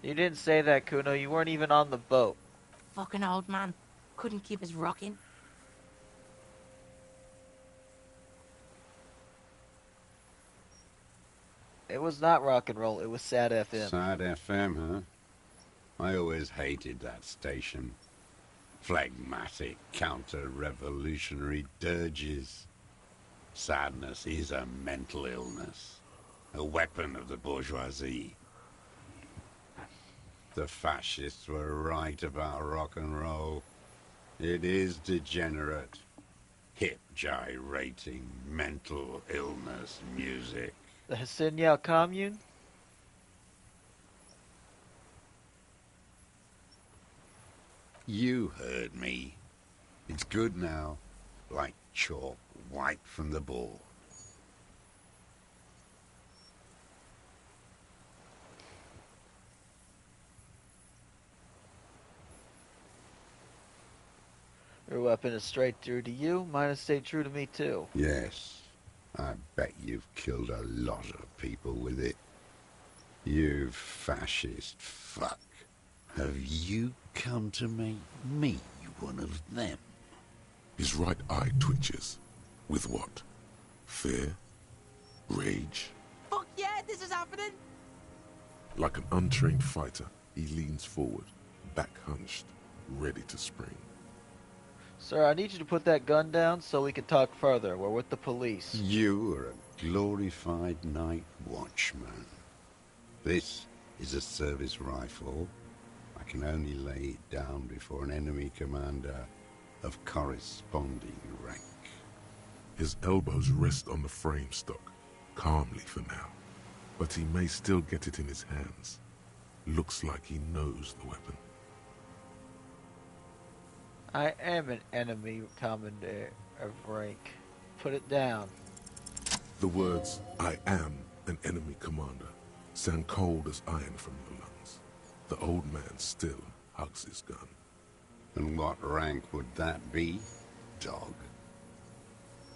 You didn't say that, Cuno. You weren't even on the boat. Fucking old man. Couldn't keep his rocking. It was not rock and roll. It was sad FM. Sad FM, huh? I always hated that station. Phlegmatic, counter-revolutionary dirges. Sadness is a mental illness. A weapon of the bourgeoisie. The fascists were right about rock and roll. It is degenerate. Hip gyrating, mental illness music. The Signal commune? You heard me. It's good now. Like chalk wiped from the board. Your weapon is straight true to you. Mine has stayed true to me, too. Yes. I bet you've killed a lot of people with it. You fascist fuck. Have you come to make me one of them? His right eye twitches. With what? Fear? Rage? Fuck yeah, this is happening! Like an untrained fighter, he leans forward, back hunched, ready to spring. Sir, I need you to put that gun down so we can talk further. We're with the police. You are a glorified night watchman. This is a service rifle. I can only lay it down before an enemy commander of corresponding rank. His elbows rest on the frame stock, calmly for now. But he may still get it in his hands. Looks like he knows the weapon. I am an enemy commander of rank. Put it down. The words, "I am an enemy commander," sound cold as iron from your lungs. The old man still hugs his gun. And what rank would that be, dog?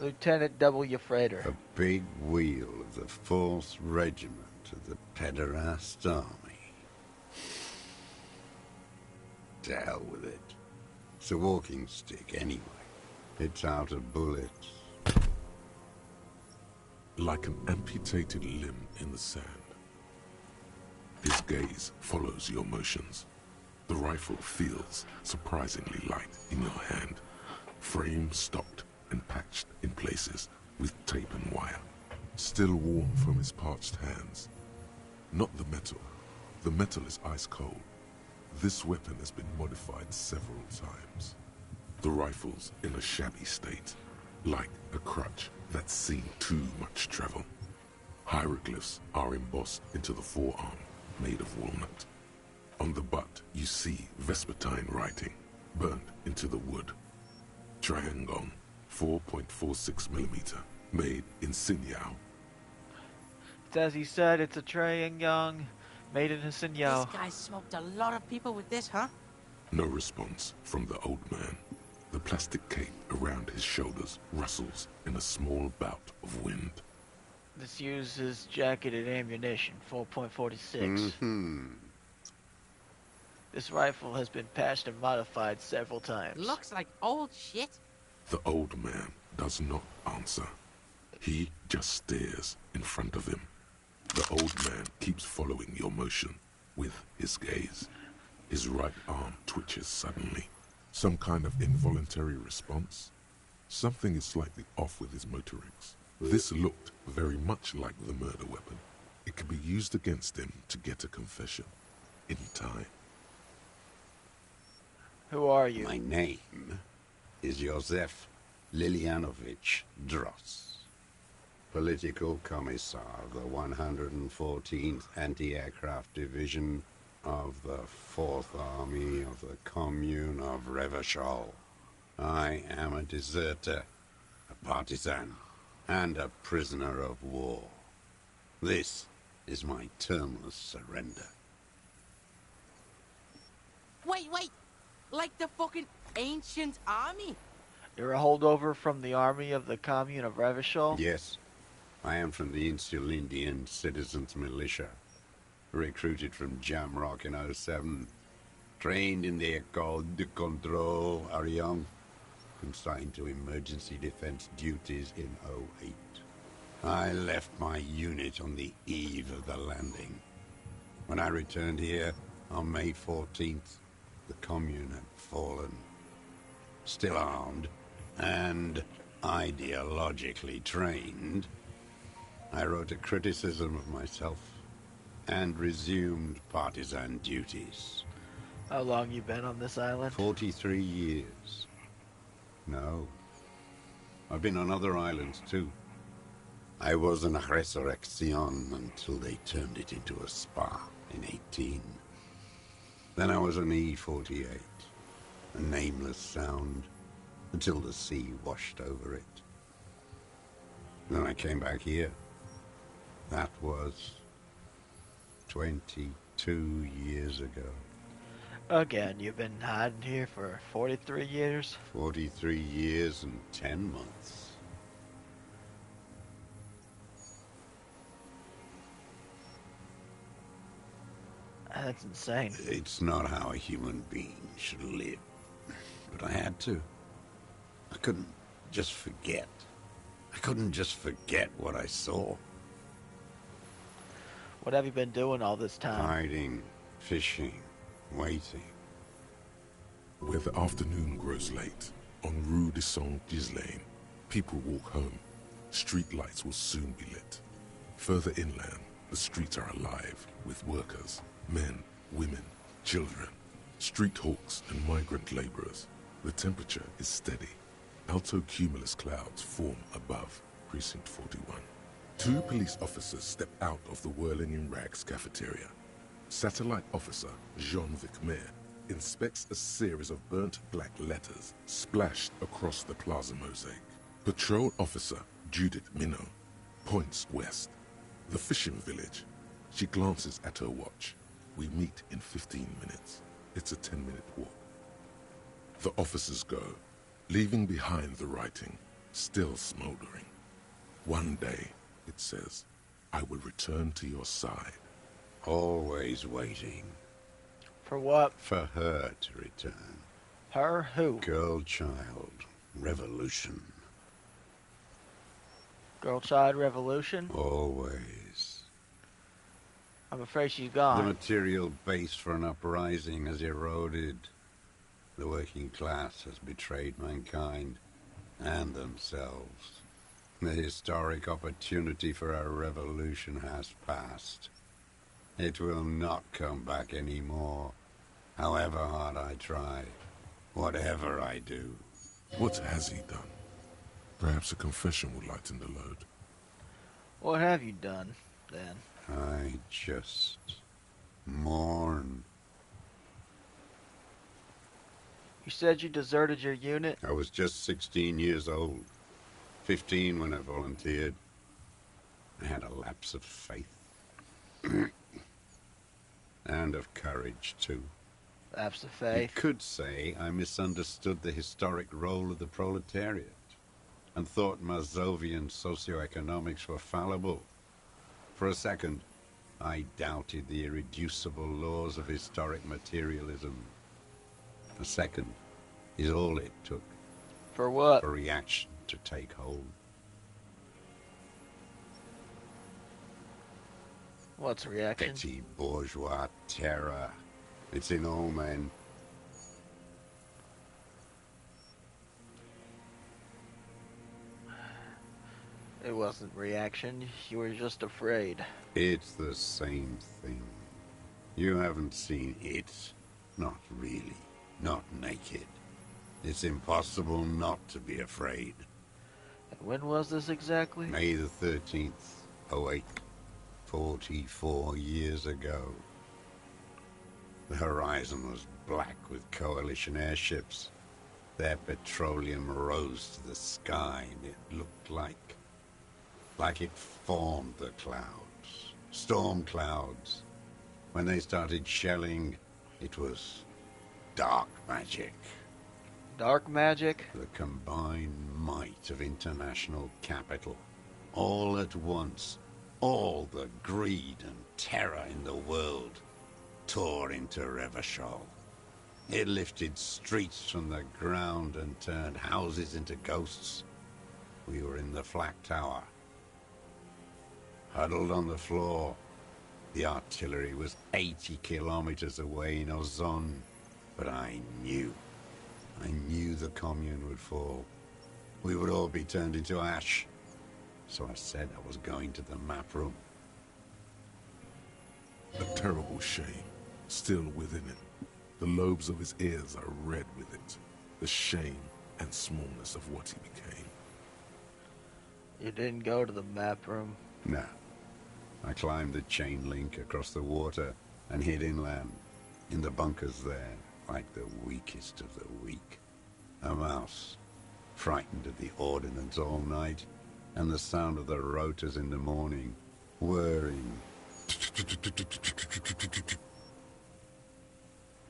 Lieutenant W. Freighter. A big wheel of the 4th Regiment of the Pederast Army. To hell with it. It's a walking stick anyway. It's out of bullets. Like an amputated limb in the sand. His gaze follows your motions. The rifle feels surprisingly light in your hand. Frame stocked and patched in places with tape and wire. Still warm from his parched hands. Not the metal. The metal is ice cold. This weapon has been modified several times. The rifle's in a shabby state, like a crutch that's seen too much travel. Hieroglyphs are embossed into the forearm, made of walnut. On the butt, you see Vespertine writing, burnt into the wood. Triangon, 4.46mm, made in Sinyao. As he said, it's a Triangon made in Sinyao. This guy smoked a lot of people with this, huh? No response from the old man. The plastic cape around his shoulders rustles in a small bout of wind. This uses jacketed ammunition, 4.46. This rifle has been patched and modified several times. Looks like old shit. The old man does not answer. He just stares in front of him. The old man keeps following your motion with his gaze. His right arm twitches suddenly. Some kind of involuntary response? Something is slightly off with his motorics. This looked very much like the murder weapon. It could be used against him to get a confession. In time. Who are you? My name is Josef Lilianovich Dross. Political Commissar of the 114th Anti-Aircraft Division of the 4th Army of the Commune of Revachol. I am a deserter, a partisan, and a prisoner of war. This is my termless surrender. Wait! Like the fucking ancient army? You're a holdover from the army of the Commune of Revachol? Yes. I am from the Insulindian Citizens Militia. Recruited from Jamrock in 07. Trained in the École de Contrôle Ariane. Consigned to emergency defense duties in 08. I left my unit on the eve of the landing. When I returned here on May 14th, the commune had fallen. Still armed and ideologically trained, I wrote a criticism of myself and resumed partisan duties. How long you been on this island? 43 years. No. I've been on other islands too. I was an resurrection until they turned it into a spa in 18. Then I was an E-48, a nameless sound, until the sea washed over it. Then I came back here. That was 22 years ago. Again, you've been hiding here for 43 years? 43 years and 10 months. That's insane. It's not how a human being should live. But I had to. I couldn't just forget. I couldn't just forget what I saw. What have you been doing all this time? Hiding, fishing, waiting. Where the afternoon grows late, on Rue de Saint-Ghislain, people walk home. Street lights will soon be lit. Further inland, the streets are alive with workers, men, women, children, street hawks and migrant laborers. The temperature is steady. Alto cumulus clouds form above Precinct 41. 2 police officers step out of the Whirling in Rags cafeteria. Satellite officer Jean-Vic Mayer inspects a series of burnt black letters splashed across the plaza mosaic. Patrol officer Judith Minot points west. The fishing village. She glances at her watch. We meet in 15 minutes. It's a 10-minute walk. The officers go, leaving behind the writing, still smoldering. One day, it says, I will return to your side. Always waiting. For what? For her to return. Her who? Girl child. revolution. Girl child revolution? Always. I'm afraid she's The gone. material base for an uprising has eroded. The working class has betrayed mankind and themselves. The historic opportunity for a revolution has passed. It will not come back anymore, however hard I try, whatever I do. What has he done? Perhaps a confession will lighten the load. What have you done, then? I just mourn. You said you deserted your unit? I was just 16 years old. 15 when I volunteered. I had a lapse of faith. And of courage, too. Lapse of You faith? could say I misunderstood the historic role of the proletariat and thought Mazovian socioeconomics were fallible. For a second, I doubted the irreducible laws of historic materialism. A second is all it took. For what? For reaction to take hold. What's reaction? Petty bourgeois terror. It's in all men. It wasn't reaction. You were just afraid. It's the same thing. You haven't seen it. Not really. Not naked. It's impossible not to be afraid. And when was this exactly? May the 13th, 08, 44 years ago. The horizon was black with coalition airships. Their petroleum rose to the sky, and it looked like it formed the clouds. Storm clouds. When they started shelling, it was dark magic. Dark magic? The combined might of international capital. All at once, all the greed and terror in the world tore into Revachol. It lifted streets from the ground and turned houses into ghosts. We were in the flak tower, huddled on the floor. The artillery was 80 kilometers away in Ozon, but I knew the commune would fall. We would all be turned into ash. So I said I was going to the map room. A terrible shame, still within him. The lobes of his ears are red with it. The shame and smallness of what he became. You didn't go to the map room? No. I climbed the chain link across the water and hid inland, in the bunkers there, like the weakest of the weak. A mouse, frightened of the ordnance all night, and the sound of the rotors in the morning, whirring.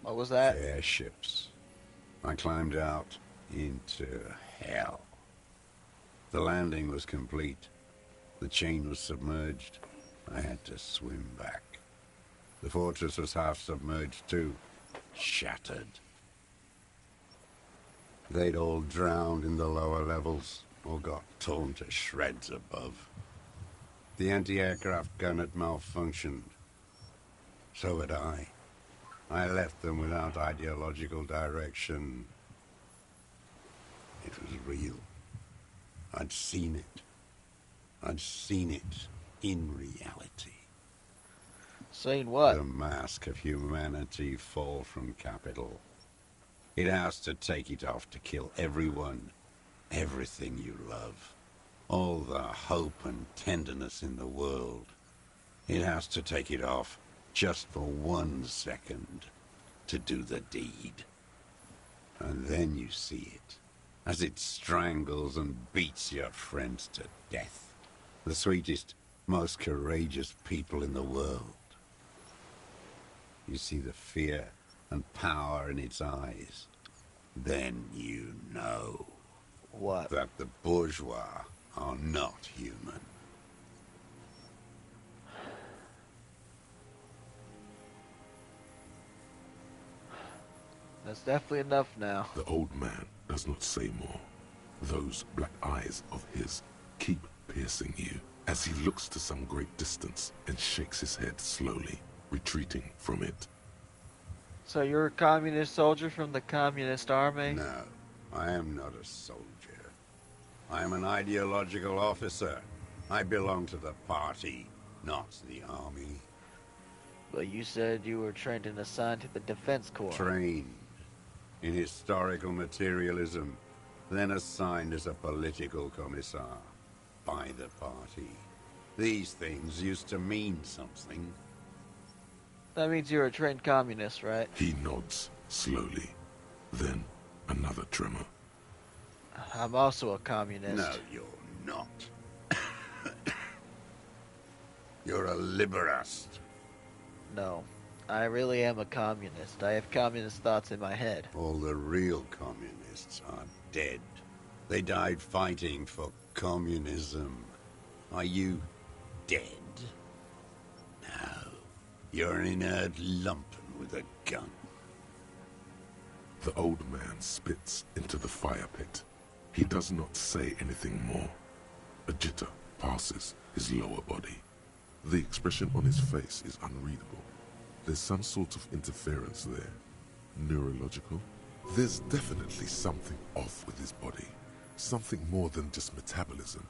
What was that? Airships. I climbed out into hell. The landing was complete. The chain was submerged. I had to swim back. The fortress was half submerged too, shattered. They'd all drowned in the lower levels, or got torn to shreds above. The anti-aircraft gun had malfunctioned. So had I. I left them without ideological direction. It was real. I'd seen it. I'd seen it in reality. Seen what? The mask of humanity fall from capital. It has to take it off to kill everyone, everything you love. All the hope and tenderness in the world. It has to take it off just for 1 second to do the deed. And then you see it, as it strangles and beats your friends to death. The sweetest, most courageous people in the world. You see the fear and power in its eyes. Then you know. What? That the bourgeois are not human. That's definitely enough now. The old man does not say more. Those black eyes of his keep piercing you as he looks to some great distance and shakes his head slowly, retreating from it. So you're a communist soldier from the communist army? No, I am not a soldier. I am an ideological officer. I belong to the party, not the army. But you said you were trained and assigned to the Defense Corps. Trained in historical materialism, then assigned as a political commissar by the party. These things used to mean something. That means you're a trained communist, right? He nods slowly, then another tremor. I'm also a communist. No, you're not. You're a liberast. No, I really am a communist. I have communist thoughts in my head. All the real communists are dead. They died fighting for communism. Are you dead? No. You're an inert lumpen with a gun. The old man spits into the fire pit. He does not say anything more. A jitter passes his lower body. The expression on his face is unreadable. There's some sort of interference there. Neurological. There's definitely something off with his body. Something more than just metabolism.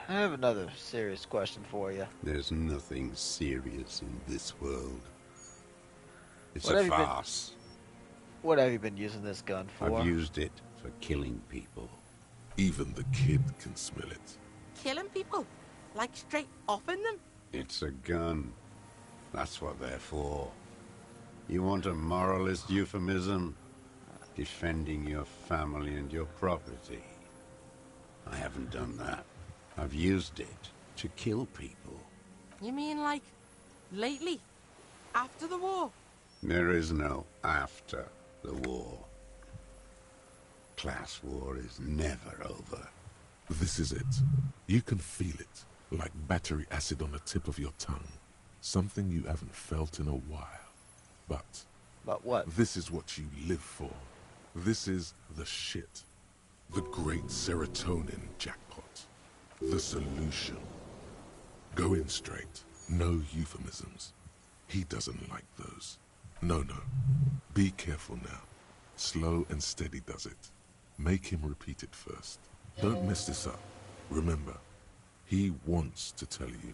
I have another serious question for you. There's nothing serious in this world. It's What a have you been- farce. What have you been using this gun for? I've used it for killing people. Even the kid can smell it. Killing people? Like straight offing them? It's a gun. That's what they're for. You want a moralist euphemism? Defending your family and your property. I haven't done that. I've used it to kill people. You mean like lately? After the war? There is no after the war. Class war is never over. This is it. You can feel it, like battery acid on the tip of your tongue. Something you haven't felt in a while. But what? This is what you live for. This is the shit. The great serotonin jackpot. The solution. Go in straight. No euphemisms. He doesn't like those. No. Be careful now. Slow and steady does it. Make him repeat it first. Don't mess this up. Remember, he wants to tell you.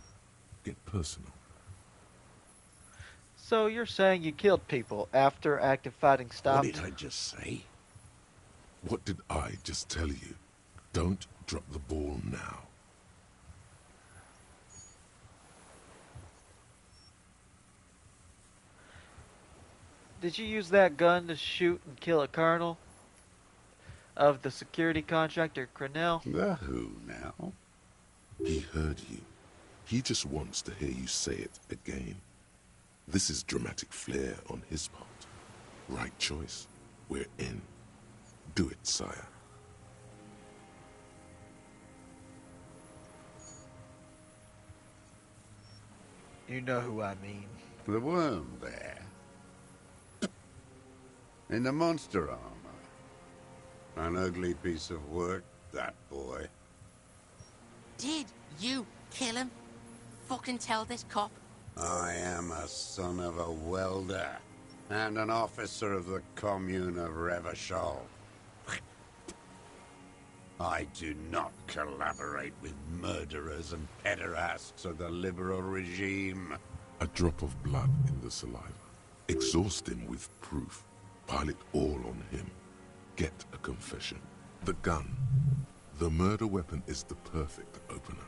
Get personal. So you're saying you killed people after active fighting stopped? What did I just say? What did I just tell you? Don't drop the ball now. Did you use that gun to shoot and kill a colonel of the security contractor Cuno? The who now? He heard you. He just wants to hear you say it again. This is dramatic flair on his part. Right choice. We're in. Do it, sire. You know who I mean. The worm there. In the monster armor. An ugly piece of work, that boy. Did you kill him? Fucking tell this cop. I am a son of a welder and an officer of the commune of Revachol. I do not collaborate with murderers and pederasts of the liberal regime. A drop of blood in the saliva. Exhaust him with proof. Pile it all on him. Get a confession. The gun. The murder weapon is the perfect opener.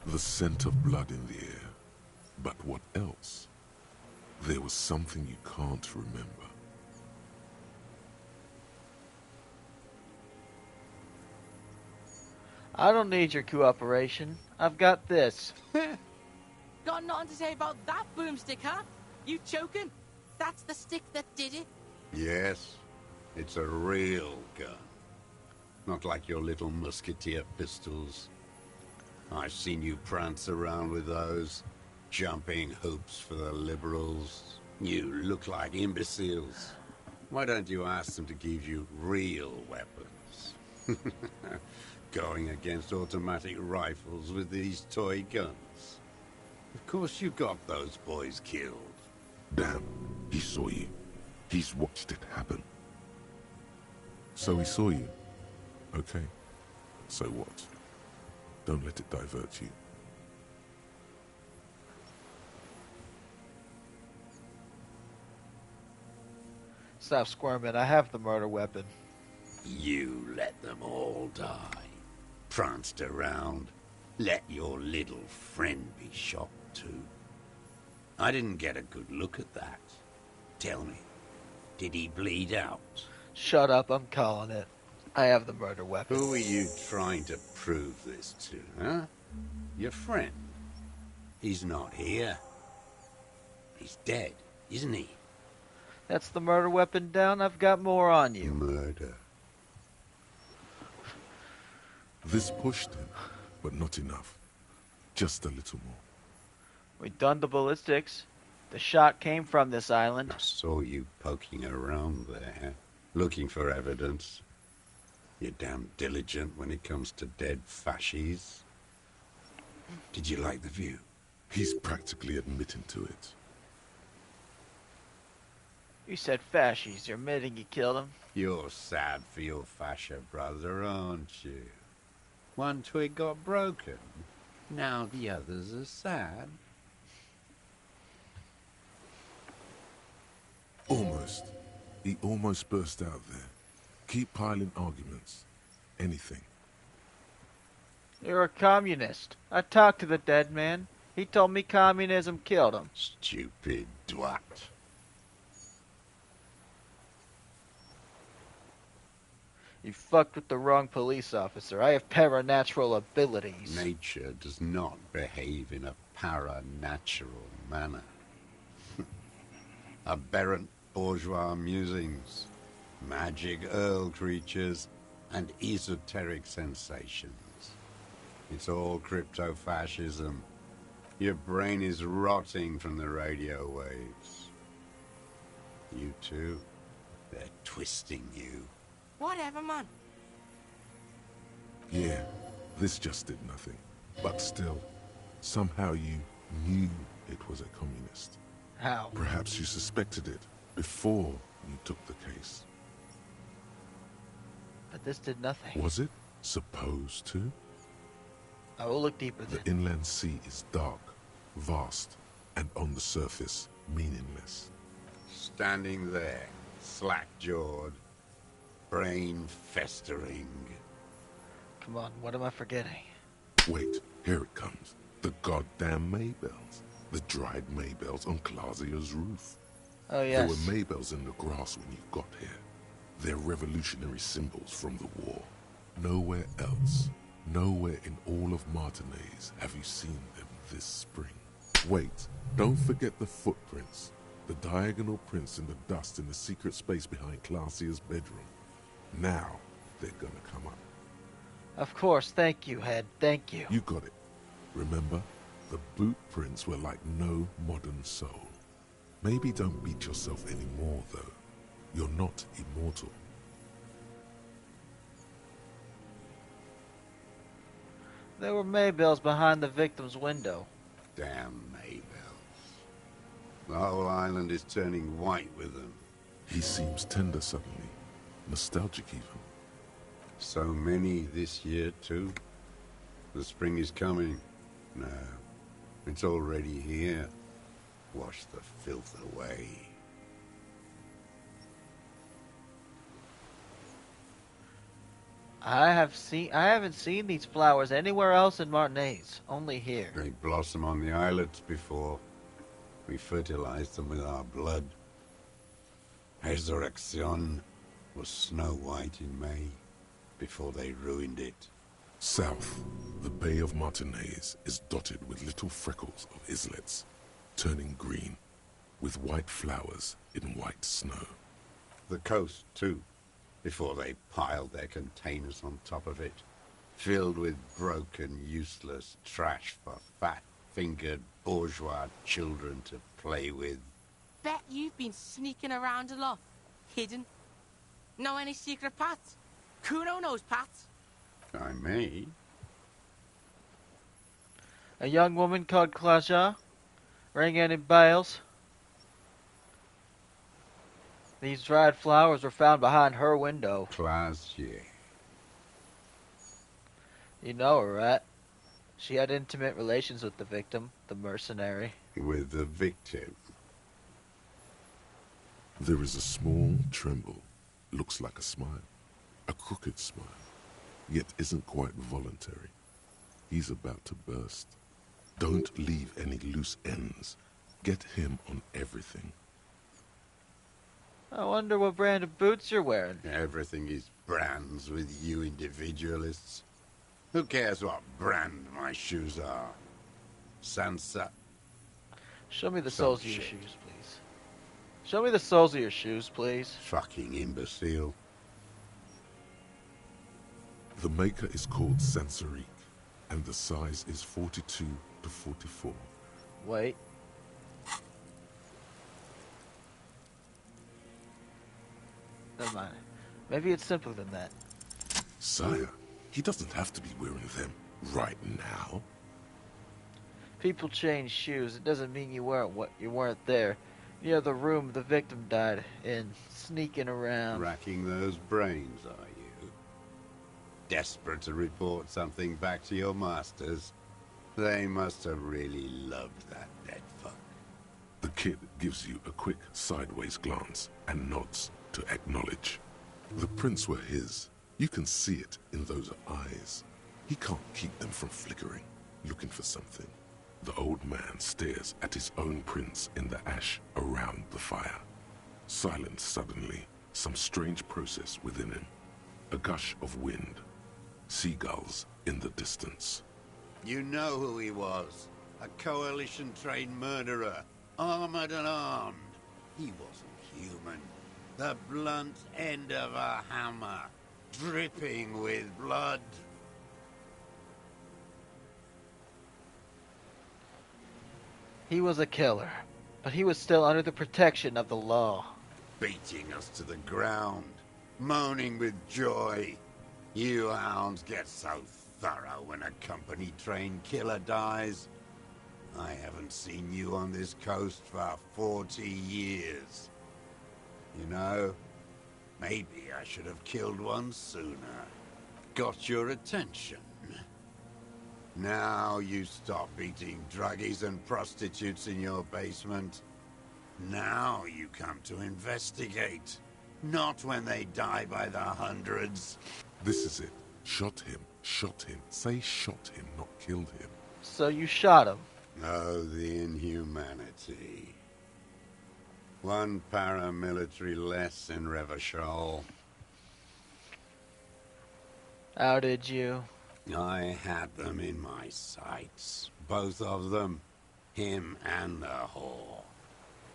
The scent of blood in the air. But what else? There was something you can't remember. I don't need your cooperation. I've got this. Got nothing to say about that boomstick, huh? You choking? That's the stick that did it? Yes, it's a real gun. Not like your little musketeer pistols. I've seen you prance around with those, jumping hoops for the liberals. You look like imbeciles. Why don't you ask them to give you real weapons? Going against automatic rifles with these toy guns. Of course you got those boys killed. Damn, he saw you. He's watched it happen. So he saw you. Okay. So what? Don't let it divert you. Stop squirming. I have the murder weapon. You let them all die. Pranced around. Let your little friend be shot too. I didn't get a good look at that. Tell me, did he bleed out? Shut up, I'm calling it. I have the murder weapon. Who are you trying to prove this to, huh? Your friend? He's not here. He's dead, isn't he? That's the murder weapon down. I've got more on you. Murder. This pushed him, but not enough. Just a little more. We done the ballistics. The shot came from this island. I saw you poking around there, looking for evidence. You're damn diligent when it comes to dead fascies. Did you like the view? He's practically admitting to it. You said fascies. You're admitting you killed him? You're sad for your fascia brother, aren't you? One twig got broken. Now the others are sad. Almost. He almost burst out there. Keep piling arguments. Anything. You're a communist. I talked to the dead man. He told me communism killed him. Stupid twat. You fucked with the wrong police officer. I have paranatural abilities. Nature does not behave in a paranatural manner. Aberrant bourgeois musings, magic earl creatures, and esoteric sensations. It's all crypto-fascism. Your brain is rotting from the radio waves. You too, they're twisting you. Whatever, man. Yeah, this just did nothing. But still, somehow you knew it was a communist. How? Perhaps you suspected it before you took the case. But this did nothing. Was it supposed to? I will look deeper The then. inland sea is dark, vast, and on the surface, meaningless. Standing there, slack-jawed, brain festering. Come on, what am I forgetting? Wait, here it comes. The goddamn Maybells. The dried Maybells on Clausia's roof. Oh, yes. There were Maybells in the grass when you got here. They're revolutionary symbols from the war. Nowhere else, nowhere in all of Martinaise have you seen them this spring. Wait, don't forget the footprints. The diagonal prints in the dust in the secret space behind Clausia's bedroom. Now, they're gonna come up. Of course, thank you, Head. Thank you. You got it. Remember, the boot prints were like no modern soul. Maybe don't beat yourself anymore, though. You're not immortal. There were Maybells behind the victim's window. Damn Maybells. The whole island is turning white with them. He seems tender suddenly. Nostalgic even. So many this year, too. The spring is coming. No, it's already here. Wash the filth away. I haven't seen these flowers anywhere else in Martinaise. Only here. They blossom on the islets before. We fertilize them with our blood. Resurrection was snow white in May, before they ruined it. South, the Bay of Martinaise is dotted with little freckles of islets, turning green, with white flowers in white snow. The coast, too, before they piled their containers on top of it, filled with broken, useless trash for fat-fingered bourgeois children to play with. Bet you've been sneaking around a lot. hidden. Know any secret paths? Cuno knows paths. I may. A young woman called Claja, ringing in bales. These dried flowers were found behind her window. Classier. You know her, right? She had intimate relations with the victim, the mercenary. With the victim. There is a small tremble. Looks like a smile. A crooked smile. Yet isn't quite voluntary. He's about to burst. Don't leave any loose ends. Get him on everything. I wonder what brand of boots you're wearing. Everything is brands with you individualists. Who cares what brand my shoes are? Sansa. Show me the Some soles of your shit. shoes, please. Show me the soles of your shoes, please. Fucking imbecile. The maker is called Sansarique, and the size is 42 to 44. Wait. Never mind. Maybe it's simpler than that. Sire, he doesn't have to be wearing them right now. People change shoes. It doesn't mean you weren't there. Near the room the victim died in, sneaking around. Racking those brains, are you? Desperate to report something back to your masters? They must have really loved that dead fuck. The kid gives you a quick sideways glance and nods to acknowledge. The prints were his. You can see it in those eyes. He can't keep them from flickering, looking for something. The old man stares at his own prints in the ash around the fire. Silent suddenly, some strange process within him. A gush of wind. Seagulls in the distance. You know who he was. A coalition-trained murderer. Armored and armed. He wasn't human. The blunt end of a hammer. Dripping with blood. He was a killer, but he was still under the protection of the law. Beating us to the ground. Moaning with joy. You hounds get so thorough when a company-trained killer dies. I haven't seen you on this coast for 40 years. You know, maybe I should have killed one sooner. Got your attention. Now you stop eating druggies and prostitutes in your basement. Now you come to investigate. Not when they die by the hundreds. This is it. Shot him. Shot him. Say shot him, not killed him. So you shot him. Oh, the inhumanity. One paramilitary less in Revachol. How did you? I had them in my sights. Both of them. Him and the whore.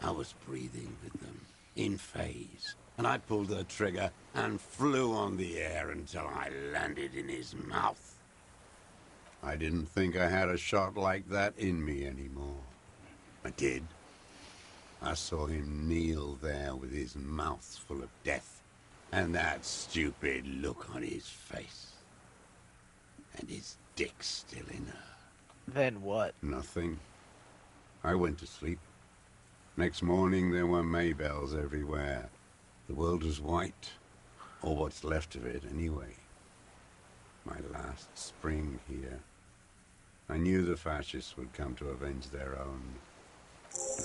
I was breathing with them. In phase. And I pulled the trigger and flew on the air until I landed in his mouth. I didn't think I had a shot like that in me anymore. I did. I saw him kneel there with his mouth full of death, and that stupid look on his face. And his dick still in her. Then what? Nothing. I went to sleep. Next morning there were Maybells everywhere. The world was white, or what's left of it anyway. My last spring here. I knew the fascists would come to avenge their own.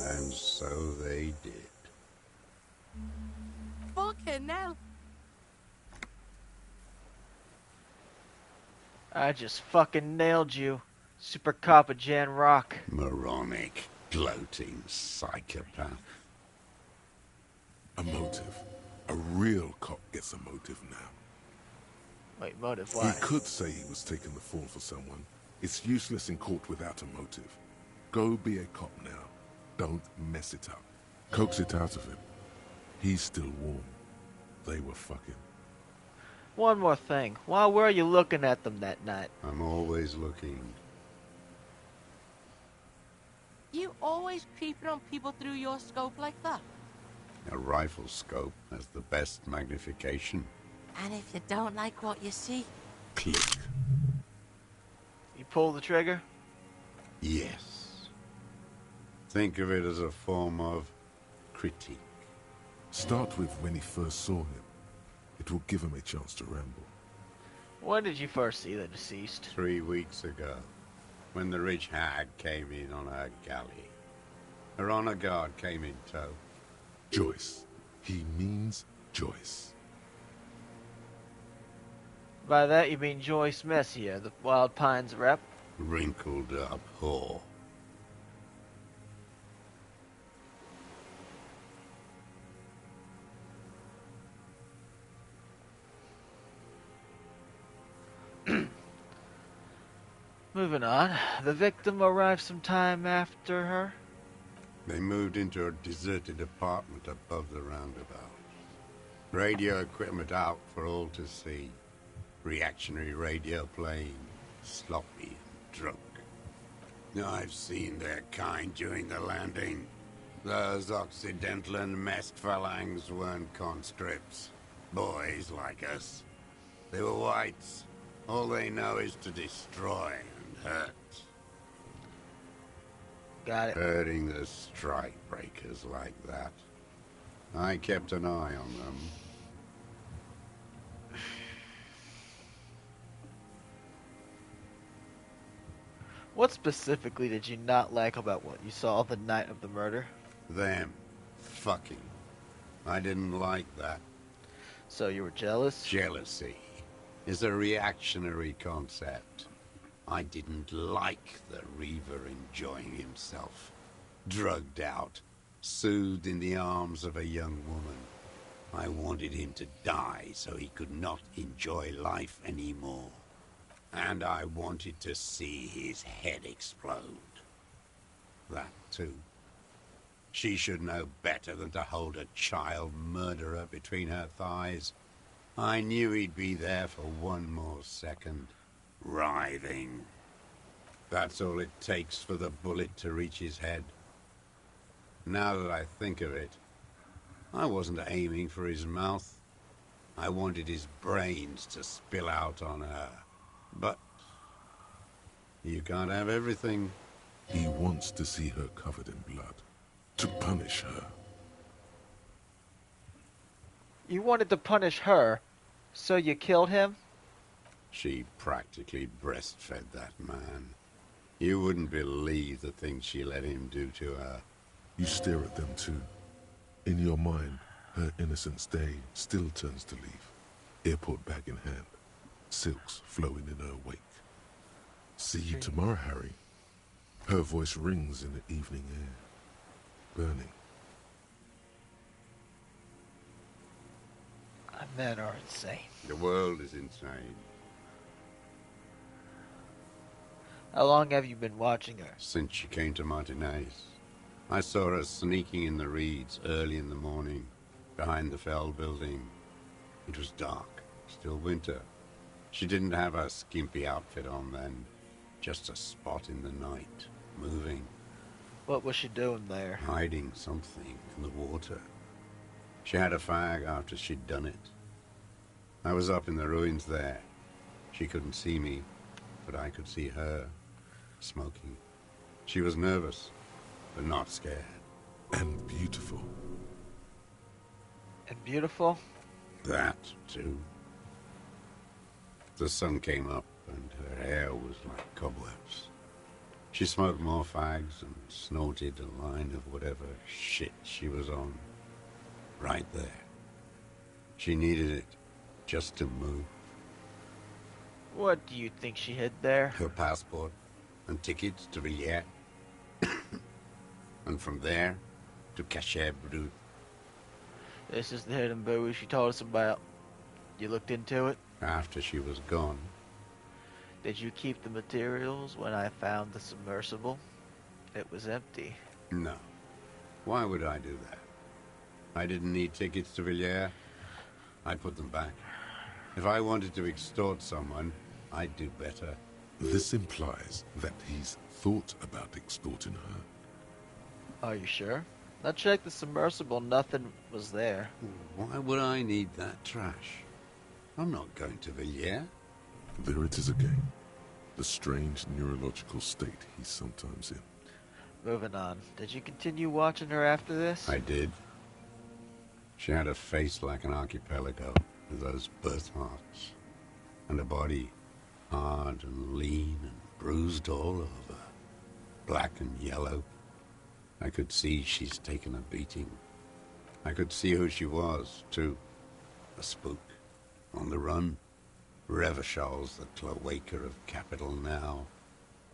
And so they did. Fucking hell. I just fucking nailed you, Super Coppa Jan Rock. Moronic, gloating psychopath. A motive. A real cop gets a motive now. Wait, motive, why? He could say he was taking the fall for someone. It's useless in court without a motive. Go be a cop now. Don't mess it up. Coax it out of him. He's still warm. They were fucking. One more thing. Why were you looking at them that night? I'm always looking. You always creeping on people through your scope like that? A rifle scope has the best magnification. And if you don't like what you see, Click. You pull the trigger? Yes. Think of it as a form of critique. Start with when he first saw him. It will give him a chance to ramble. When did you first see the deceased? 3 weeks ago, when the rich hag came in on her galley. Her honor guard came in tow. Joyce. He means Joyce. By that you mean Joyce Messier, the Wild Pines rep? Wrinkled up whore. Moving on. The victim arrived some time after her. They moved into a deserted apartment above the roundabout. Radio equipment out for all to see. Reactionary radio playing, sloppy and drunk. I've seen their kind during the landing. Those Occidental and masked phalangs weren't conscripts. Boys like us. They were whites. All they know is to destroy and hurt. Got it. Hurting the strike breakers like that. I kept an eye on them. What specifically did you not like about what you saw the night of the murder? Them. Fucking. I didn't like that. So you were jealous? Jealousy is a reactionary concept. I didn't like the Reaver enjoying himself. Drugged out, soothed in the arms of a young woman. I wanted him to die so he could not enjoy life anymore. And I wanted to see his head explode. That too. She should know better than to hold a child murderer between her thighs. I knew he'd be there for one more second. Writhing. That's all it takes for the bullet to reach his head. Now that I think of it, I wasn't aiming for his mouth. I wanted his brains to spill out on her. But you can't have everything. He wants to see her covered in blood. To punish her. You wanted to punish her, so you killed him? She practically breastfed that man. You wouldn't believe the things she let him do to her. You stare at them too. In your mind, her innocence day still turns to leaf. Airport bag in hand. Silks flowing in her wake. See you tomorrow, Harry. Her voice rings in the evening air. Burning. Men are insane. The world is insane. How long have you been watching her? Since she came to Martinez. I saw her sneaking in the reeds early in the morning, behind the Fell building. It was dark, still winter. She didn't have her skimpy outfit on then, just a spot in the night, moving. What was she doing there? Hiding something in the water. She had a fag after she'd done it. I was up in the ruins there. She couldn't see me, but I could see her, smoking. She was nervous, but not scared. And beautiful. And beautiful? That, too. The sun came up, and her hair was like cobwebs. She smoked more fags and snorted a line of whatever shit she was on. Right there. She needed it just to move. What do you think she hid there? Her passport and tickets to Villiers. And from there to Cachet Brut. This is the hidden buoy she told us about. You looked into it? After she was gone. Did you keep the materials when I found the submersible? It was empty. No. Why would I do that? I didn't need tickets to Villiers. I'd put them back. If I wanted to extort someone, I'd do better. This implies that he's thought about extorting her. Are you sure? I checked the submersible, nothing was there. Why would I need that trash? I'm not going to Villiers. There it is again. The strange neurological state he's sometimes in. Moving on. Did you continue watching her after this? I did. She had a face like an archipelago with those birthmarks, and a body hard and lean and bruised all over, black and yellow. I could see she's taken a beating. I could see who she was, too. A spook, on the run. Revishal's the cloaca of capital now.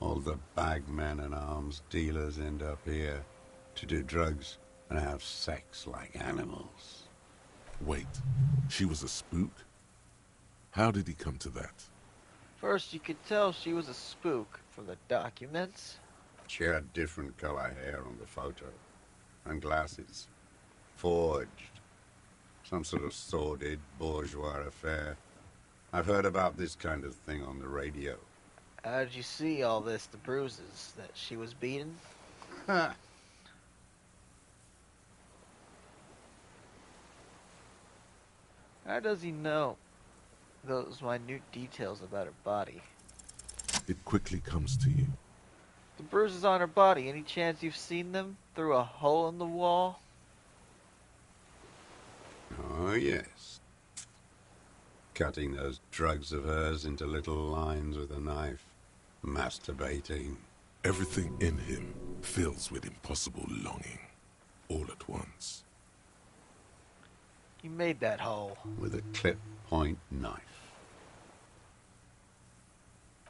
All the bagmen and arms dealers end up here to do drugs and have sex like animals. Wait, she was a spook? How did he come to that? First, you could tell she was a spook from the documents. She had different color hair on the photo, and glasses. Forged. Some sort of sordid bourgeois affair. I've heard about this kind of thing on the radio. How did you see all this, the bruises that she was beaten? Ha! How does he know those minute details about her body? It quickly comes to you. The bruises on her body, any chance you've seen them through a hole in the wall? Oh, yes. Cutting those drugs of hers into little lines with a knife. Masturbating. Everything in him fills with impossible longing, all at once. You made that hole. With a clip-point knife.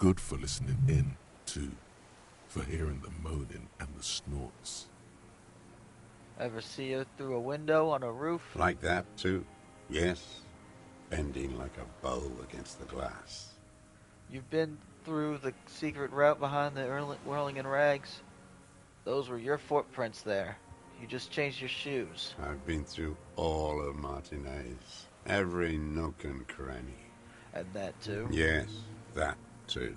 Good for listening in, too. For hearing the moaning and the snorts. Ever see her through a window on a roof? Like that, too? Yes. Bending like a bow against the glass. You've been through the secret route behind the whirling in rags? Those were your footprints there. You just changed your shoes. I've been through all of Martinez. Every nook and cranny. And that too? Yes, that too.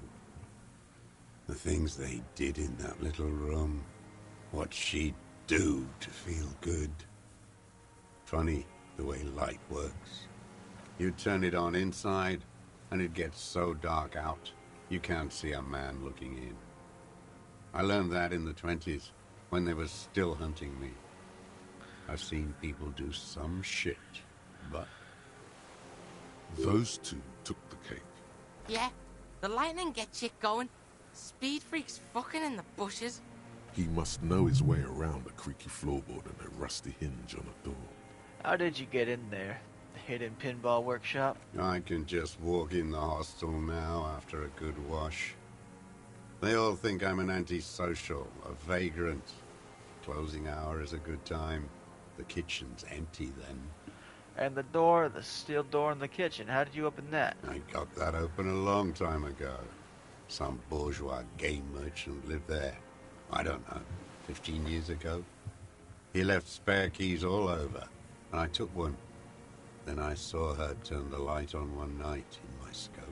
The things they did in that little room. What she'd do to feel good. Funny the way light works. You turn it on inside, and it gets so dark out, you can't see a man looking in. I learned that in the 20s, when they were still hunting me. I've seen people do some shit, but... Those two took the cake. Yeah, the lightning gets you going. Speed freaks fucking in the bushes. He must know his way around a creaky floorboard and a rusty hinge on a door. How did you get in there? The hidden pinball workshop? I can just walk in the hostel now after a good wash. They all think I'm an antisocial, a vagrant. Closing hour is a good time. The kitchen's empty then. And the door, the steel door in the kitchen, how did you open that? I got that open a long time ago. Some bourgeois game merchant lived there. I don't know, 15 years ago. He left spare keys all over, and I took one. Then I saw her turn the light on one night in my scope.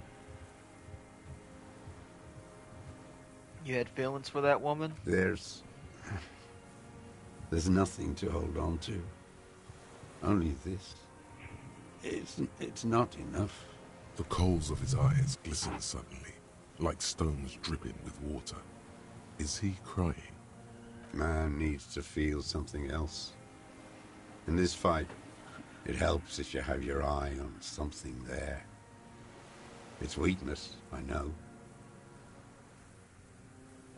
You had feelings for that woman? There's nothing to hold on to. Only this. It's not enough. The coals of his eyes glisten suddenly, like stones dripping with water. Is he crying? Man needs to feel something else. In this fight, it helps if you have your eye on something there. It's weakness, I know.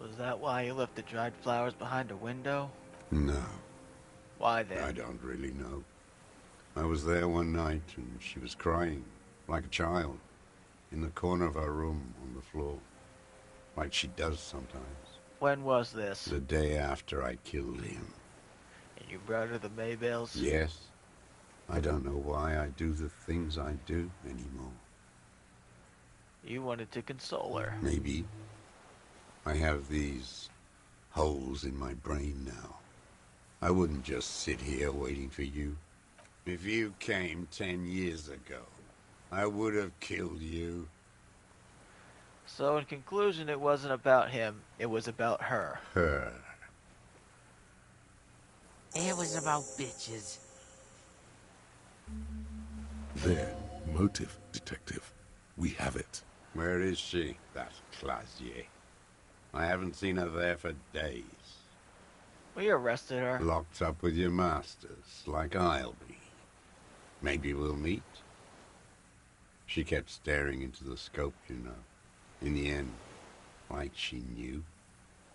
Was that why you left the dried flowers behind a window? No. Why then? I don't really know. I was there one night and she was crying, like a child, in the corner of her room on the floor, like she does sometimes. When was this? The day after I killed him. And you brought her the Maybells? Yes. I don't know why I do the things I do anymore. You wanted to console her. Maybe. I have these holes in my brain now. I wouldn't just sit here waiting for you. If you came 10 years ago, I would have killed you. So in conclusion, it wasn't about him, it was about her. Her. It was about bitches. There, motive, detective. We have it. Where is she, that Clasier? I haven't seen her there for days. We arrested her. Locked up with your masters, like I'll be. Maybe we'll meet. She kept staring into the scope, you know. In the end, like she knew.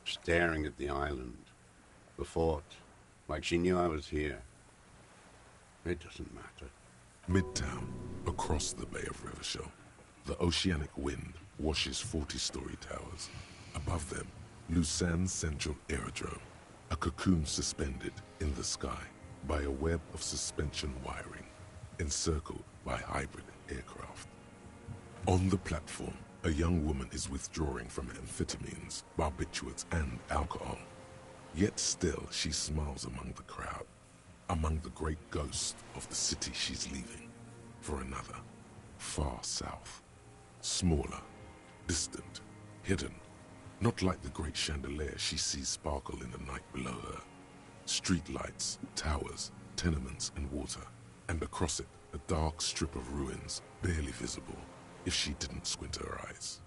Staring at the island. The fort. Like she knew I was here. It doesn't matter. Midtown, across the Bay of Revachol, the oceanic wind washes 40-story towers. Above them, Lucerne Central Aerodrome, a cocoon suspended in the sky by a web of suspension wiring, encircled by hybrid aircraft. On the platform, a young woman is withdrawing from amphetamines, barbiturates, and alcohol. Yet still, she smiles among the crowd, among the great ghosts of the city she's leaving, for another, far south, smaller, distant, hidden, not like the great chandelier she sees sparkle in the night below her. Streetlights, towers, tenements, and water, and across it, a dark strip of ruins, barely visible, if she didn't squint her eyes.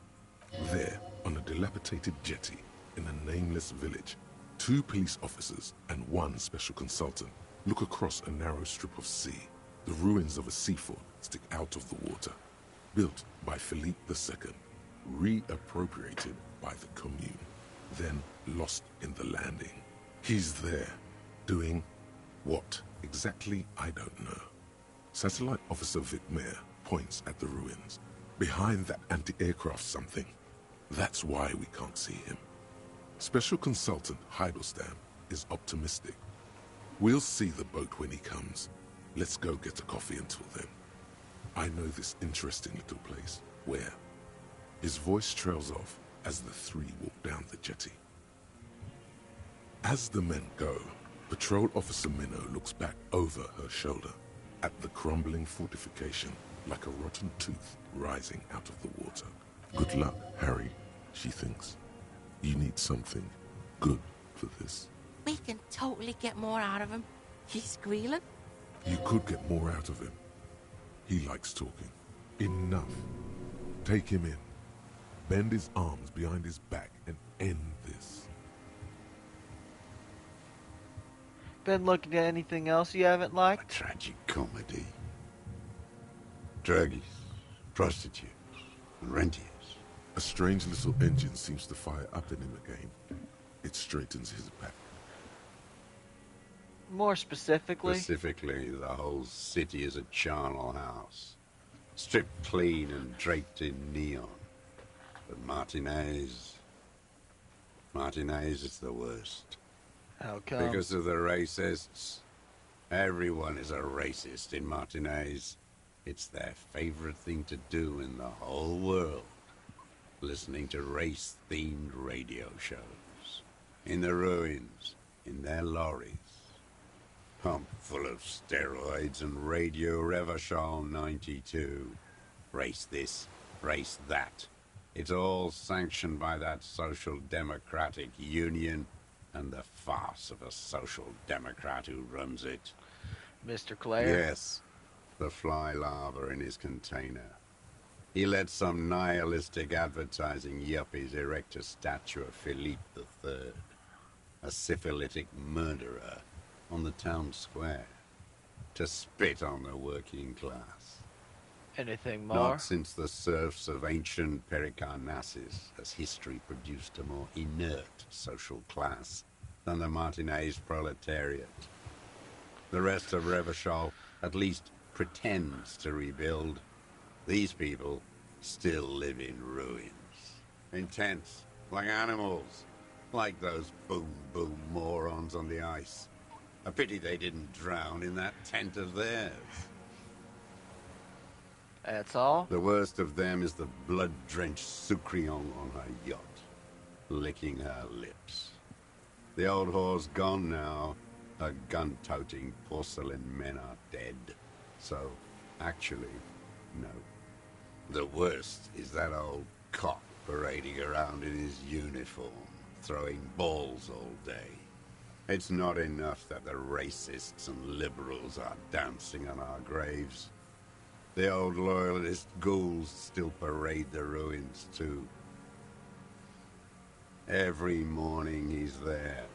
There, on a dilapidated jetty, in a nameless village, 2 police officers and 1 special consultant look across a narrow strip of sea. The ruins of a seafort stick out of the water, built by Philippe II, reappropriated by the Commune, then lost in the landing. He's there, doing what exactly, I don't know. Satellite Officer Vic Mayer points at the ruins. Behind that anti-aircraft something. That's why we can't see him. Special Consultant Heidelstam is optimistic. We'll see the boat when he comes. Let's go get a coffee until then. I know this interesting little place. Where? His voice trails off as the 3 walk down the jetty. As the men go, Patrol Officer Minnow looks back over her shoulder at the crumbling fortification like a rotten tooth rising out of the water. Good luck, Harry, she thinks. You need something good for this. We can totally get more out of him. He's squealing. You could get more out of him. He likes talking. Enough. Take him in. Bend his arms behind his back and end this. Been looking at anything else you haven't liked? A tragic comedy. Druggies, prostitutes, and rentiers. A strange little engine seems to fire up in him again. It straightens his back. More specifically? Specifically, the whole city is a charnel house. Stripped clean and draped in neon. But Martinez is the worst. How come? Because of the racists. Everyone is a racist in Martinez. It's their favorite thing to do in the whole world. Listening to race-themed radio shows. In the ruins, in their lorries. Pumped full of steroids and Radio Revachol 92. Race this, race that. It's all sanctioned by that Social Democratic Union and the farce of a Social Democrat who runs it. Mr. Clare? Yes. The fly larva in his container. He let some nihilistic advertising yuppies erect a statue of Philippe III, a syphilitic murderer, on the town square, to spit on the working class. Anything more? Not since the serfs of ancient Pericarnassus has history produced a more inert social class than the Martinez proletariat. The rest of Revachol at least pretends to rebuild. These people still live in ruins. In tents, like animals. Like those boom-boom morons on the ice. A pity they didn't drown in that tent of theirs. That's all? The worst of them is the blood-drenched Sucrion on her yacht, licking her lips. The old whore's gone now. Her gun-toting porcelain men are dead. So, actually, no. The worst is that old cop parading around in his uniform, throwing balls all day. It's not enough that the racists and liberals are dancing on our graves. The old loyalist ghouls still parade the ruins too. Every morning he's there,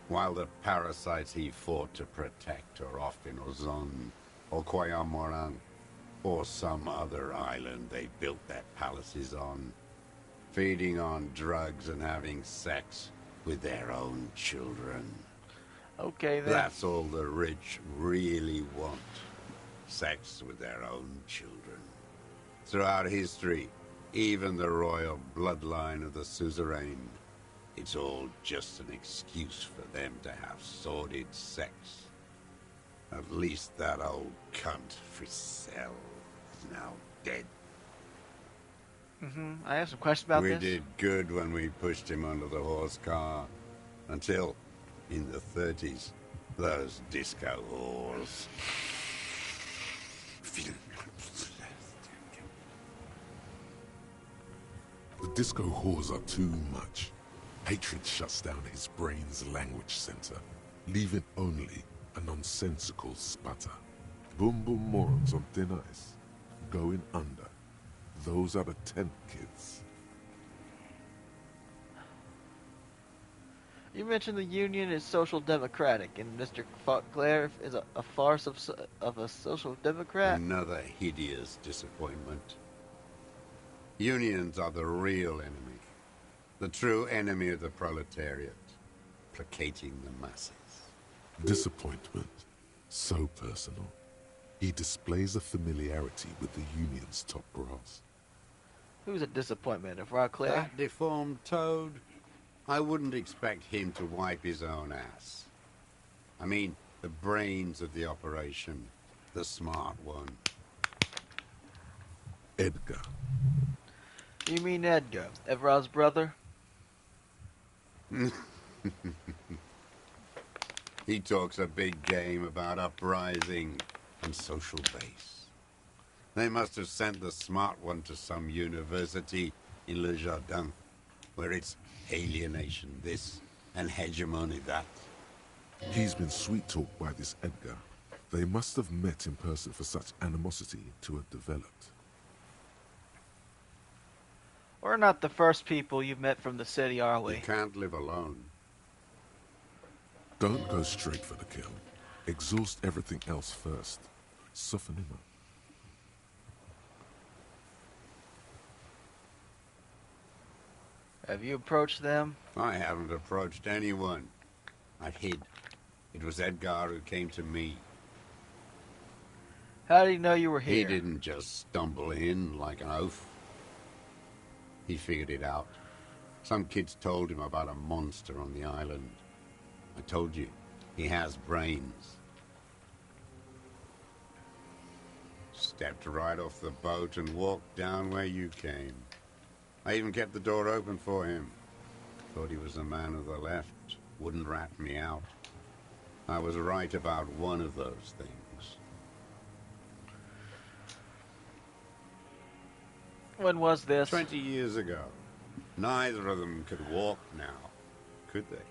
while the parasites he fought to protect are off in Ozon, or Quayamoran, or some other island they built their palaces on, feeding on drugs and having sex with their own children. Okay, then. That's all the rich really want. Sex with their own children. Throughout history, even the royal bloodline of the suzerain, it's all just an excuse for them to have sordid sex. At least that old cunt, Frisell, is now dead. I have some questions about We this. did good when we pushed him under the horse car. Until, in the 30s, those disco whores. The disco whores are too much. Hatred shuts down his brain's language center, leaving only a nonsensical sputter. Boom boom morons on thin ice, going under. Those are the tent kids. You mentioned the Union is social democratic, and Mr. Clare is a farce of a social democrat. Another hideous disappointment. Unions are the real enemy. The true enemy of the proletariat. Placating the masses. Disappointment. So personal. He displays a familiarity with the Union's top brass. Who's a disappointment, if Rod Clare? That deformed toad? I wouldn't expect him to wipe his own ass. I mean, the brains of the operation. The smart one. Edgar. You mean Edgar, Everard's brother? He talks a big game about uprising and social base. They must have sent the smart one to some university in Le Jardin, where it's alienation this and hegemony that. He's been sweet-talked by this Edgar. They must have met in person for such animosity to have developed. We're not the first people you've met from the city, are we? You can't live alone. Don't go straight for the kill. Exhaust everything else first. Soften him up. Have you approached them? I haven't approached anyone. I hid. It was Edgar who came to me. How did he know you were here? He didn't just stumble in like an oaf. He figured it out. Some kids told him about a monster on the island. I told you, he has brains. Stepped right off the boat and walked down where you came. I even kept the door open for him. Thought he was a man of the left. Wouldn't rat me out. I was right about one of those things. When was this? 20 years ago. Neither of them could walk now, could they?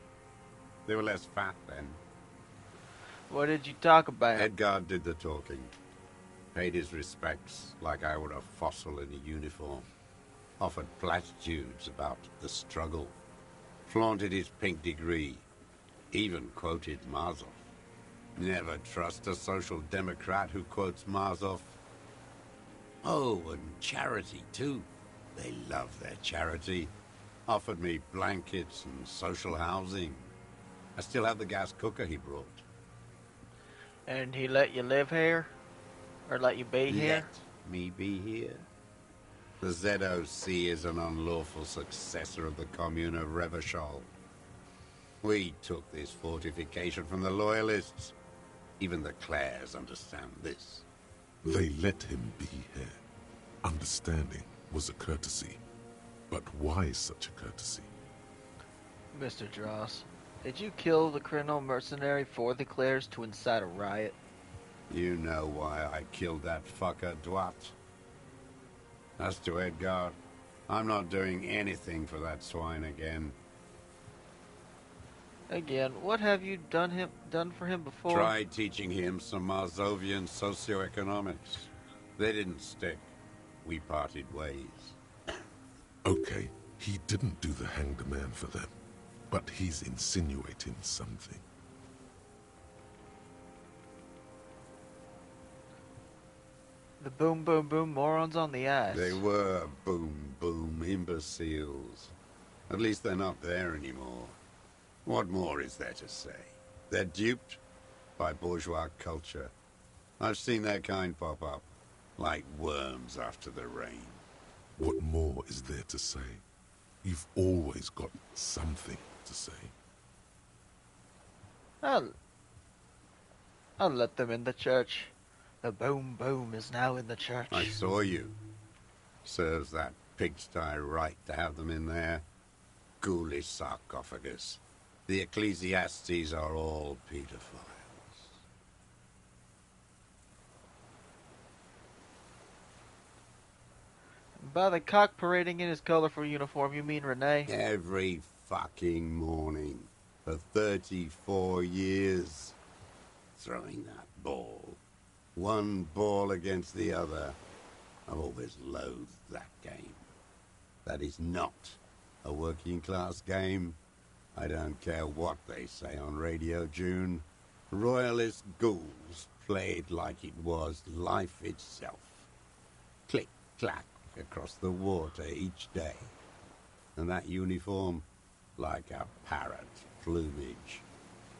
They were less fat then. What did you talk about? Edgar did the talking. Paid his respects like I were a fossil in a uniform. Offered platitudes about the struggle. Flaunted his pink degree. Even quoted Mazov. Never trust a social democrat who quotes Mazov. Oh, and charity, too. They love their charity. Offered me blankets and social housing. I still have the gas cooker he brought. And he let you live here? Or let you be here? Let me be here? The ZOC is an unlawful successor of the Commune of Revachol. We took this fortification from the Loyalists. Even the Clares understand this. They let him be here. Understanding was a courtesy. But why such a courtesy? Mr. Dross, did you kill the criminal mercenary for the Clares to incite a riot? You know why I killed that fucker, Dwat. As to Edgar, I'm not doing anything for that swine again. Again, what have you done for him before? Tried teaching him some Marsovian socioeconomics. They didn't stick. We parted ways. Okay, he didn't do the hanged man for them, but he's insinuating something. The boom boom boom morons on the ice. They were boom boom imbeciles. At least they're not there anymore. What more is there to say? They're duped by bourgeois culture. I've seen that kind pop up, like worms after the rain. What more is there to say? You've always got something to say. I'll let them in the church. The boom boom is now in the church. I saw you. Serves that pigsty right to have them in there. Ghoulish sarcophagus. The ecclesiastes are all pedophiles. By the cock parading in his colorful uniform, you mean Renee? Every fucking morning. For 34 years. Throwing that ball. One ball against the other. I've always loathed that game. That is not a working class game. I don't care what they say on Radio June. Royalist ghouls played like it was life itself. Click, clack across the water each day. And that uniform, like a parrot plumage.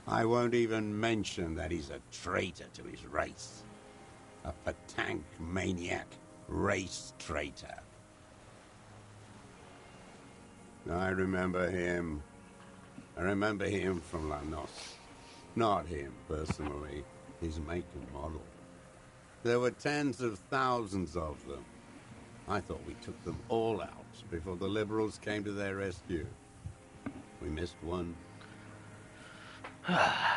I won't even mention that he's a traitor to his race. A petanque maniac race traitor. I remember him. I remember him from La Noce. Not him, personally. His make and model. There were tens of thousands of them. I thought we took them all out before the liberals came to their rescue. We missed one. That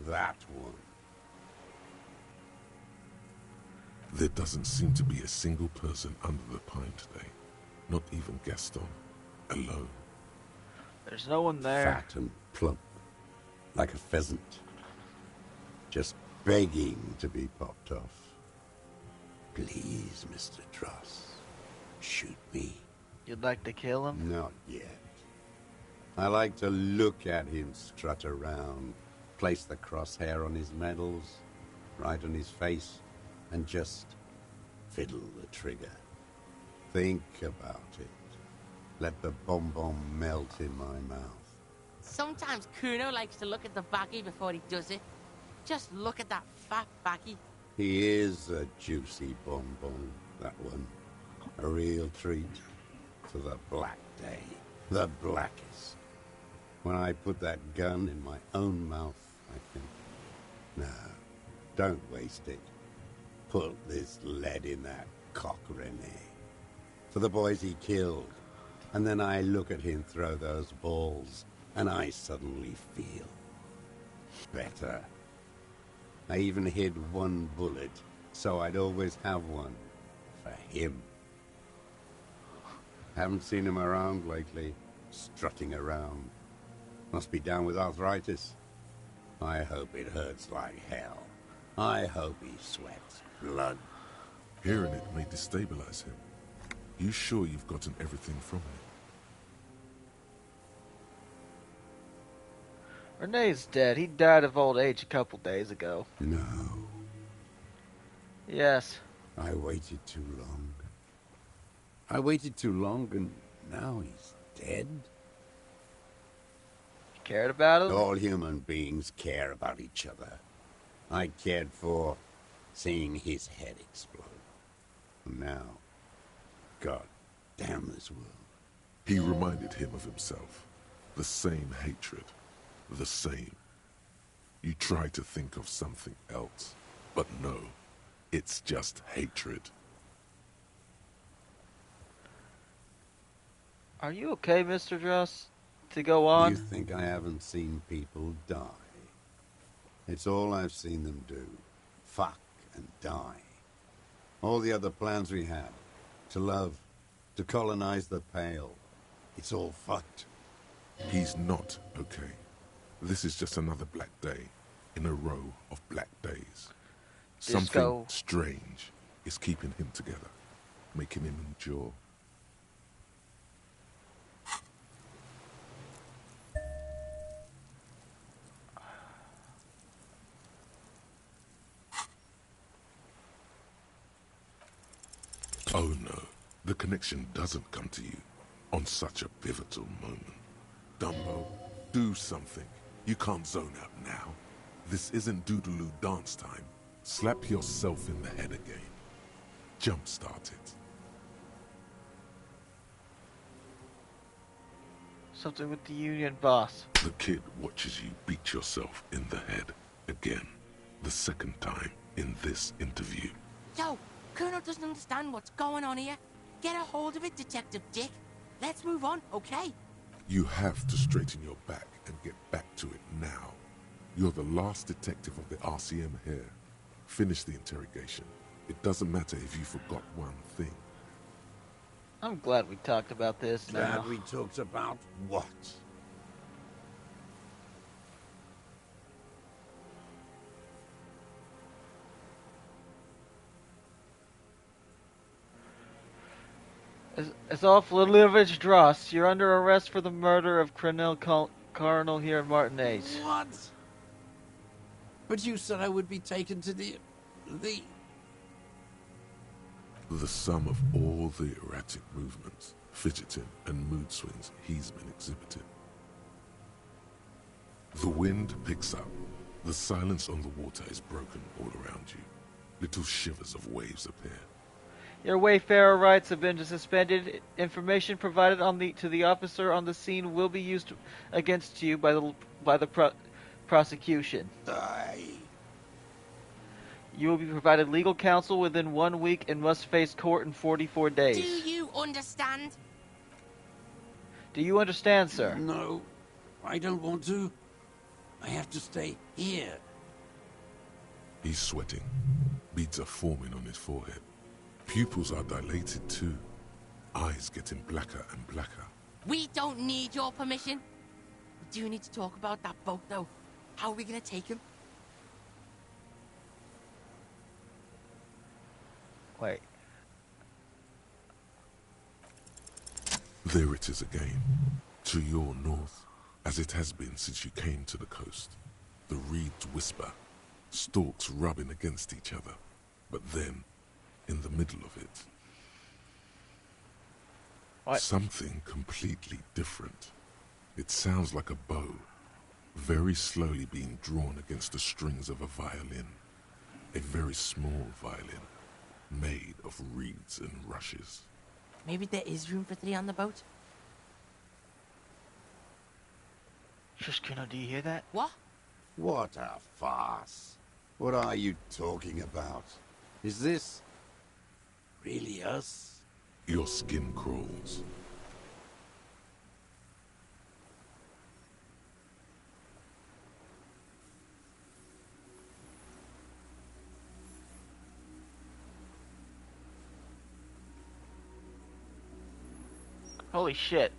one. There doesn't seem to be a single person under the pine today. Not even Gaston. Alone. There's no one there. Fat and plump. Like a pheasant. Just begging to be popped off. Please, Mr. Dross. Shoot me. You'd like to kill him? Not yet. I like to look at him strut around, place the crosshair on his medals, right on his face, and just fiddle the trigger. Think about it. Let the bonbon melt in my mouth. Sometimes Cuno likes to look at the baggie before he does it. Just look at that fat baggie. He is a juicy bonbon, that one. A real treat for the black day. The blackest. When I put that gun in my own mouth, I think, no, don't waste it. Put this lead in that cock, René. For the boys he killed. And then I look at him throw those balls, and I suddenly feel better. I even hid one bullet, so I'd always have one for him. Haven't seen him around lately, strutting around. Must be down with arthritis. I hope it hurts like hell. I hope he sweats blood. Hearing it may destabilize him. You sure you've gotten everything from him? Renee's dead. He died of old age a couple days ago. No. Yes. I waited too long. I waited too long, and now he's dead. You cared about him? All human beings care about each other. I cared for seeing his head explode. And now, God damn this world. He reminded him of himself. The same hatred. The same. You try to think of something else, but no, it's just hatred. Are you okay, Mr. Dross? To go on? You think I haven't seen people die? It's all I've seen them do. Fuck and die. All the other plans we had. To love. To colonize the Pale. It's all fucked. He's not okay. This is just another black day in a row of black days. Disco. Something strange is keeping him together, making him endure. Oh no, the connection doesn't come to you on such a pivotal moment. Dumbo, do something. You can't zone out now. This isn't Doodaloo dance time. Slap yourself in the head again. Jumpstart it. Something with the union boss. The kid watches you beat yourself in the head again. The second time in this interview. Yo, Cuno doesn't understand what's going on here. Get a hold of it, Detective Dick. Let's move on, okay? You have to straighten your back and get back to it now. You're the last detective of the RCM here. Finish the interrogation. It doesn't matter if you forgot one thing. I'm glad we talked about this now. Glad we talked about what? As awful Livage Dross, you're under arrest for the murder of Colonel Cardinal here in Martinez. What? But you said I would be taken to the... The sum of all the erratic movements, fidgeting, and mood swings he's been exhibiting. The wind picks up. The silence on the water is broken all around you. Little shivers of waves appear. Your Wayfarer rights have been suspended. Information provided to the officer on the scene will be used against you by the prosecution. You will be provided legal counsel within 1 week and must face court in 44 days. Do you understand? Do you understand, sir? No, I don't want to. I have to stay here. He's sweating. Beads are forming on his forehead. Pupils are dilated too. Eyes getting blacker and blacker. We don't need your permission. We do need to talk about that boat, though. How are we gonna take him? Wait. There it is again. To your north, as it has been since you came to the coast. The reeds whisper, stalks rubbing against each other. But then, in the middle of it, what? Something completely different. It sounds like a bow, very slowly being drawn against the strings of a violin. A very small violin, made of reeds and rushes. Maybe there is room for 3 on the boat? Shush, Cuno, do you hear that? What? What a farce. What are you talking about? Is this really us? Your skin crawls. Holy shit.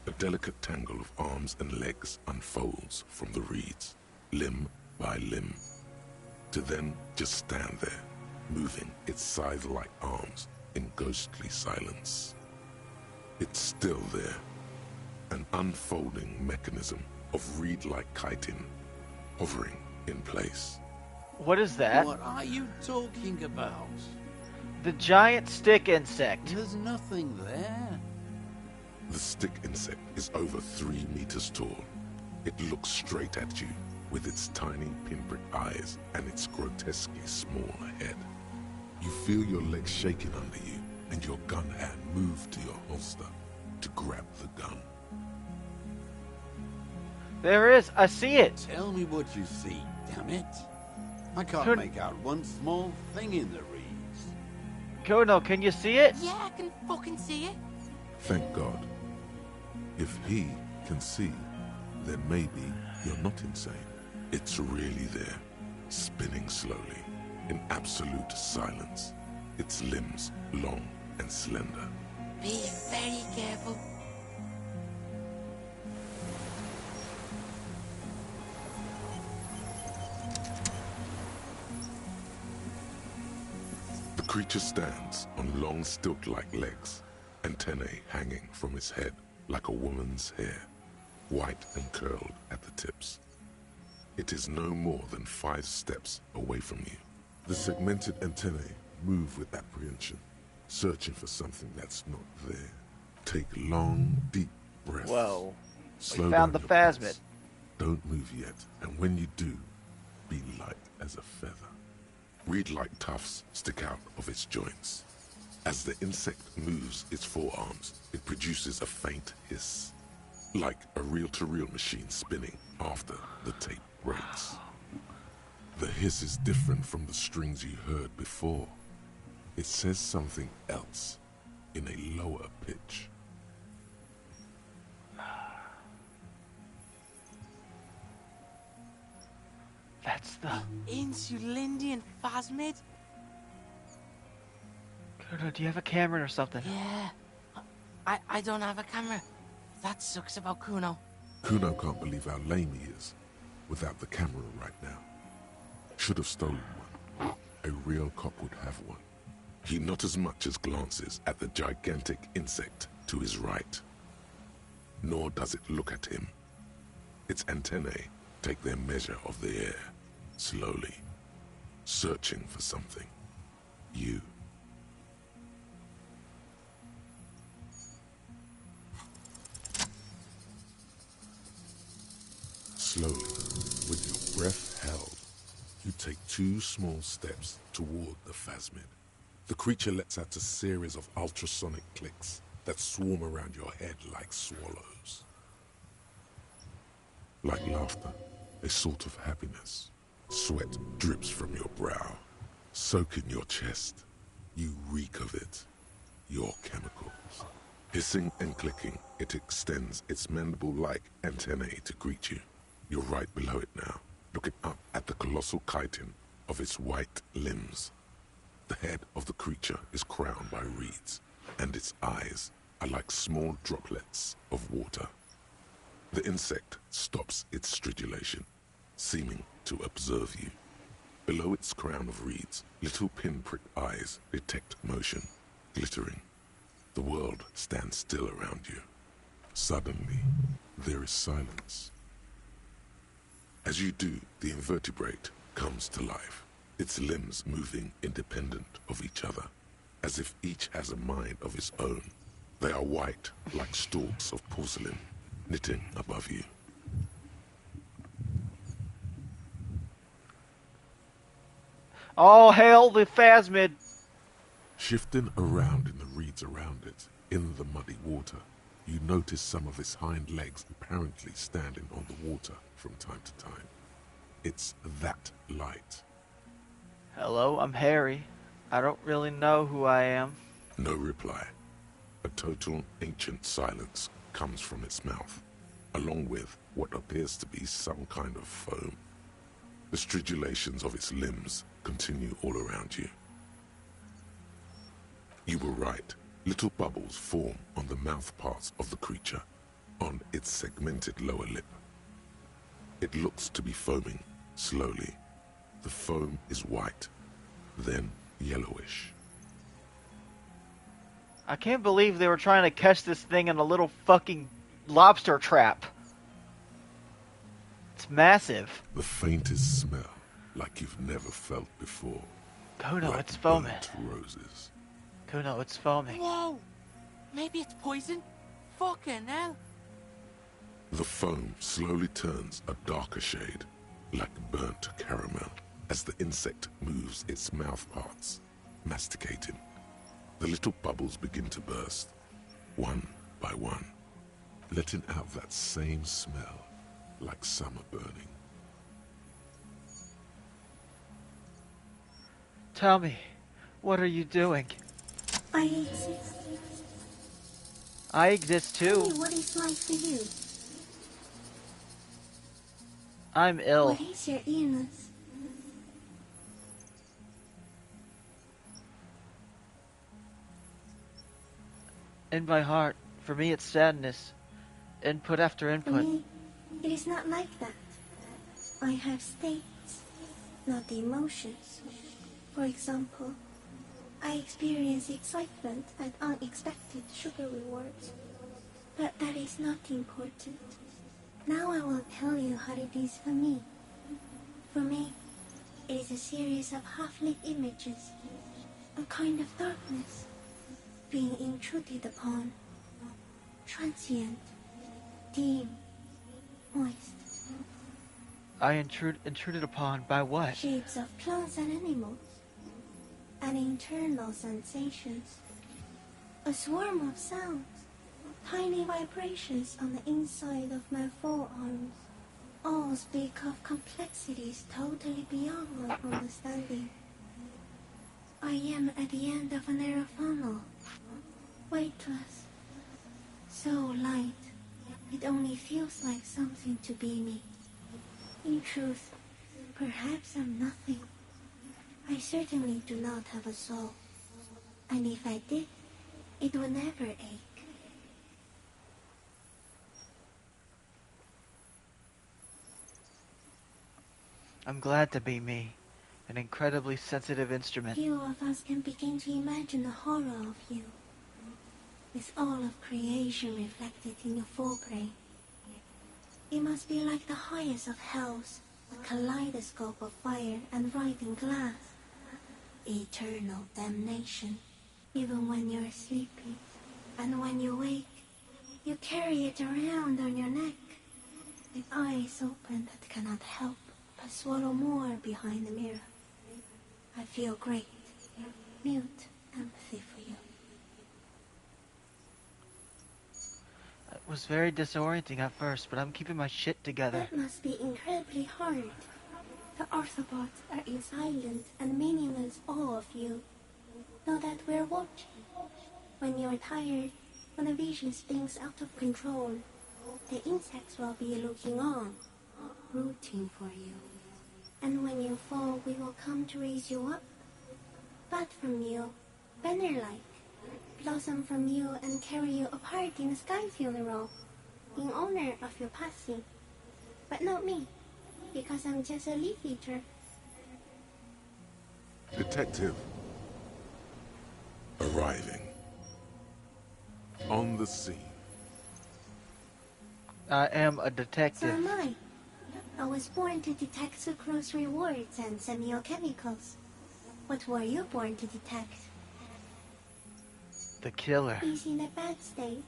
A delicate tangle of arms and legs unfolds from the reeds, limb by limb, to then just stand there, moving its scythe-like arms in ghostly silence. It's still there, an unfolding mechanism of reed-like chitin, hovering in place. What is that? What are you talking about? The giant stick insect. There's nothing there. The stick insect is over 3 meters tall. It looks straight at you with its tiny pinprick eyes and its grotesquely small head. You feel your legs shaking under you and your gun hand move to your holster to grab the gun. There is. I see it. Tell me what you see, damn it. I can't make out one small thing in the reeds. Cuno, can you see it? Yeah, I can fucking see it. Thank God. If he can see, then maybe you're not insane. It's really there, spinning slowly, in absolute silence. its limbs long and slender. Be very careful. The creature stands on long stilt-like legs, antennae hanging from its head like a woman's hair, white and curled at the tips. It is no more than 5 steps away from you. The segmented antennae move with apprehension, searching for something that's not there. Take long, deep breaths. Whoa. Slow We found down the your phasmid. pace. Don't move yet, and when you do, be light as a feather. Reed-like tufts stick out of its joints. As the insect moves its forearms, it produces a faint hiss, like a reel-to-reel machine spinning after the tape breaks. The hiss is different from the strings you heard before. It says something else in a lower pitch. That's the... Insulindian phasmid? Cuno, do you have a camera or something? Yeah. I don't have a camera. That sucks about Cuno. Cuno can't believe how lame he is without the camera right now. Should have stolen one. A real cop would have one. He not as much as glances at the gigantic insect to his right. Nor does it look at him. Its antennae take their measure of the air, slowly, searching for something. You. Slowly, with your breath held, you take 2 small steps toward the phasmid. The creature lets out a series of ultrasonic clicks that swarm around your head like swallows. Like laughter, a sort of happiness. Sweat drips from your brow, soaking your chest. You reek of it, your chemicals. Hissing and clicking, it extends its mandible-like antennae to greet you. You're right below it now, looking up at the colossal chitin of its white limbs. The head of the creature is crowned by reeds, and its eyes are like small droplets of water. The insect stops its stridulation, seeming to observe you. Below its crown of reeds, little pinprick eyes detect motion, glittering. The world stands still around you. Suddenly, there is silence. As you do, the invertebrate comes to life, its limbs moving independent of each other, as if each has a mind of its own. They are white, like stalks of porcelain, knitting above you. All hail the phasmid! Shifting around in the reeds around it, in the muddy water, you notice some of its hind legs apparently standing on the water from time to time. It's that light. Hello, I'm Harry. I don't really know who I am. No reply. A total ancient silence comes from its mouth, along with what appears to be some kind of foam. The stridulations of its limbs continue all around you. You were right. Little bubbles form on the mouth parts of the creature, on its segmented lower lip. It looks to be foaming, slowly. The foam is white, then yellowish. I can't believe they were trying to catch this thing in a little fucking lobster trap. It's massive. The faintest smell, like you've never felt before. Cuno, like it's foaming. burnt roses. Cuno, it's foaming. Whoa! Maybe it's poison? Fucking hell! The foam slowly turns a darker shade, like burnt caramel, as the insect moves its mouth parts, masticating. The little bubbles begin to burst, one by one, letting out that same smell, like summer burning. Tell me, what are you doing? I exist. I exist too. Tell me, what is life for you? I'm ill. What is your illness? In my heart, for me it's sadness. Input after For input. me, it is not like that. I have states, not emotions. For example, I experience excitement at unexpected sugar rewards. But that is not important. Now I will tell you how it is for me. For me, it is a series of half-lit images, a kind of darkness, being intruded upon, transient, dim, moist. I intruded upon by what? Shapes of plants and animals, and internal sensations, a swarm of sounds, tiny vibrations on the inside of my forearms. All speak of complexities totally beyond my understanding. I am at the end of a narrow funnel, weightless, so light, it only feels like something to be me. In truth, perhaps I'm nothing. I certainly do not have a soul, and if I did, it would never ache. I'm glad to be me. An incredibly sensitive instrument. Few of us can begin to imagine the horror of you, with all of creation reflected in your forebrain. It must be like the highest of hells, a kaleidoscope of fire and writhing glass. Eternal damnation, even when you're sleeping. And when you wake, you carry it around on your neck, with eyes open that cannot help but swallow more behind the mirror. I feel great, mute empathy for you. It was very disorienting at first, but I'm keeping my shit together. That must be incredibly hard. The Arthropods are in silent and meaningless awe of you. Know that we're watching. When you're tired, when the vision spins out of control, the insects will be looking on, rooting for you. And when you fall, we will come to raise you up. Bud from you, banner-like, blossom from you and carry you apart in a sky funeral, in honor of your passing. But not me, because I'm just a leaf eater. Detective. Arriving. On the scene. I am a So detective. am I. I was born to detect sucrose rewards and semiochemicals. What were you born to detect? The killer. He's in a bad state,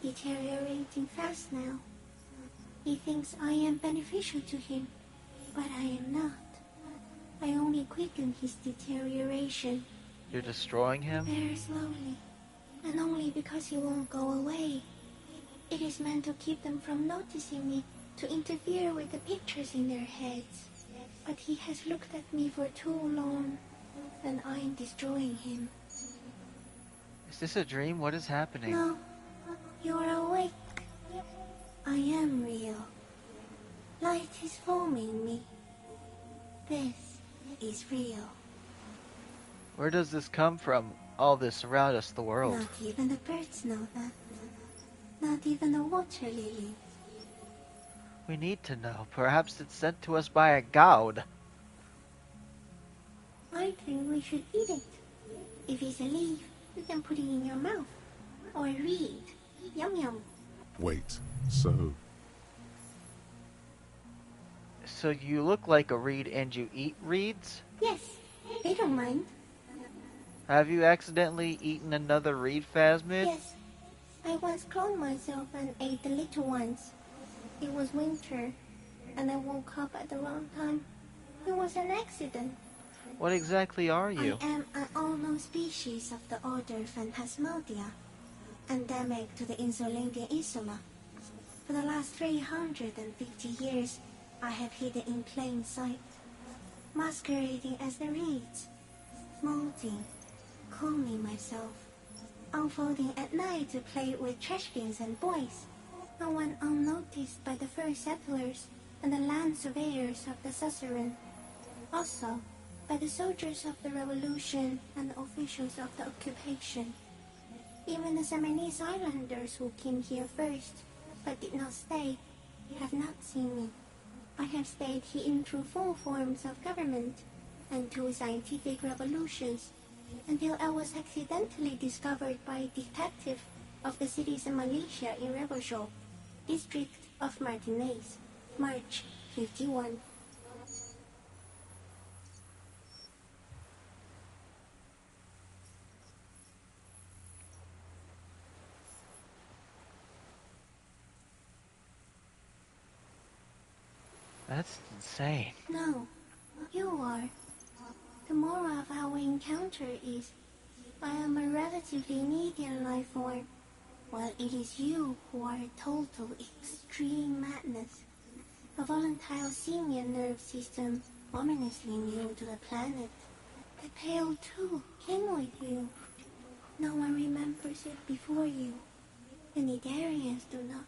deteriorating fast now. He thinks I am beneficial to him, but I am not. I only quicken his deterioration. You're destroying him? Very slowly, and only because he won't go away. It is meant to keep them from noticing me, to interfere with the pictures in their heads. But he has looked at me for too long, and I am destroying him. Is this a dream? What is happening? No, you're awake. I am real. Light is forming me. This is real. Where does this come from? All this around us, the world. Not even the birds know that. Not even the water lily. We need to know. Perhaps it's sent to us by a god. I think we should eat it. If it's a leaf, you can put it in your mouth. Or read. Yum yum. Wait, so So you look like a reed and you eat reeds? Yes, they don't mind. Have you accidentally eaten another reed, Phasmid? Yes, I once cloned myself and ate the little ones. It was winter, and I woke up at the wrong time. It was an accident. What exactly are you? I am an unknown species of the order Phantasmadia, endemic to the Insulandian Insula. For the last 350 years, I have hidden in plain sight, masquerading as the reeds, molding, cloning myself, unfolding at night to play with trash bins and boys. I went unnoticed by the first settlers and the land surveyors of the suzerain, also by the soldiers of the revolution and the officials of the occupation. Even the Samanese islanders who came here first, but did not stay, have not seen me. I have stayed hidden through 4 forms of government and 2 scientific revolutions, until I was accidentally discovered by a detective of the citizen militia in Rebelshaw, district of Martinez, March 51. That's insane. No, you are. The moral of our encounter is, I am a relatively medium life form, while it is you who are a total extreme madness. A volatile simian nerve system, ominously new to the planet. The Pale too came with you. No one remembers it before you. The Nidarians do not.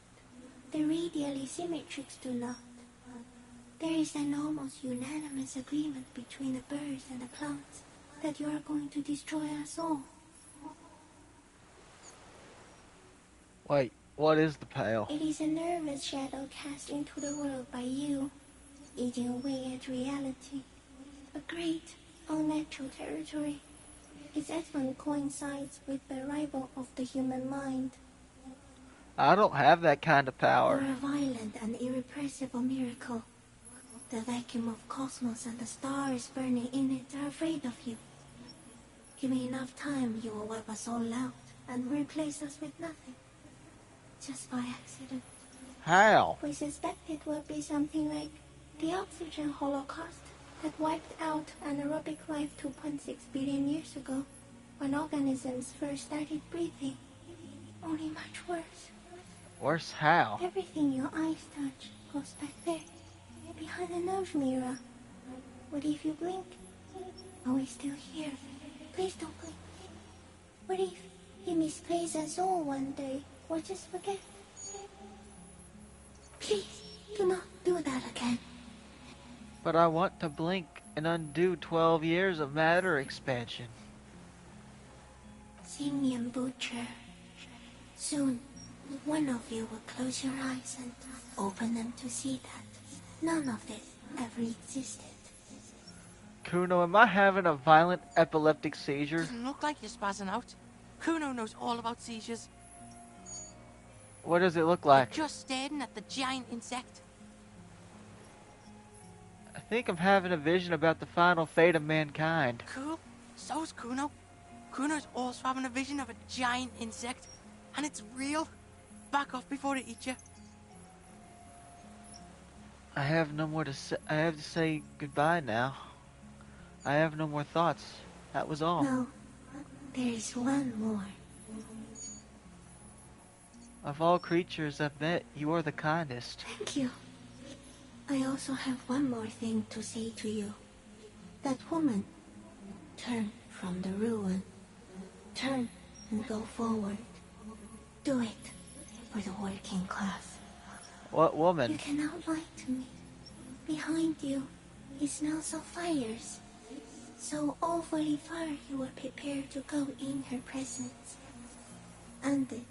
The radially symmetrics do not. There is an almost unanimous agreement between the birds and the plants that you are going to destroy us all. Wait, what is the Pale? It is a nervous shadow cast into the world by you, eating away at reality. A great, unnatural territory. Its advent coincides with the arrival of the human mind. I don't have that kind of power. You're a violent and irrepressible miracle. The vacuum of cosmos and the stars burning in it are afraid of you. Give me enough time, you will wipe us all out and replace us with nothing. Just by accident. How? We suspect it will be something like the oxygen holocaust that wiped out anaerobic life 2.6 billion years ago, when organisms first started breathing. Only much worse. Worse how? Everything your eyes touch goes back there, behind the nose mirror. What if you blink? Are we still here? Please don't blink. What if you misplace us all one day, or just forget? Please, do not do that again. But I want to blink and undo 12 years of matter expansion. Simian Butcher. Soon, one of you will close your eyes and open them to see that none of this ever existed. Cuno, am I having a violent epileptic seizure? Doesn't look like you're spazzing out. Cuno knows all about seizures. What does it look like? Just staring at the giant insect. I think I'm having a vision about the final fate of mankind. Cool. So's Cuno. Cuno's also having a vision of a giant insect. And it's real. Back off before it eats you. I have no more to say. I have to say goodbye now. I have no more thoughts. That was all. No, there is one more. Of all creatures I've met, you are the kindest. Thank you. I also have one more thing to say to you. That woman, turn from the ruin. Turn and go forward. Do it for the working class. What woman? You cannot lie to me. Behind you, it smells of fires. So awfully far you were prepared to go in her presence. And it.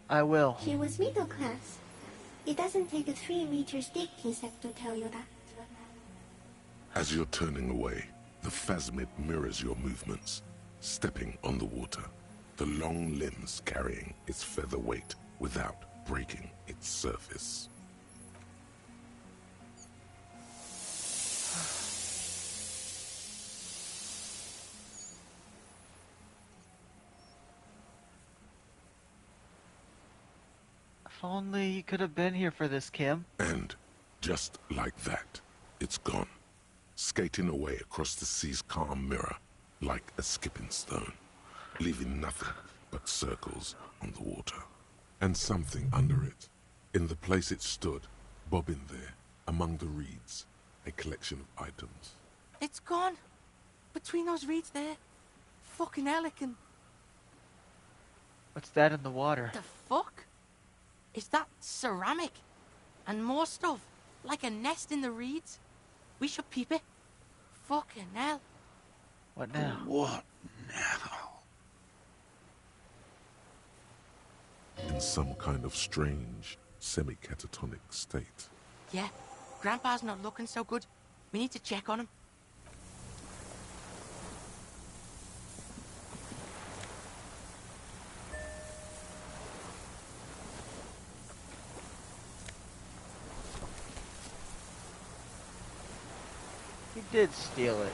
I will. She was middle class. It doesn't take a 3-meter stick insect to tell you that. As you're turning away, the phasmid mirrors your movements, stepping on the water, the long limbs carrying its feather weight without breaking its surface. If only you could have been here for this, Kim. And, just like that, it's gone, skating away across the sea's calm mirror, like a skipping stone, leaving nothing but circles on the water. And something under it, in the place it stood, bobbing there, among the reeds, a collection of items. It's gone. Between those reeds there. Fucking hell, it can... What's that in the water? The fuck? Is that ceramic? And more stuff, like a nest in the reeds? We should peep it. Fucking hell. What now? What now? in some kind of strange, semi-catatonic state. Yeah, Grandpa's not looking so good. We need to check on him. He did steal it.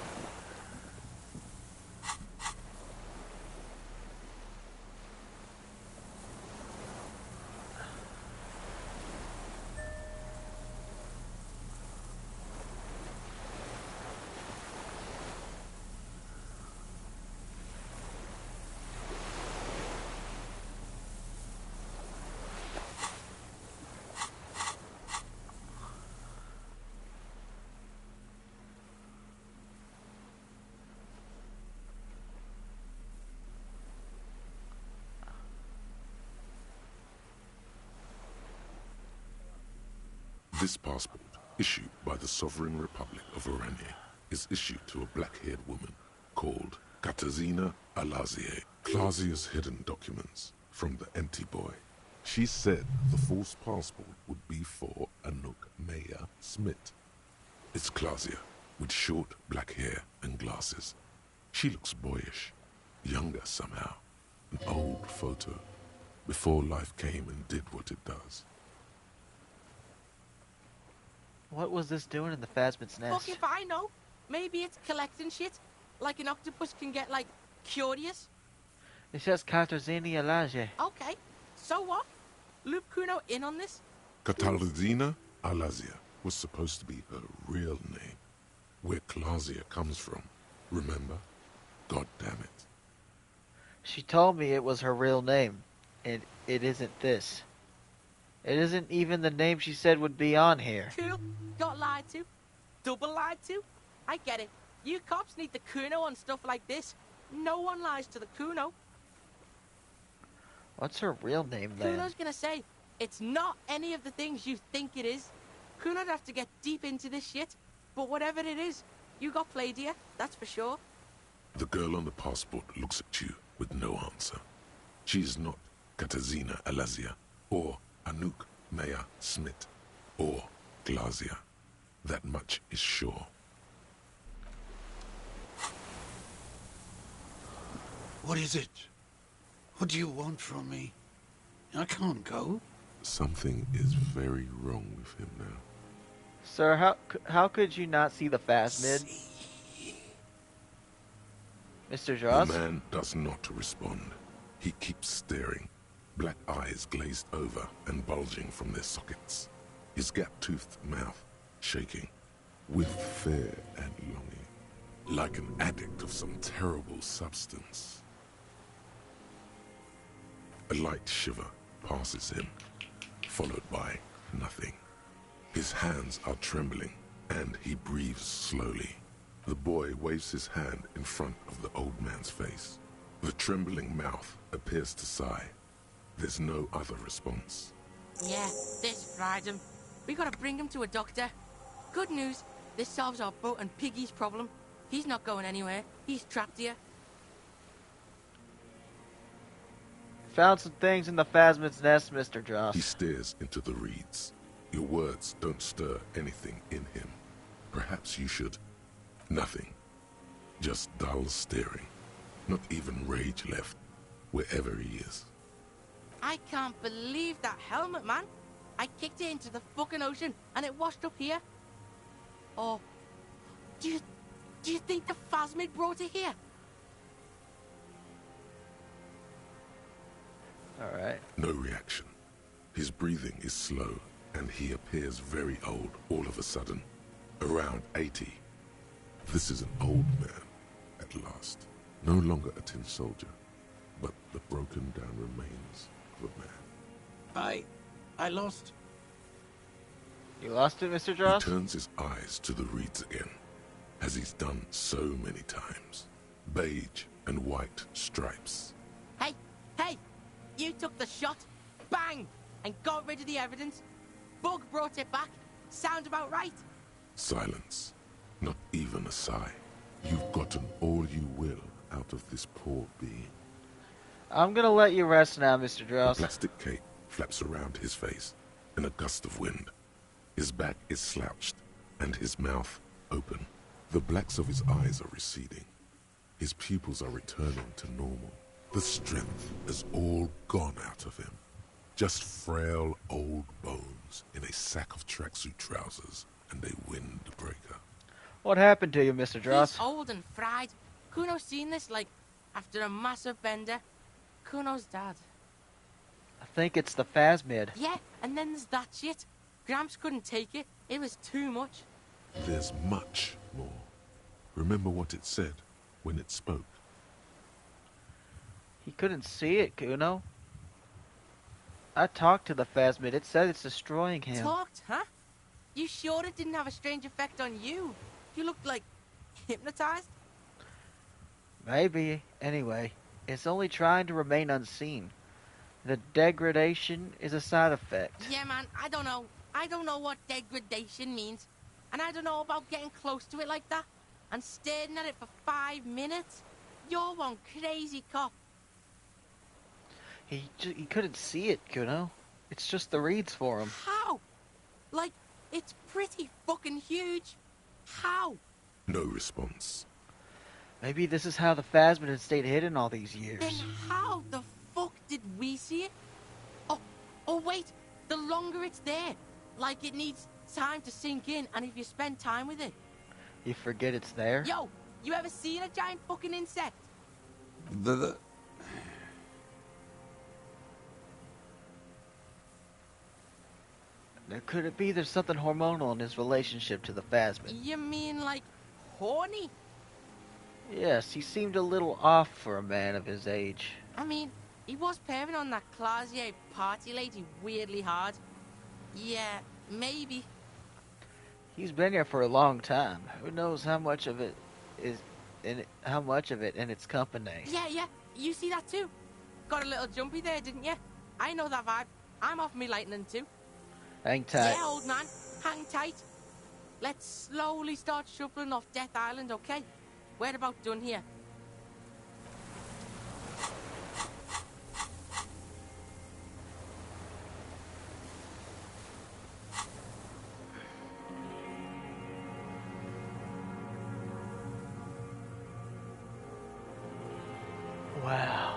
This passport, issued by the Sovereign Republic of Oranje, is issued to a black-haired woman called Katarzyna Alazie. Clausia's hidden documents from the empty boy. She said the false passport would be for Anouk Maya Smith. It's Clausia, with short black hair and glasses. She looks boyish, younger somehow. An old photo, before life came and did what it does. What was this doing in the Phasmid's nest? Fuck if I know. Maybe it's collecting shit. Like an octopus can get, like, curious. It says Katarzyna Alazie. Okay, so what? Loop Cuno in on this? Katarzyna Alazie was supposed to be her real name. Where Clausia comes from, remember? God damn it. She told me it was her real name, and it isn't this. It isn't even the name she said would be on here. Cool. Got lied to. Double lied to. I get it. You cops need the Cuno on stuff like this. No one lies to the Cuno. What's her real name then? Cuno's gonna say, it's not any of the things you think it is. Cuno'd have to get deep into this shit. But whatever it is, you got played here, that's for sure. The girl on the passport looks at you with no answer. She is not Katarzyna Alazie, or Anouk Maya Smith, or Clausia. That much is sure. What is it? What do you want from me? I can't go. Something is very wrong with him now. Sir, how could you not see the Phasmid? Mr. Jaws? The man does not respond. He keeps staring, black eyes glazed over and bulging from their sockets. His gap-toothed mouth shaking with fear and longing, like an addict of some terrible substance. A light shiver passes him, followed by nothing. His hands are trembling, and he breathes slowly. The boy waves his hand in front of the old man's face. The trembling mouth appears to sigh. There's no other response. Yeah, this fried him. We gotta bring him to a doctor. Good news, this solves our boat and Piggy's problem. He's not going anywhere. He's trapped here. Found some things in the Phasmid's nest, Mr. Joss. He stares into the reeds. Your words don't stir anything in him. Perhaps you should. Nothing. Just dull staring. Not even rage left, wherever he is. I can't believe that helmet, man. I kicked it into the fucking ocean, and it washed up here. Oh, do you think the Phasmid brought it here? Alright. No reaction. His breathing is slow, and he appears very old all of a sudden. Around 80. This is an old man, at last. No longer a tin soldier, but the broken down remains of a man. I lost. You lost it, Mr. Joss? He turns his eyes to the reeds again, as he's done so many times. Beige and white stripes. Hey, you took the shot, bang, and got rid of the evidence. Bug brought it back. Sounds about right. Silence. Not even a sigh. You've gotten all you will out of this poor being. I'm gonna let you rest now, Mr. Joss. The plastic cape flaps around his face in a gust of wind. His back is slouched and his mouth open. The blacks of his eyes are receding. His pupils are returning to normal. The strength is all gone out of him. Just frail old bones in a sack of tracksuit trousers and a windbreaker. What happened to you, Mr. Dross? He's old and fried. Cuno's seen this, like, after a massive bender. Cuno's dad. I think it's the phasmid. Yeah, and then there's that shit. Gramps couldn't take it. It was too much. There's much more. Remember what it said when it spoke. He couldn't see it, Cuno. I talked to the phasmid. It said it's destroying him. Talked, huh? You sure it didn't have a strange effect on you? You looked like hypnotized. Maybe. Anyway, it's only trying to remain unseen. The degradation is a side effect. Yeah, man, I don't know. I don't know what degradation means. And I don't know about getting close to it like that. And staring at it for 5 minutes. You're one crazy cop. He couldn't see it, Cuno. It's just the reeds for him. How? Like, it's pretty fucking huge. How? No response. Maybe this is how the phasmid had stayed hidden all these years. Then how the fuck did we see it? Oh wait, the longer it's there, like it needs time to sink in, and if you spend time with it. You forget it's there? Yo, you ever seen a giant fucking insect? Now, could it be there's something hormonal in his relationship to the phasmid? You mean like horny? Yes, he seemed a little off for a man of his age. I mean, he was pairing on that Clausier party lady weirdly hard. Yeah, maybe. He's been here for a long time. Who knows how much of it is in its company? Yeah, you see that too? Got a little jumpy there, didn't you? I know that vibe. I'm off me lightning too. Hang tight. Yeah, old man, hang tight. Let's slowly start shuffling off Death Island, okay? We're about done here. Wow.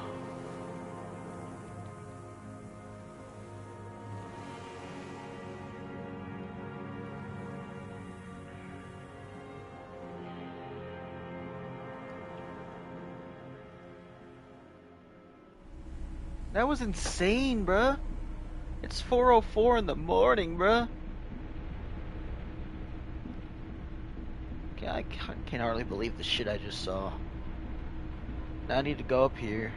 That was insane, bruh. It's 4:04 in the morning, bruh. I can't hardly believe the shit I just saw. Now I need to go up here.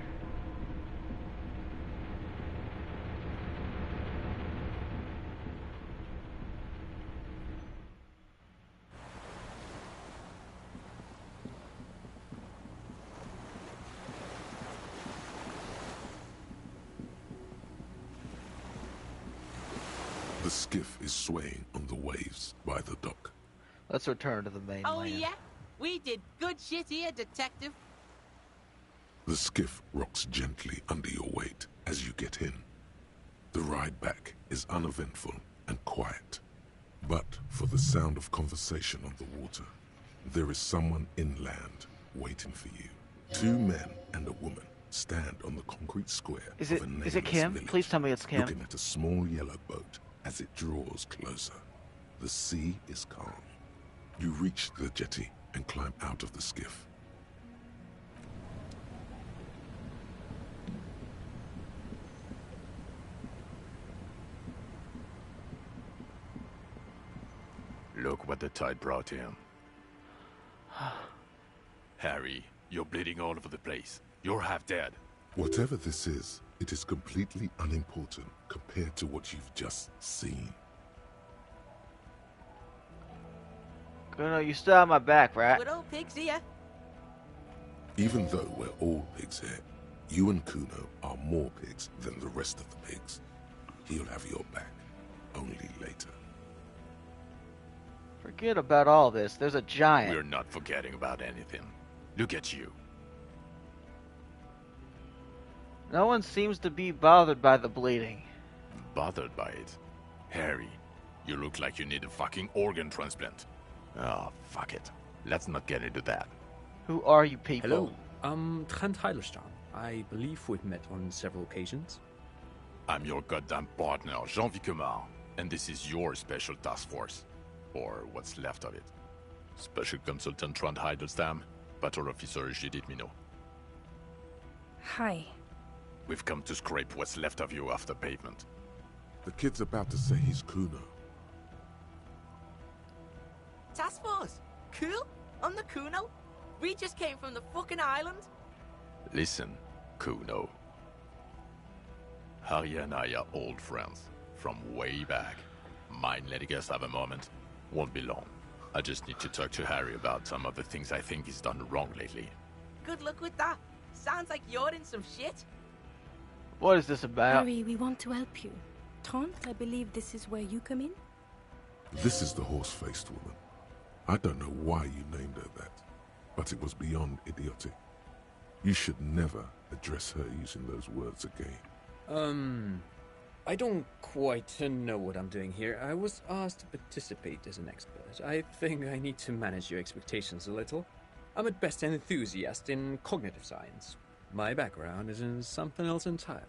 The skiff is swaying on the waves by the dock. Let's return to the mainland. Oh yeah? We did good shit here, detective. The skiff rocks gently under your weight as you get in. The ride back is uneventful and quiet. But for the sound of conversation on the water, there is someone inland waiting for you. 2 men and a woman stand on the concrete square Is of it a nameless Kim? village, Please tell me it's Kim. looking at a small yellow boat as it draws closer. The sea is calm. You reach the jetty and climb out of the skiff. Look what the tide brought him. Harry, you're bleeding all over the place. You're half dead. Whatever this is, it is completely unimportant compared to what you've just seen. Cuno, you still have my back, right? Good old pigs here. Even though we're all pigs here, you and Cuno are more pigs than the rest of the pigs. He'll have your back, only later. Forget about all this. There's a giant. We're not forgetting about anything. Look at you. No one seems to be bothered by the bleeding. Bothered by it? Harry, you look like you need a fucking organ transplant. Oh, fuck it. Let's not get into that. Who are you people? Hello, I'm Trent Heidelstein. I believe we've met on several occasions. I'm your goddamn partner, Jean-Vic Comar, and this is your special task force. Or what's left of it. Special Consultant Trent Heidelstein, Battle Officer Judith Minot. Hi. We've come to scrape what's left of you off the pavement. The kid's about to say he's Cuno. Task Force! Cool? On the Cuno? We just came from the fucking island? Listen, Cuno. Harry and I are old friends, from way back. Mind letting us have a moment? Won't be long. I just need to talk to Harry about some of the things I think he's done wrong lately. Good luck with that. Sounds like you're in some shit. What is this about? Harry, we want to help you. Trent, I believe this is where you come in? This is the horse-faced woman. I don't know why you named her that, but it was beyond idiotic. You should never address her using those words again. I don't quite know what I'm doing here. I was asked to participate as an expert. I think I need to manage your expectations a little. I'm at best an enthusiast in cognitive science. My background is in something else entirely.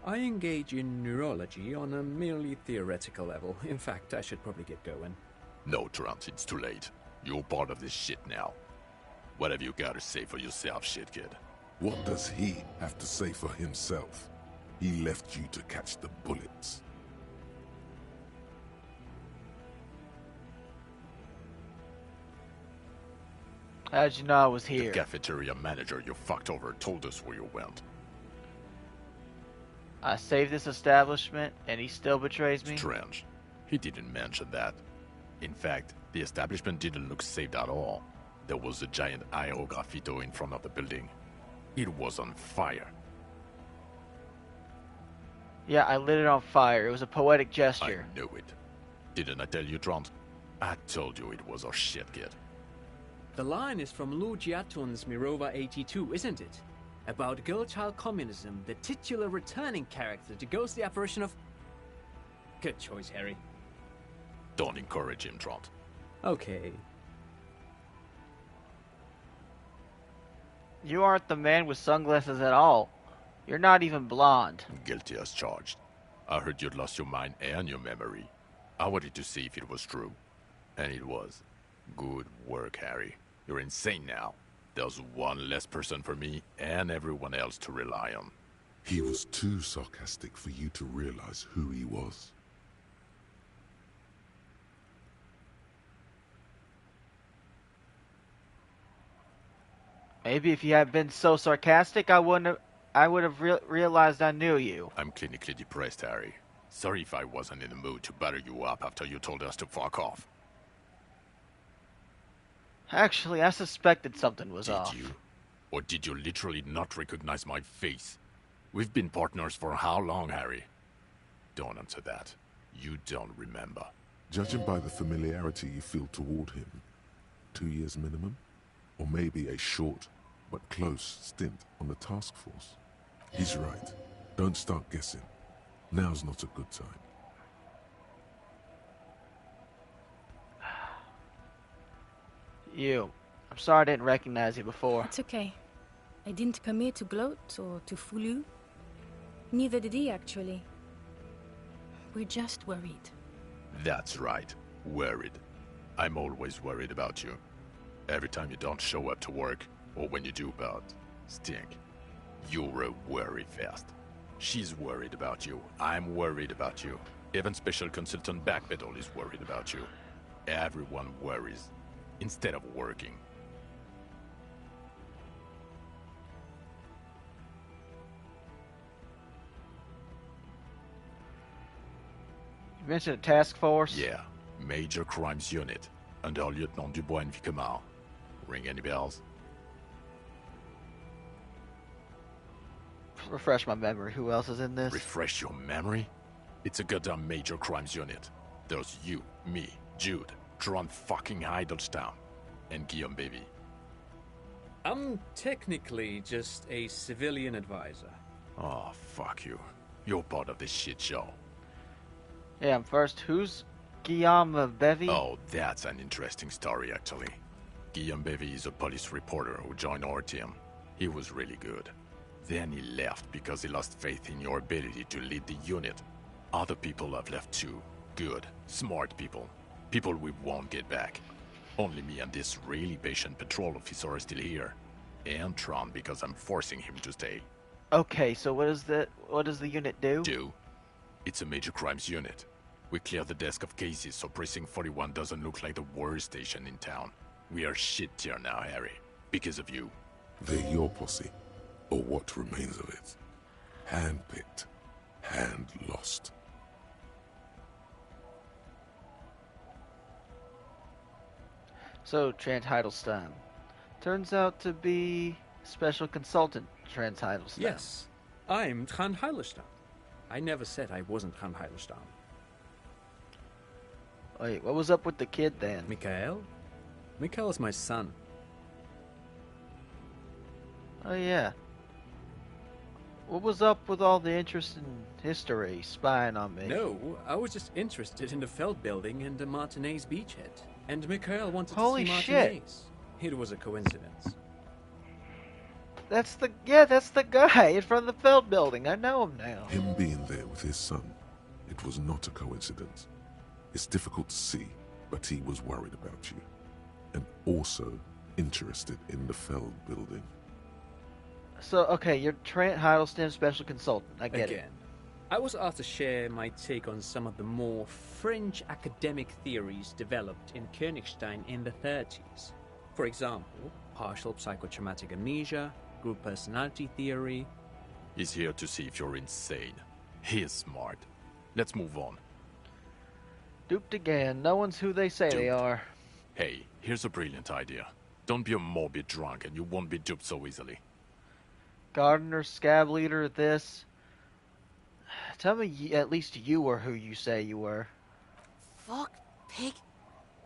I engage in neurology on a merely theoretical level. In fact, I should probably get going. No, Trent, it's too late. You're part of this shit now. What have you got to say for yourself, shit kid? What does he have to say for himself? He left you to catch the bullets. How'd you know I was here? The cafeteria manager you fucked over told us where you went. I saved this establishment, and he still betrays me? Strange. He didn't mention that. In fact, the establishment didn't look saved at all. There was a giant IO graffito in front of the building. It was on fire. Yeah, I lit it on fire. It was a poetic gesture. I knew it. Didn't I tell you, Trant? I told you it was our shit, kid. The line is from Lou Giaton's Mirova 82, isn't it? About girl-child communism, the titular returning character to ghost the apparition of... Good choice, Harry. Don't encourage him, Trant. Okay. You aren't the man with sunglasses at all. You're not even blonde. Guilty as charged. I heard you'd lost your mind and your memory. I wanted to see if it was true. And it was. Good work, Harry. You're insane now. There's one less person for me and everyone else to rely on. He was too sarcastic for you to realize who he was. Maybe if you had been so sarcastic, I would have realized I knew you. I'm clinically depressed, Harry. Sorry if I wasn't in the mood to batter you up after you told us to fuck off. Actually, I suspected something was off. Did you? Or did you literally not recognize my face? We've been partners for how long, Harry? Don't answer that. You don't remember. Judging by the familiarity you feel toward him, 2 years minimum? Or maybe a short but close stint on the task force. He's right. Don't start guessing. Now's not a good time. You. I'm sorry I didn't recognize you before. It's okay. I didn't come here to gloat or to fool you. Neither did he, actually. We're just worried. That's right. Worried. I'm always worried about you. Every time you don't show up to work, or when you do but stink. You're a worry fest. She's worried about you. I'm worried about you. Even Special Consultant Backpedal is worried about you. Everyone worries. Instead of working. You mentioned a task force? Yeah. Major Crimes Unit. Under Lieutenant Dubois and Vicomar. Ring any bells? Refresh my memory. Who else is in this? Refresh your memory? It's a goddamn Major Crimes Unit. There's you, me, Jude, Trent fucking Heidelstein, and Guillaume Baby. I'm technically just a civilian advisor. Oh, fuck you. You're part of this shit show. Yeah, I'm first. Who's Guillaume Bevy? Oh, that's an interesting story, actually. Guillaume Bevy is a police reporter who joined our team. He was really good. Then he left because he lost faith in your ability to lead the unit. Other people have left too. Good, smart people. People we won't get back. Only me and this really patient patrol officer are still here. And Tron because I'm forcing him to stay. Okay, so what does the unit do? It's a major crimes unit. We clear the desk of cases so Precinct 41 doesn't look like the worst station in town. We are shit tier now, Harry. Because of you. They're your posse, or what remains of it. Hand-picked, hand-lost. So, Trent Hiddleston. Turns out to be special consultant Trent Hiddleston. Yes, I'm Trant Hiddleston. I never said I wasn't Trant Hiddleston. Wait, what was up with the kid then? Mikhail? Mikhail is my son. Oh yeah. What was up with all the interest in history spying on me? No, I was just interested in the Feld building and the Martinez beachhead. And Mikhail wanted Holy to see shit. Martinez. It was a coincidence. That's the guy in front of the Feld building. I know him now. Him being there with his son, it was not a coincidence. It's difficult to see, but he was worried about you. And also interested in the Feld building. So, okay, you're Trent Hiddleston, special consultant. I get it. I was asked to share my take on some of the more fringe academic theories developed in Königstein in the 30s. For example, partial psychotraumatic amnesia, group personality theory. He's here to see if you're insane. He is smart. Let's move on. Duped again. No one's who they say they are. Hey, here's a brilliant idea. Don't be a morbid drunk and you won't be duped so easily. Gardener, scab leader, this. Tell me at least you were who you say you were. Fuck, pig.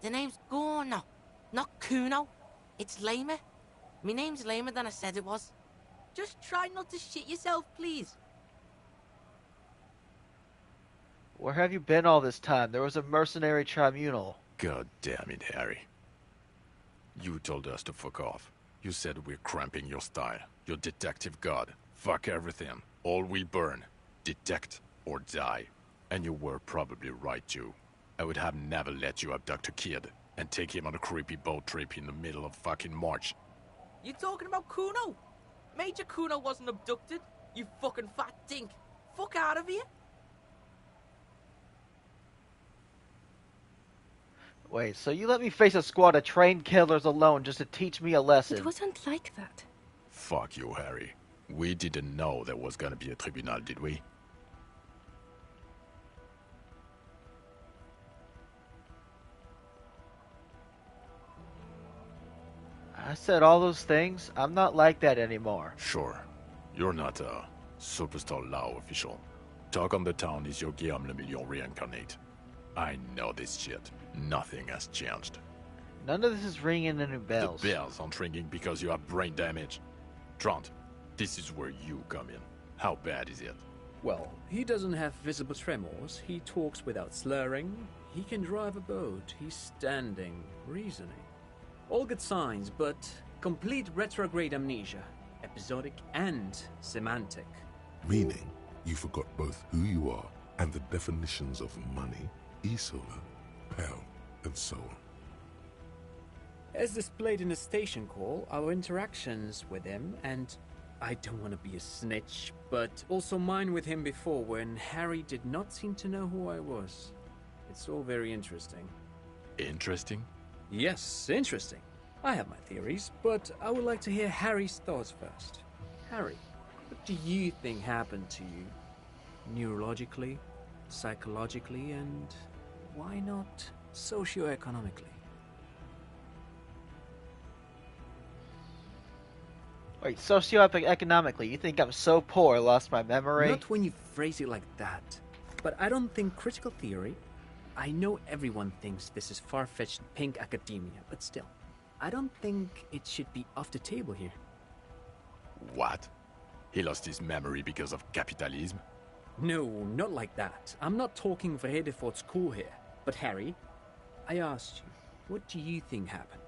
The name's Cuno, not Cuno. It's lamer. My name's lamer than I said it was. Just try not to shit yourself, please. Where have you been all this time? There was a mercenary tribunal. God damn it, Harry. You told us to fuck off. You said we're cramping your style. Your detective god. Fuck everything. All we burn. Detect or die. And you were probably right too. I would have never let you abduct a kid and take him on a creepy boat trip in the middle of fucking March. You talking about Cuno? Major Cuno wasn't abducted, you fucking fat dink. Fuck out of here. Wait, so you let me face a squad of trained killers alone just to teach me a lesson? It wasn't like that. Fuck you, Harry. We didn't know there was gonna be a tribunal, did we? I said all those things. I'm not like that anymore. Sure. You're not a superstar law official. Talk on the town is your Guillaume Le Million reincarnate. I know this shit. Nothing has changed. None of this is ringing any bells. The bells aren't ringing because you have brain damage. Trant, this is where you come in. How bad is it? Well, he doesn't have visible tremors, he talks without slurring, he can drive a boat, he's standing, reasoning. All good signs, but complete retrograde amnesia, episodic and semantic. Meaning, you forgot both who you are and the definitions of money, e-solar, pound, and so on. As displayed in the station call, our interactions with him, and I don't want to be a snitch, but also mine with him before when Harry did not seem to know who I was. It's all very interesting. Interesting? Yes, interesting. I have my theories, but I would like to hear Harry's thoughts first. Harry, what do you think happened to you? Neurologically, psychologically, and why not socioeconomically? Wait, socioeconomically, you think I'm so poor I lost my memory? Not when you phrase it like that. But I don't think critical theory... I know everyone thinks this is far-fetched pink academia, but still, I don't think it should be off the table here. What? He lost his memory because of capitalism? No, not like that. I'm not talking for Hedefort's cool here. But Harry, I asked you, what do you think happened?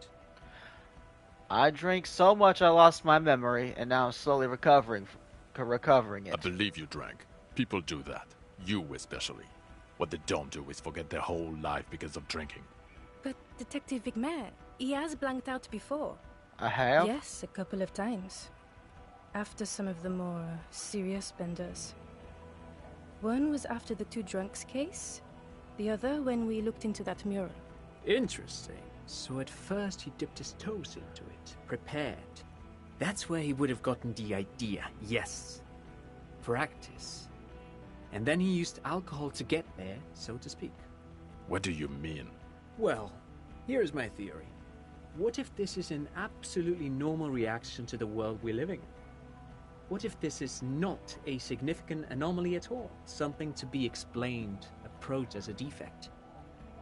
I drank so much I lost my memory, and now I'm slowly recovering it. I believe you drank. People do that. You especially. What they don't do is forget their whole life because of drinking. But Detective Vigmer, he has blanked out before. I have? Yes, a couple of times. After some of the more serious benders. One was after the two drunks case, the other when we looked into that mural. Interesting. So at first he dipped his toes into it, prepared. That's where he would have gotten the idea, yes. Practice. And then he used alcohol to get there, so to speak. What do you mean? Well, here's my theory. What if this is an absolutely normal reaction to the world we're living in? What if this is not a significant anomaly at all? Something to be explained, approached as a defect?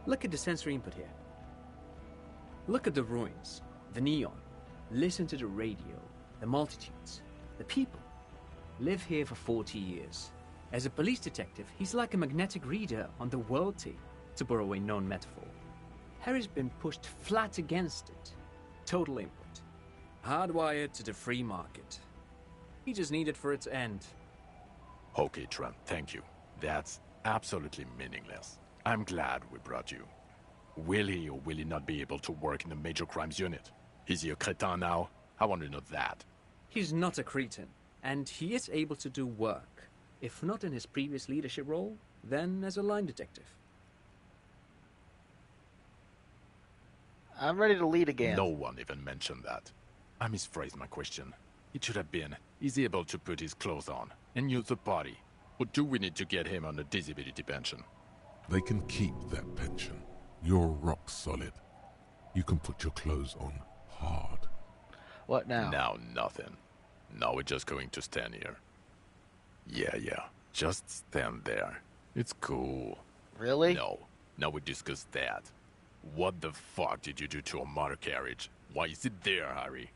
Look at the sensory input here. Look at the ruins, the neon. Listen to the radio, the multitudes, the people. Live here for 40 years. As a police detective, he's like a magnetic reader on the world tape, to borrow a known metaphor. Harry's been pushed flat against it. Total input. Hardwired to the free market. He just needed for it to end. Okay, Trent, thank you. That's absolutely meaningless. I'm glad we brought you. Will he or will he not be able to work in the major crimes unit? Is he a cretin now? I want to know that. He's not a cretin, and he is able to do work. If not in his previous leadership role, then as a line detective. I'm ready to lead again. No one even mentioned that. I misphrased my question. It should have been, is he able to put his clothes on and use the body? Or do we need to get him on a disability pension? They can keep that pension. You're rock solid. You can put your clothes on hard. What now? Now nothing. Now we're just going to stand here. Yeah. Just stand there. It's cool. Really? No. Now we discuss that. What the fuck did you do to a motor carriage? Why is it there, Harry?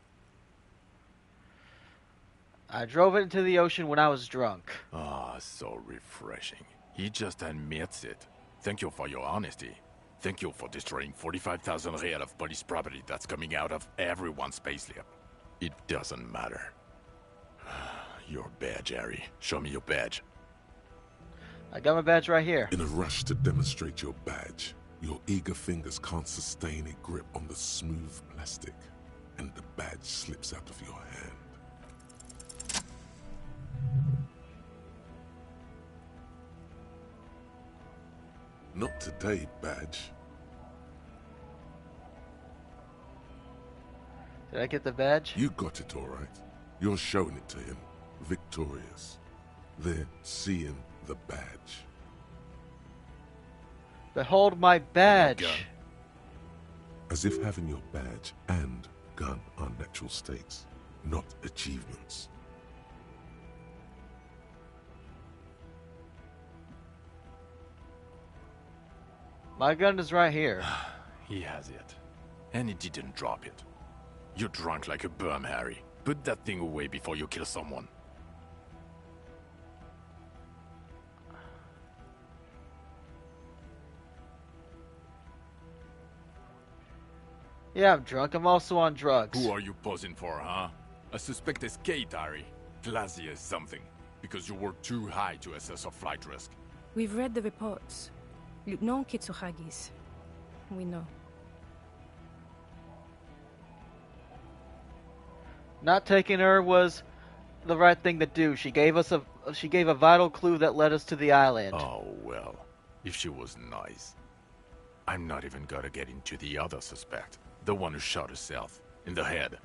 I drove it into the ocean when I was drunk. Ah, so refreshing. He just admits it. Thank you for your honesty. Thank you for destroying 45,000 real of police property that's coming out of everyone's payslip. It doesn't matter. Your badge, Harry. Show me your badge. I got my badge right here. In a rush to demonstrate your badge, your eager fingers can't sustain a grip on the smooth plastic, and the badge slips out of your hand. Not today, badge. Did I get the badge? You got it all right. You're showing it to him, victorious. They're seeing the badge. Behold my badge. Gun. As if having your badge and gun are natural states, not achievements. My gun is right here. He has it. And he didn't drop it. You're drunk like a bum, Harry. Put that thing away before you kill someone. Yeah, I'm drunk. I'm also on drugs. Who are you posing for, huh? A suspect escaped, Harry. Classy as something. Because you were too high to assess a flight risk. We've read the reports. Lieutenant Kitsuhagi's. We know. Not taking her was the right thing to do. She gave a vital clue that led us to the island. Oh, well. If she was nice. I'm not even gonna get into the other suspect. The one who shot herself. In the head.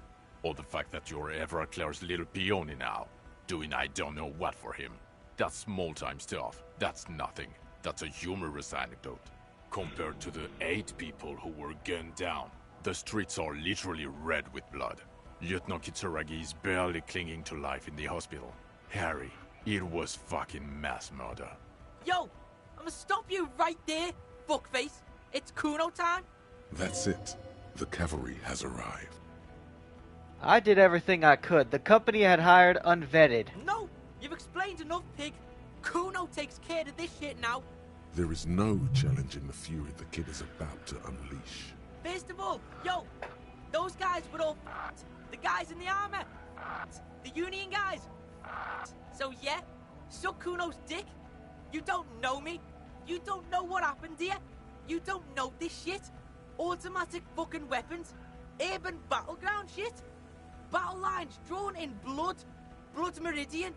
Or the fact that you're Everard Claire's little peony now. Doing I don't know what for him. That's small-time stuff. That's nothing. That's a humorous anecdote. Compared to the 8 people who were gunned down. The streets are literally red with blood. Lieutenant Kitsuragi is barely clinging to life in the hospital. Harry, it was fucking mass murder. Yo! I'ma stop you right there, fuckface! It's Cuno time! That's it. The cavalry has arrived. I did everything I could. The company had hired unvetted. No! You've explained enough, pig! Cuno takes care of this shit now. There is no challenging the fury the kid is about to unleash. First of all, yo, those guys were all f***ed. The guys in the armor, f***ed. The Union guys, f***ed. So yeah, suck Cuno's dick. You don't know me. You don't know what happened here. You don't know this shit. Automatic fucking weapons. Urban battleground shit. Battle lines drawn in blood. Blood meridian.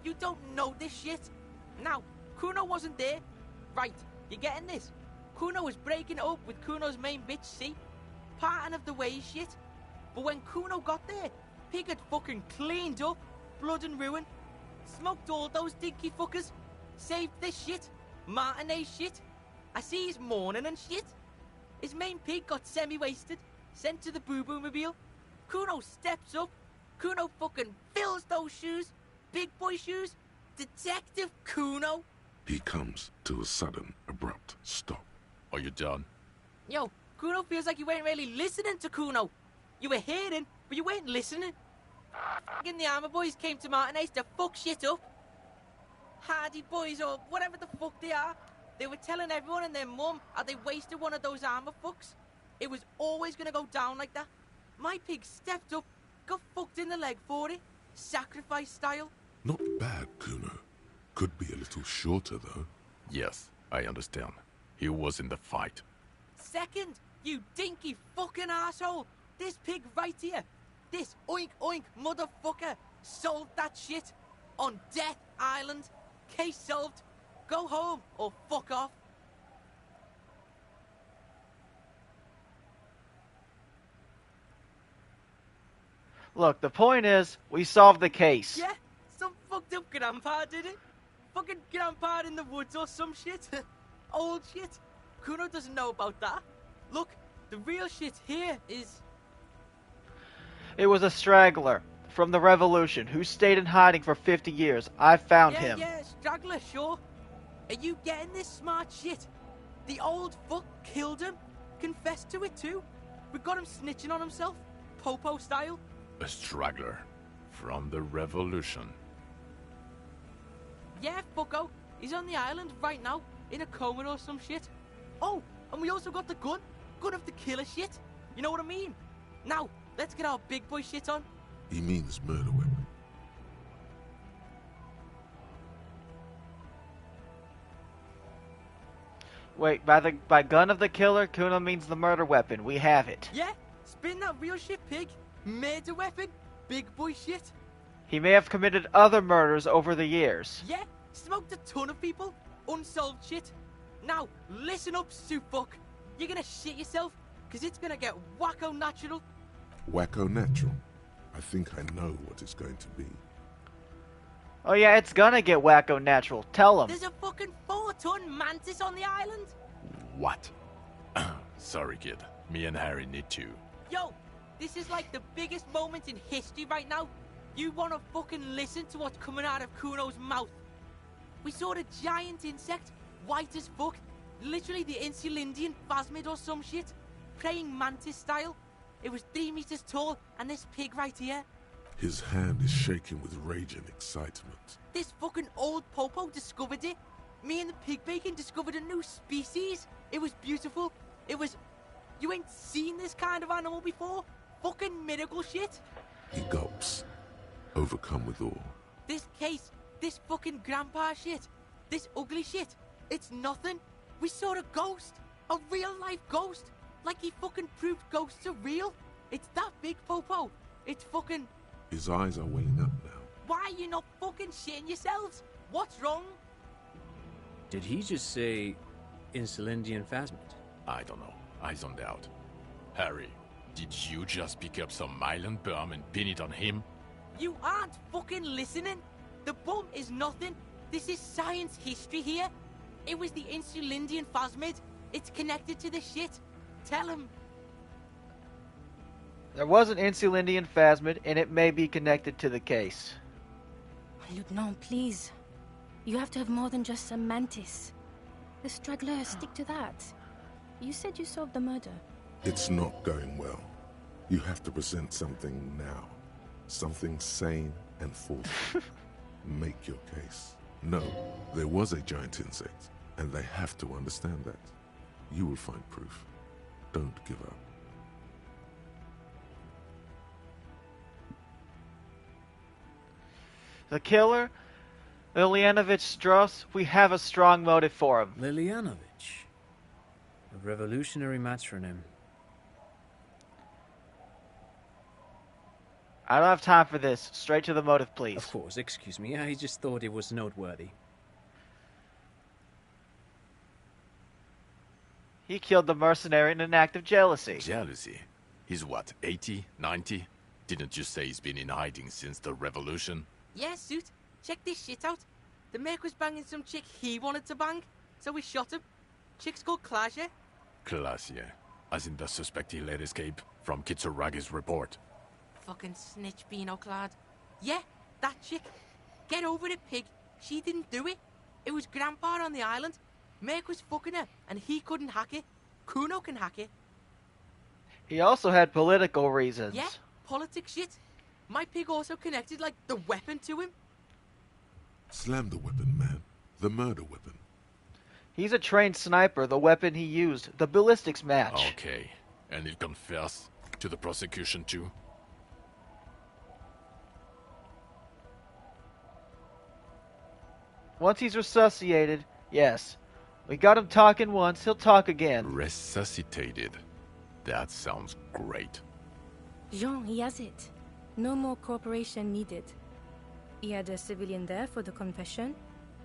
You don't know this shit. Now, Cuno wasn't there. Right, you getting this? Cuno was breaking it up with Cuno's main bitch, see? Parting of the ways shit. But when Cuno got there, Pig had fucking cleaned up. Blood and ruin. Smoked all those dinky fuckers. Saved this shit. Martinet shit. I see he's mourning and shit. His main pig got semi-wasted. Sent to the boo-boo mobile. Cuno steps up. Cuno fucking fills those shoes. Big boy shoes. Detective Cuno. He comes to a sudden, abrupt stop. Are you done? Yo, Cuno feels like you weren't really listening to Cuno. You were hearing, but you weren't listening. Fucking the armor boys came to Martinez to fuck shit up. Hardy boys or whatever the fuck they are. They were telling everyone and their mum how they wasted one of those armor fucks. It was always gonna go down like that. My pig stepped up, got fucked in the leg for it. Sacrifice style. Not bad, Cuno. Could be a little shorter, though. Yes, I understand. He was in the fight. Second, you dinky fucking asshole. This pig right here. This oink oink motherfucker sold that shit on Death Island. Case solved. Go home or fuck off. Look, the point is, we solved the case. Yeah, some fucked up grandpa did it. Fucking grandpa in the woods or some shit. Old shit. Cuno doesn't know about that. Look, the real shit here is... It was a straggler from the revolution who stayed in hiding for 50 years. I found him. Yeah, straggler, sure. Are you getting this smart shit? The old fuck killed him. Confessed to it too. We got him snitching on himself. Popo style. A straggler from the revolution. Yeah, fucko. He's on the island right now, in a coma or some shit. Oh, and we also got the gun. Gun of the killer shit. You know what I mean? Now, let's get our big boy shit on. He means murder weapon. Wait, by gun of the killer, Cuno means the murder weapon. We have it. Yeah, spin that real shit, pig. Murder weapon. Big boy shit. He may have committed other murders over the years. Yeah, smoked a ton of people. Unsolved shit. Now, listen up, soup fuck. You're gonna shit yourself, because it's gonna get wacko natural. Wacko natural? I think I know what it's going to be. Oh yeah, it's gonna get wacko natural. Tell him. There's a fucking 4-ton mantis on the island. What? Sorry, kid. Me and Harry need to. Yo, this is like the biggest moment in history right now. You wanna fucking listen to what's coming out of Cuno's mouth. We saw a giant insect, white as fuck. Literally the Insulindian phasmid or some shit. Praying mantis style. It was 3 meters tall, and this pig right here. His hand is shaking with rage and excitement. This fucking old popo discovered it. Me and the pig bacon discovered a new species. It was beautiful. It was... You ain't seen this kind of animal before? Fucking miracle shit. He gulps, overcome with awe. This case, this fucking grandpa shit, this ugly shit, it's nothing. We saw a ghost. A real-life ghost. Like he fucking proved ghosts are real. It's that big, Popo. It's fucking... His eyes are welling up now. Why are you not fucking shitting yourselves? What's wrong? Did he just say Insulindian phasmid? I don't know. I zoned out. Harry, did you just pick up some myelin berm and pin it on him? You aren't fucking listening. The bomb is nothing. This is science history here. It was the Insulindian phasmid. It's connected to the shit. Tell him. There was an Insulindian phasmid, and it may be connected to the case. Lieutenant, please. You have to have more than just some mantis. The straggler, stick to that. You said you solved the murder. It's not going well. You have to present something now. Something sane and forceful. Make your case. No, there was a giant insect, and they have to understand that. You will find proof. Don't give up. The killer? Lilyanovich Strauss? We have a strong motive for him. Lilyanovich. A revolutionary matronym. I don't have time for this. Straight to the motive, please. Of course, excuse me. I just thought it was noteworthy. He killed the mercenary in an act of jealousy. Jealousy? He's what, 80, 90? Didn't you say he's been in hiding since the revolution? Yeah, Suit. Check this shit out. The Merc was banging some chick he wanted to bang, so we shot him. Chick's called Klaasje. Klaasje. As in the suspect he let escape from Kitsuragi's report. Fucking snitch beano clad. Yeah, that chick. Get over it, pig. She didn't do it. It was Grandpa on the island. Merc was fucking her, and he couldn't hack it. Cuno can hack it. He also had political reasons. Yeah, politics shit. My pig also connected, like, the weapon to him. Slam the weapon, man. The murder weapon. He's a trained sniper. The weapon he used, the ballistics match. Okay. And he'll confess to the prosecution too? Once he's resuscitated, yes. We got him talking once, he'll talk again. Resuscitated. That sounds great. Jean, he has it. No more cooperation needed. He had a civilian there for the confession.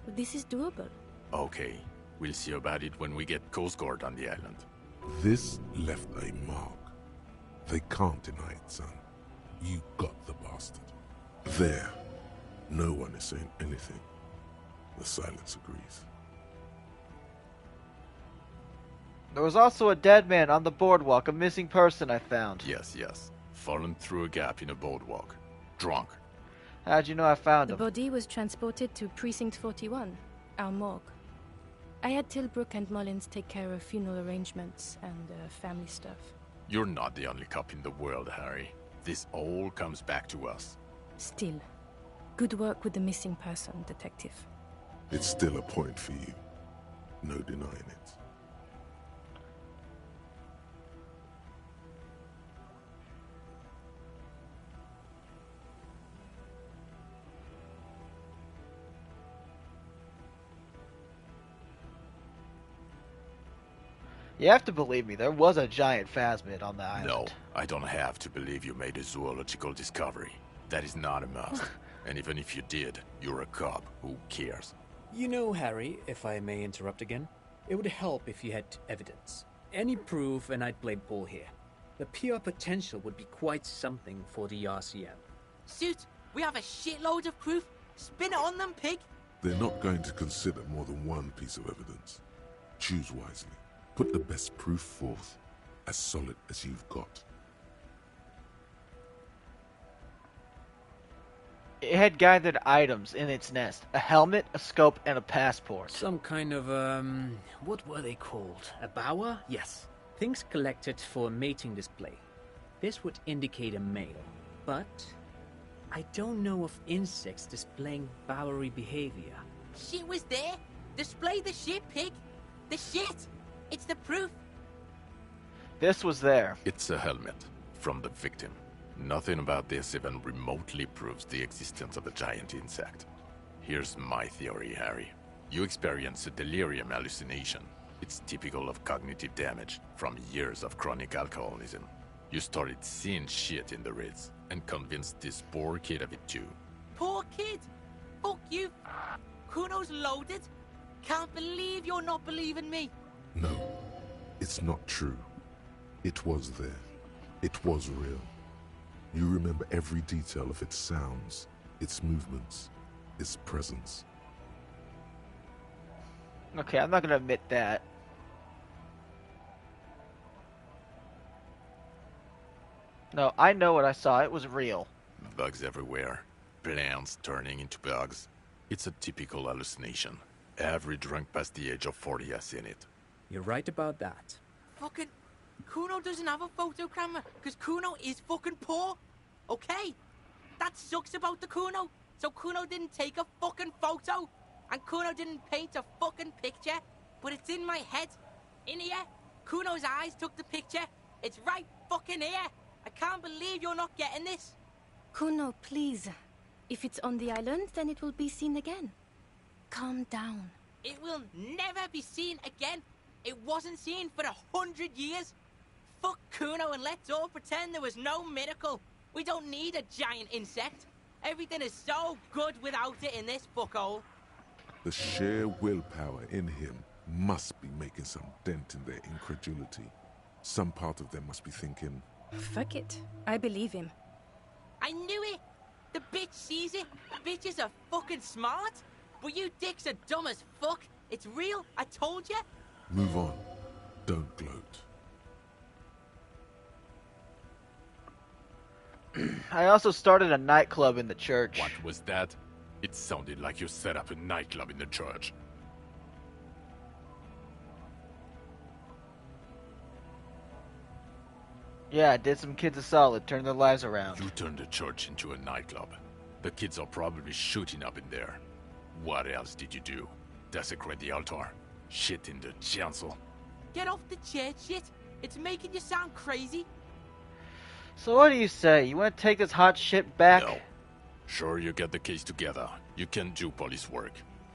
This is doable. Okay. We'll see about it when we get Coast Guard on the island. This left a mark. They can't deny it, son. You got the bastard. There. No one is saying anything. The silence agrees. There was also a dead man on the boardwalk, a missing person I found. Yes, yes. Fallen through a gap in a boardwalk. Drunk. How'd you know I found him? The body was transported to Precinct 41, our morgue. I had Tilbrook and Mullins take care of funeral arrangements and family stuff. You're not the only cop in the world, Harry. This all comes back to us. Still, good work with the missing person, Detective. It's still a point for you. No denying it. You have to believe me, there was a giant phasmid on the island. No, I don't have to believe you made a zoological discovery. That is not a must. And even if you did, you're a cop. Who cares? You know, Harry, if I may interrupt again, it would help if you had evidence. Any proof, and I'd blame Paul here. The PR potential would be quite something for the RCM. Suit, we have a shitload of proof. Spin it on them, pig. They're not going to consider more than one piece of evidence. Choose wisely. Put the best proof forth, as solid as you've got. It had gathered items in its nest. A helmet, a scope, and a passport. Some kind of, what were they called? A bower? Yes. Things collected for a mating display. This would indicate a male, but I don't know of insects displaying bowery behavior. Shit was there. Display the shit, pig. The shit. It's the proof. This was there. It's a helmet from the victim. Nothing about this even remotely proves the existence of a giant insect. Here's my theory, Harry. You experience a delirium hallucination. It's typical of cognitive damage from years of chronic alcoholism. You started seeing shit in the Ritz and convinced this poor kid of it too. Poor kid. Fuck you. Cuno's loaded. Can't believe you're not believing me. No, it's not true. It was there. It was real. You remember every detail of its sounds, its movements, its presence. Okay, I'm not gonna admit that. No, I know what I saw. It was real. Bugs everywhere. Plants turning into bugs. It's a typical hallucination. Every drunk past the age of 40 has seen it. You're right about that. Fucking Cuno doesn't have a photo camera because Cuno is fucking poor. Okay? That sucks about the Cuno. So Cuno didn't take a fucking photo. And Cuno didn't paint a fucking picture, but it's in my head. In here. Cuno's eyes took the picture. It's right fucking here. I can't believe you're not getting this. Cuno, please. If it's on the island, then it will be seen again. Calm down. It will never be seen again. It wasn't seen for 100 years. Fuck Cuno and let's all pretend there was no miracle. We don't need a giant insect. Everything is so good without it in this fuckhole. The sheer willpower in him must be making some dent in their incredulity. Some part of them must be thinking, Fuck it. I believe him. I knew it. The bitch sees it. Bitches are fucking smart. But you dicks are dumb as fuck. It's real. I told you. move on. Don't gloat. I also started a nightclub in the church. What was that? It sounded like you set up a nightclub in the church. Yeah, I did some kids a solid, turned their lives around. You turned the church into a nightclub. The kids are probably shooting up in there. What else did you do? Desecrate the altar? Shit in the chancel? Get off the church shit. It's making you sound crazy. So what do you say? You want to take this hot shit back? No. Sure, you get the case together. You can do police work.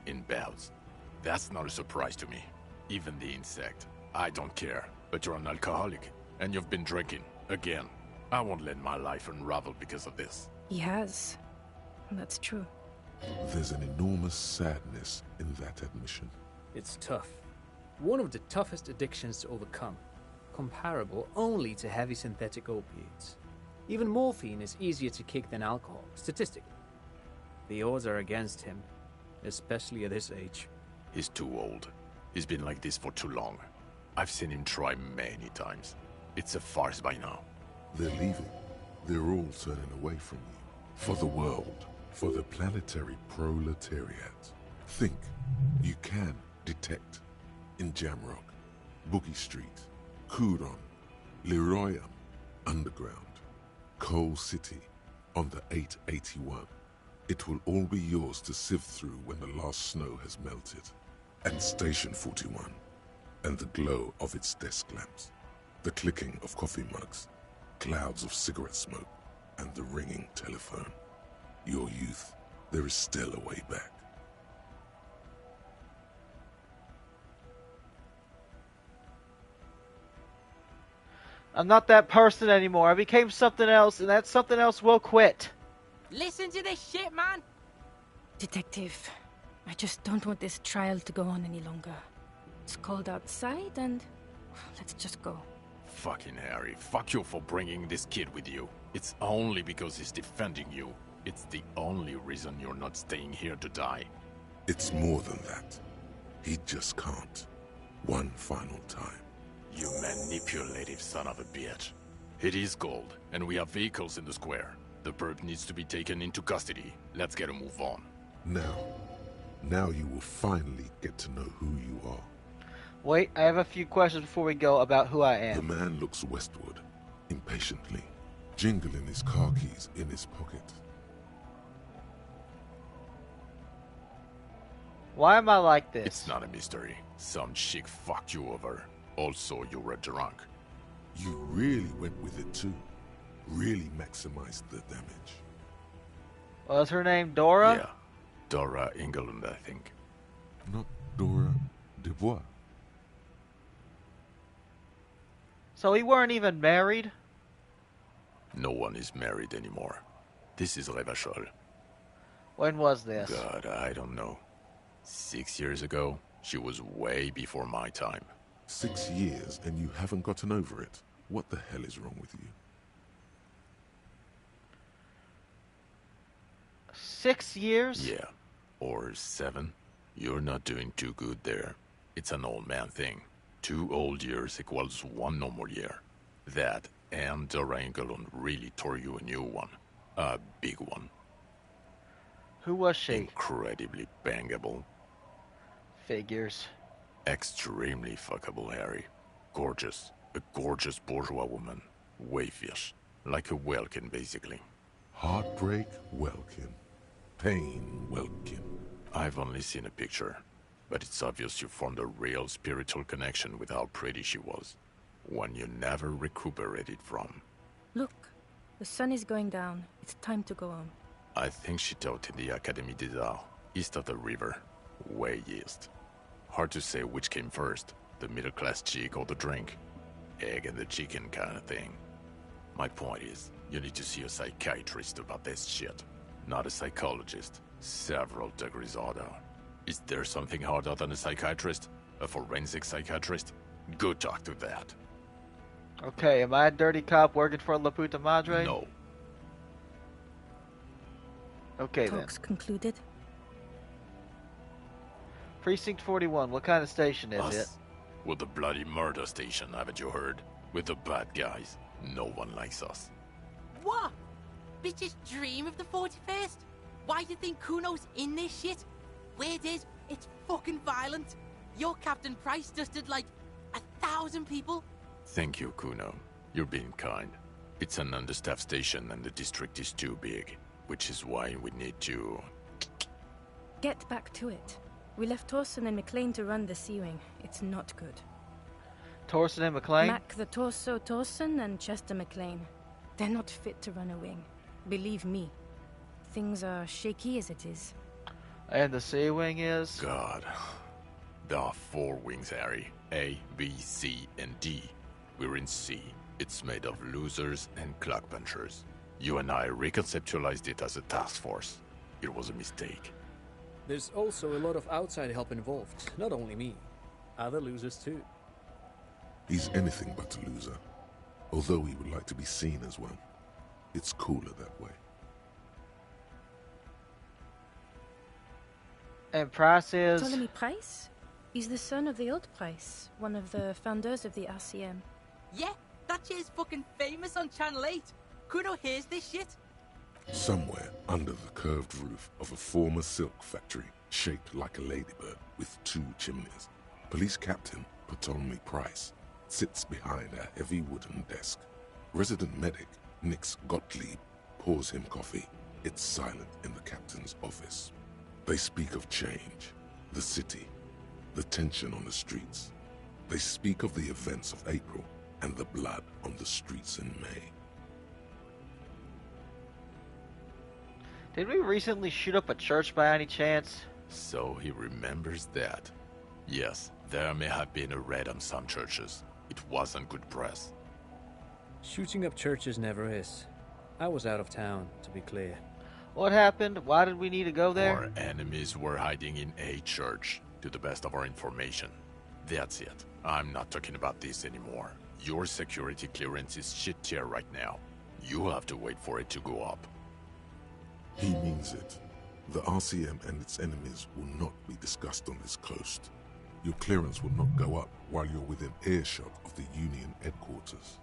In bouts. That's not a surprise to me. Even the insect. I don't care. But you're an alcoholic. And you've been drinking. Again. I won't let my life unravel because of this. He has. That's true. There's an enormous sadness in that admission. It's tough. One of the toughest addictions to overcome. Comparable only to heavy synthetic opiates. Even morphine is easier to kick than alcohol, statistically. The odds are against him, especially at his age. He's too old. He's been like this for too long. I've seen him try many times. It's a farce by now. They're leaving. They're all turning away from you. For the world. For the planetary proletariat. Think. You can detect. In Jamrock, Boogie Street, Curon, Leroyam, Underground, Coal City, on the 881. It will all be yours to sift through when the last snow has melted. And Station 41, and the glow of its desk lamps, the clicking of coffee mugs, clouds of cigarette smoke, and the ringing telephone. Your youth, there is still a way back. I'm not that person anymore. I became something else, and that something else will quit. Listen to this shit, man. Detective, I just don't want this trial to go on any longer. It's cold outside, and let's just go. Fucking Harry, fuck you for bringing this kid with you. It's only because he's defending you. It's the only reason you're not staying here to die. It's more than that. He just can't. One final time. You manipulative son of a bitch. It is cold, and we have vehicles in the square. The perp needs to be taken into custody. Let's get a move on. Now you will finally get to know who you are. Wait, I have a few questions before we go about who I am. The man looks westward, impatiently, jingling his car keys in his pocket. Why am I like this? It's not a mystery. Some chick fucked you over. Also, you were drunk. You really went with it too. Really maximized the damage. Was her name Dora? Yeah. Dora Engelund, I think. Not Dora Dubois. So we weren't even married? No one is married anymore. This is Revachol. When was this? God, I don't know. 6 years ago? She was way before my time. 6 years and you haven't gotten over it? What the hell is wrong with you? 6 years? Yeah. Or 7. You're not doing too good there. It's an old man thing. 2 old years equals 1 normal year. That and Dora Engelund really tore you a new one. A big one. Who was she? Incredibly bangable. Figures. Extremely fuckable, Harry. Gorgeous. A gorgeous bourgeois woman. Wayfish. Like a Welkin, basically. Heartbreak, Welkin. Pain, Welkin. I've only seen a picture, but it's obvious you formed a real spiritual connection with how pretty she was. One you never recuperated from. Look, the sun is going down. It's time to go home. I think she taught in the Académie des Arts, east of the river. Way east. Hard to say which came first, the middle-class chick or the drink. Egg and the chicken kind of thing. My point is, you need to see a psychiatrist about this shit. Not a psychologist. Several degrees harder. Is there something harder than a psychiatrist? A forensic psychiatrist? Go talk to that. Okay, am I a dirty cop working for La Puta Madre? No. Okay Talks concluded. Precinct 41, what kind of station is Us? it? We're the bloody murder station, haven't you heard? We're the bad guys. No one likes us. What? Bitches dream of the 41st? Why do you think Cuno's in this shit? Weird is, it's fucking violent. Your Captain Price just did like 1,000 people. Thank you, Cuno. You're being kind. It's an understaffed station and the district is too big, which is why we need to... Get back to it. We left Torson and McLean to run the sea wing. It's not good. Torson and McLean? Mac the Torso Torson and Chester McLean. They're not fit to run a wing. Believe me. Things are shaky as it is. And the sea wing is? God. There are 4 wings, Harry. A, B, C, and D. We're in C. It's made of losers and clock punchers. You and I reconceptualized it as a task force. It was a mistake. There's also a lot of outside help involved, not only me. Other losers too. He's anything but a loser, although he would like to be seen as one. It's cooler that way. And Price is? Ptolemy Price? He's the son of the old Price, one of the founders of the RCM. Yeah, that shit's fucking famous on Channel 8. Cuno hears this shit. Somewhere under the curved roof of a former silk factory, shaped like a ladybird with 2 chimneys, Police Captain Ptolemy Price sits behind a heavy wooden desk. Resident medic Nix Gottlieb pours him coffee. It's silent in the captain's office. They speak of change, the city, the tension on the streets. They speak of the events of April and the blood on the streets in May. Did we recently shoot up a church by any chance? So he remembers that. Yes, there may have been a raid on some churches. It wasn't good press. Shooting up churches never is. I was out of town, to be clear. What happened? Why did we need to go there? Our enemies were hiding in a church, to the best of our information. That's it. I'm not talking about this anymore. Your security clearance is shit tier right now. You have to wait for it to go up. He means it. The RCM and its enemies will not be discussed on this coast. Your clearance will not go up while you're within earshot of the Union headquarters.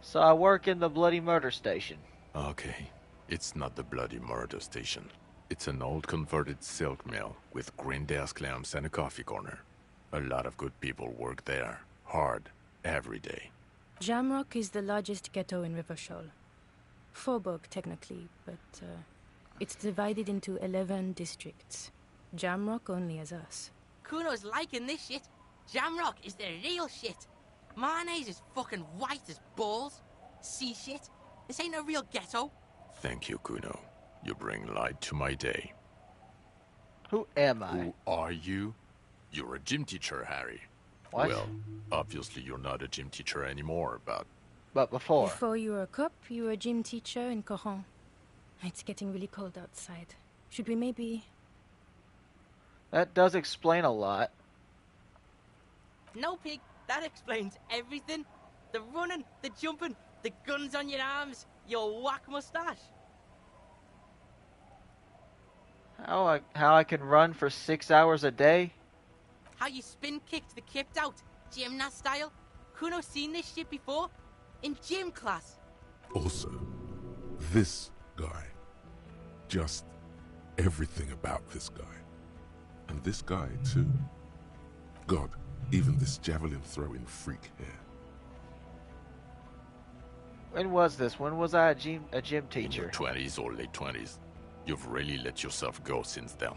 So I work in the bloody murder station. Okay. It's not the bloody murder station. It's an old converted silk mill with green desk lamps and a coffee corner. A lot of good people work there. Hard. Every day. Jamrock is the largest ghetto in River Shoal. Faubourg, technically, but it's divided into 11 districts. Jamrock only has us. Cuno's liking this shit. Jamrock is the real shit. Mayonnaise is fucking white as balls. See shit? This ain't a real ghetto. Thank you, Cuno. You bring light to my day. Who am I? Who are you? You're a gym teacher, Harry. What? Well, obviously you're not a gym teacher anymore, but... But before? Before you were a cop, you were a gym teacher in Coron. It's getting really cold outside. Should we maybe... That does explain a lot. No, pig. That explains everything. The running, the jumping, the guns on your arms, your whack mustache. How I can run for 6 hours a day? How you spin kicked the kipped out, gymnast style. Cuno seen this shit before? In gym class. Also, this guy. Just everything about this guy. And this guy, too. God, even this javelin throwing freak here. When was this? When was I a gym teacher? In your 20s or late 20s. You've really let yourself go since then.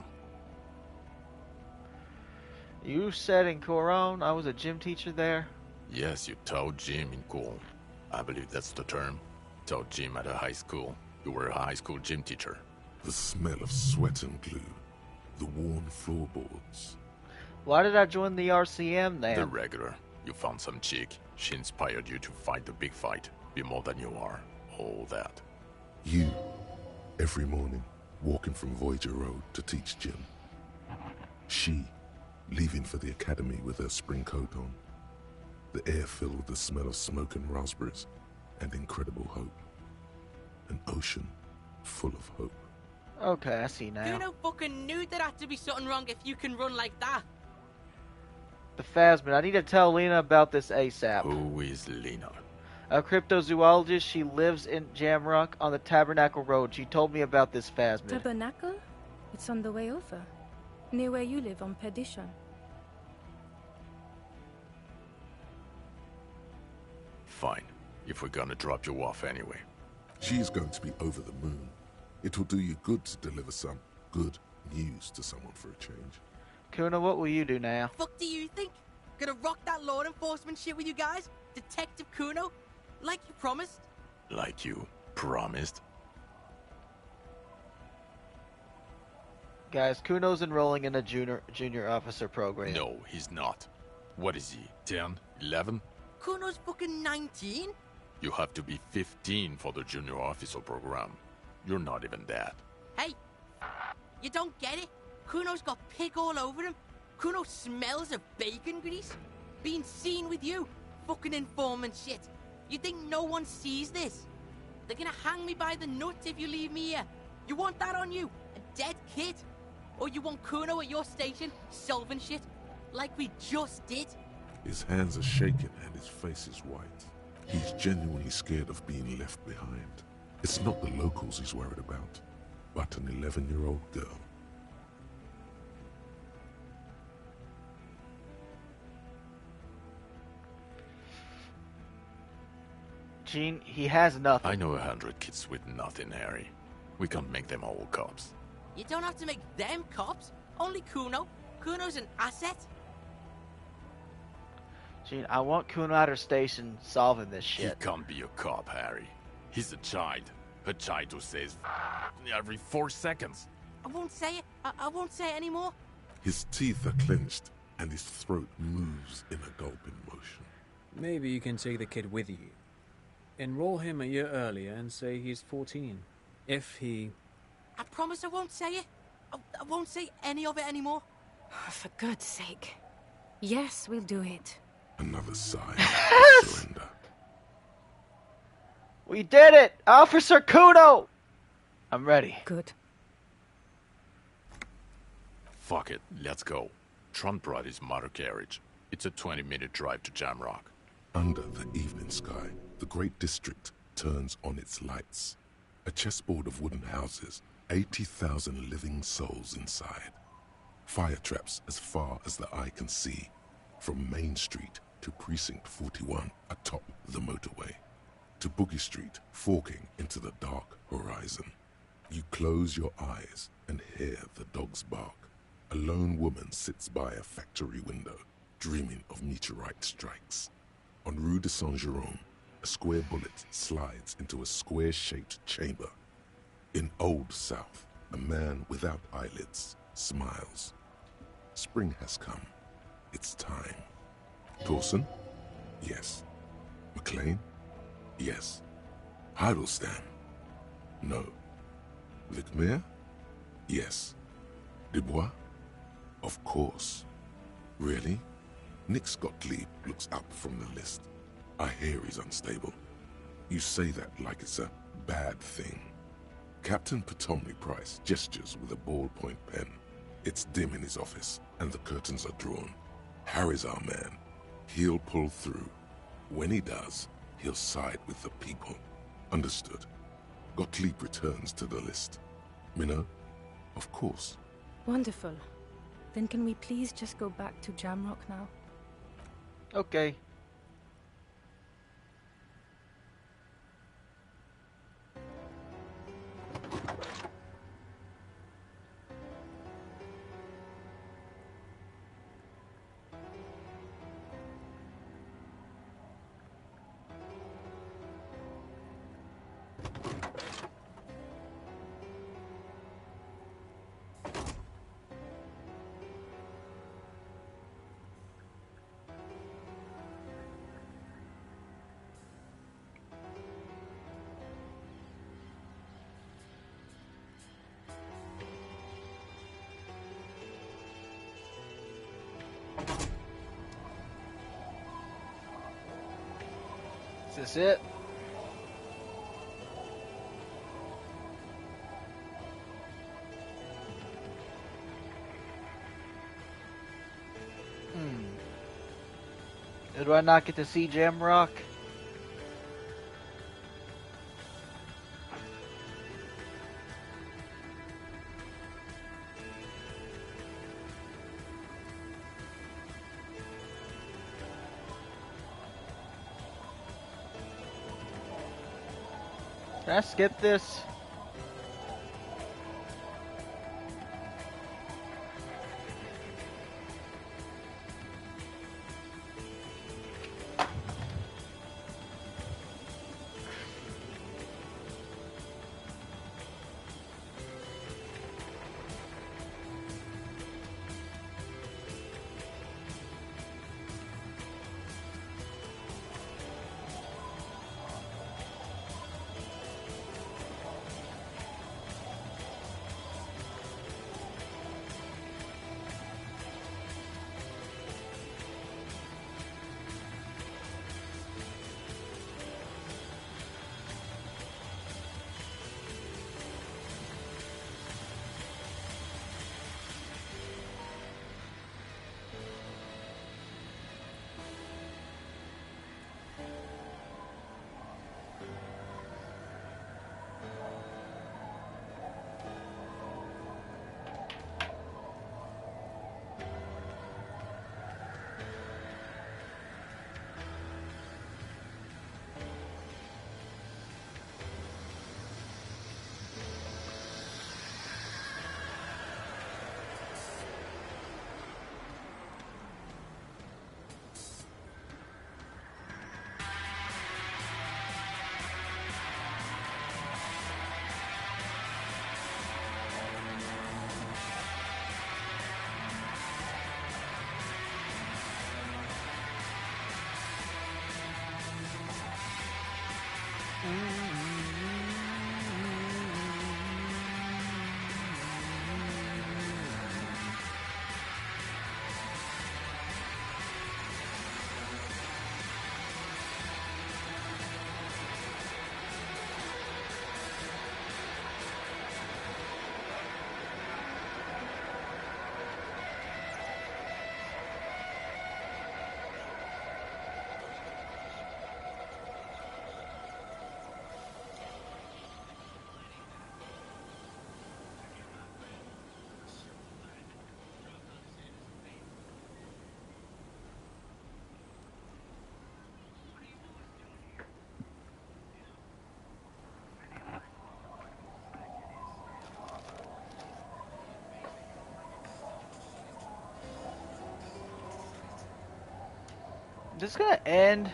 You said in Coron I was a gym teacher there? Yes, you taught gym in school. I believe that's the term. Taught gym at a high school. You were a high school gym teacher. The smell of sweat and glue. The worn floorboards. Why did I join the RCM then? The regular. You found some chick. She inspired you to fight the big fight. Be more than you are. All that. You, every morning, walking from Voyager Road to teach gym. She, leaving for the academy with her spring coat on. The air filled with the smell of smoke and raspberries, and incredible hope. An ocean full of hope. Okay, I see now. Cuno fucking knew there had to be something wrong if you can run like that. The Phasmid. I need to tell Lena about this ASAP. Who is Lena? A cryptozoologist. She lives in Jamrock on the Tabernacle Road. She told me about this Phasmid. Tabernacle? It's on the way over. Near where you live on Perdition. Fine. If we're gonna drop you off anyway. She's going to be over the moon. It will do you good to deliver some good news to someone for a change. Cuno, what will you do now? Fuck do you think? Gonna rock that law enforcement shit with you guys? Detective Cuno? Like you promised? Like you promised? Guys, Kuno's enrolling in a junior officer program. No, he's not. What is he, 10, 11? Kuno's fucking 19? You have to be 15 for the junior officer program. You're not even that. Hey, you don't get it? Kuno's got pig all over him. Kuno smells of bacon grease. Being seen with you, fucking informant shit. You think no one sees this? They're gonna hang me by the nuts if you leave me here. You want that on you? A dead kid? Or you want Cuno at your station, solving shit? Like we just did? His hands are shaking and his face is white. He's genuinely scared of being left behind. It's not the locals he's worried about, but an 11-year-old girl. Gene, he has nothing. I know 100 kids with nothing, Harry. We can't make them all cops. You don't have to make them cops. Only Cuno. Cuno's an asset. Gene, I want Cuno at her station solving this He shit. can't be a cop, Harry. He's a child. A child who says every 4 seconds. I won't say it. I won't say it anymore. His teeth are clenched and his throat moves in a gulping motion. Maybe you can take the kid with you. Enroll him a year earlier and say he's 14. If he... I promise I won't say it. I won't say any of it anymore. For God's sake. Yes, we'll do it. Another sigh of surrender. We did it! Officer Cuno! I'm ready. Good. Fuck it, let's go. Trump brought his motor carriage. It's a 20-minute drive to Jamrock. Under the evening sky, the great district turns on its lights. A chessboard of wooden houses, 80,000 living souls inside. Fire traps as far as the eye can see, from Main Street to Precinct 41 atop the motorway, to Boogie Street forking into the dark horizon. You close your eyes and hear the dogs bark. A lone woman sits by a factory window, dreaming of meteorite strikes. On Rue de Saint-Jérôme, a square bullet slides into a square-shaped chamber. In Old South, a man without eyelids smiles. Spring has come. It's time. Torsen? Yes. McLean? Yes. Heidelstein? No. Vicmere? Yes. Dubois? Of course. Really? Nick Gottlieb looks up from the list. I hear he's unstable. You say that like it's a bad thing. Captain Potomny Price gestures with a ballpoint pen. It's dim in his office, and the curtains are drawn. Harry's our man. He'll pull through. When he does, he'll side with the people. Understood. Gottlieb returns to the list. Minnow? Of course. Wonderful. Then can we please just go back to Jamrock now? Okay. Is this it? Do I not get to see Jamrock? Can I skip this? This is gonna end.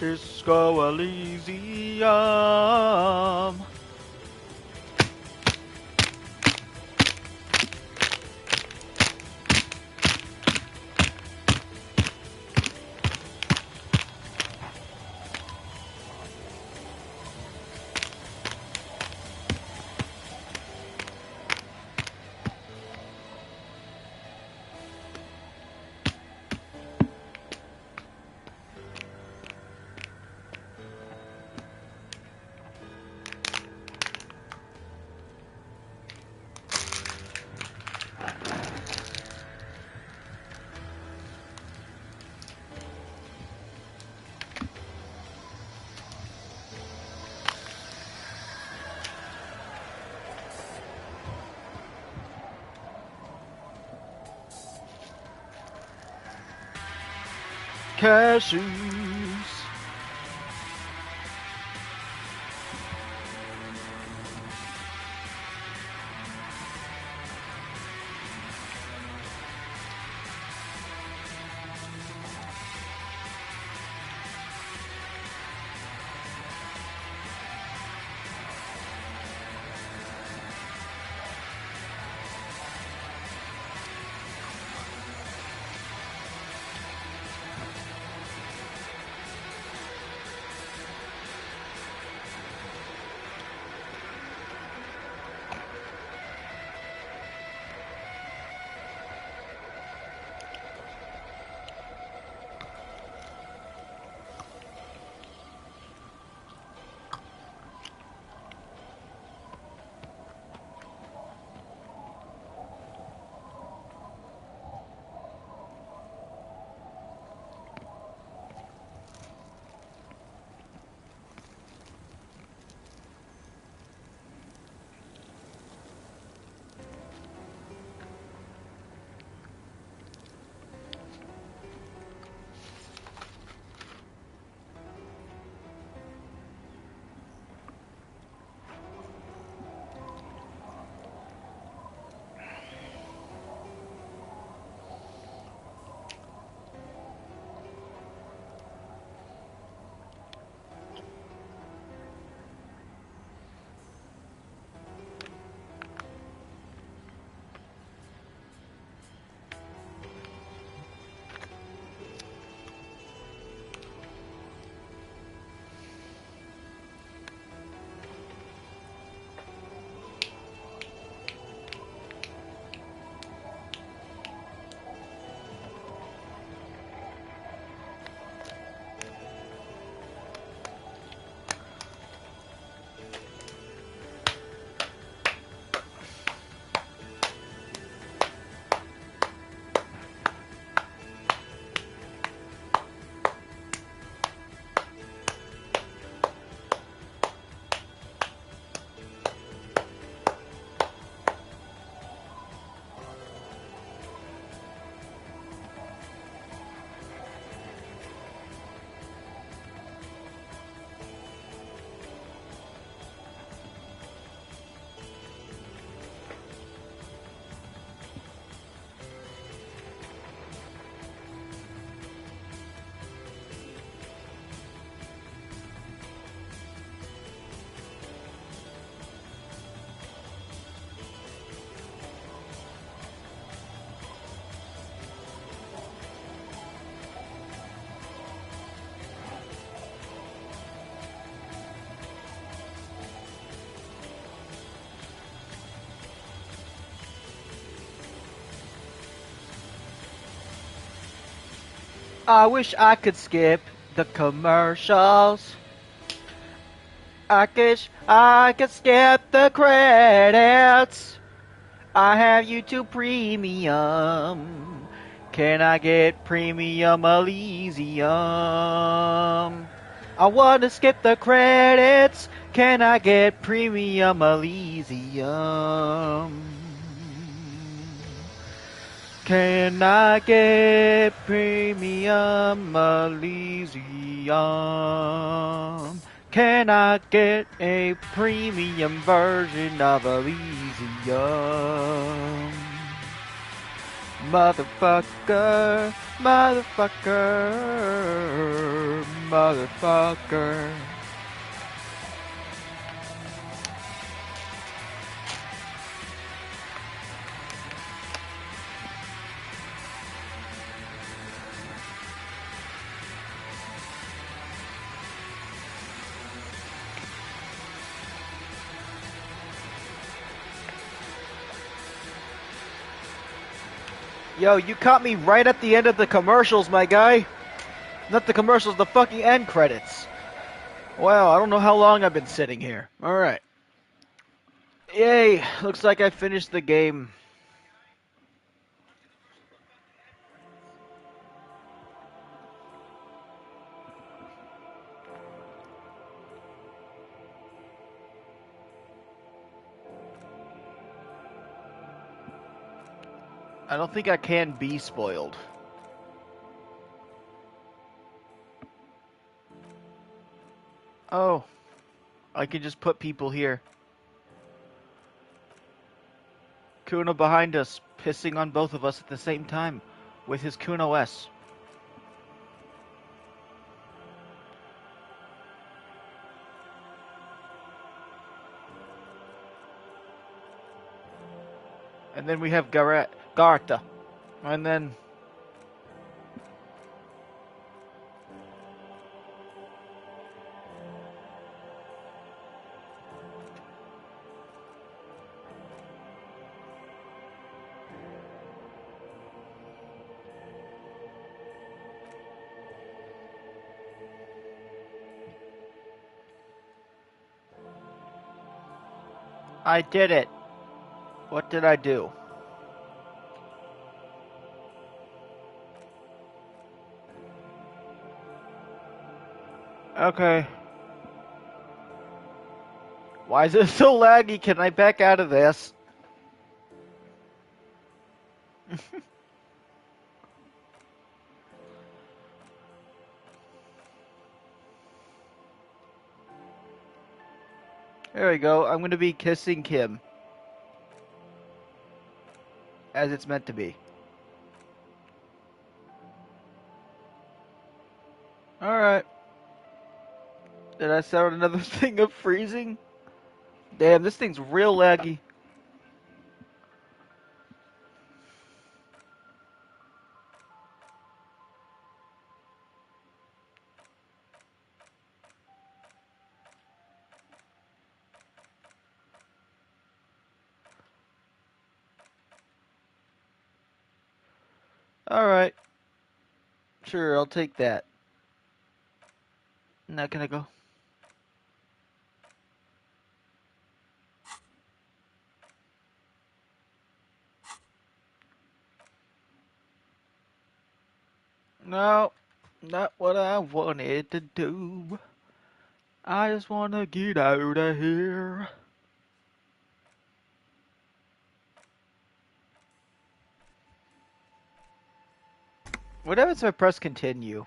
Disco Elysium. Cashews. I wish I could skip the commercials. I wish I could skip the credits. I have YouTube Premium. Can I get Premium Elysium? I want to skip the credits. Can I get Premium Elysium? Can I get Premium Elysium? Can I get a premium version of Elysium? Motherfucker, motherfucker, motherfucker. Yo, you caught me right at the end of the commercials, my guy. Not the commercials, the fucking end credits. Wow, I don't know how long I've been sitting here. Alright. Yay, looks like I finished the game. I don't think I can be spoiled. Oh, I can just put people here. Cuno behind us, pissing on both of us at the same time with his Cuno S. And then we have Garta. And then... I did it. What did I do? Okay. Why is it so laggy? Can I back out of this? There we go. I'm going to be kissing Kim. As it's meant to be. Alright. Did I start another thing of freezing? Damn, this thing's real laggy. Alright. Sure, I'll take that. Now can I go? No, not what I wanted to do. I just want to get out of here. What happens if I press continue?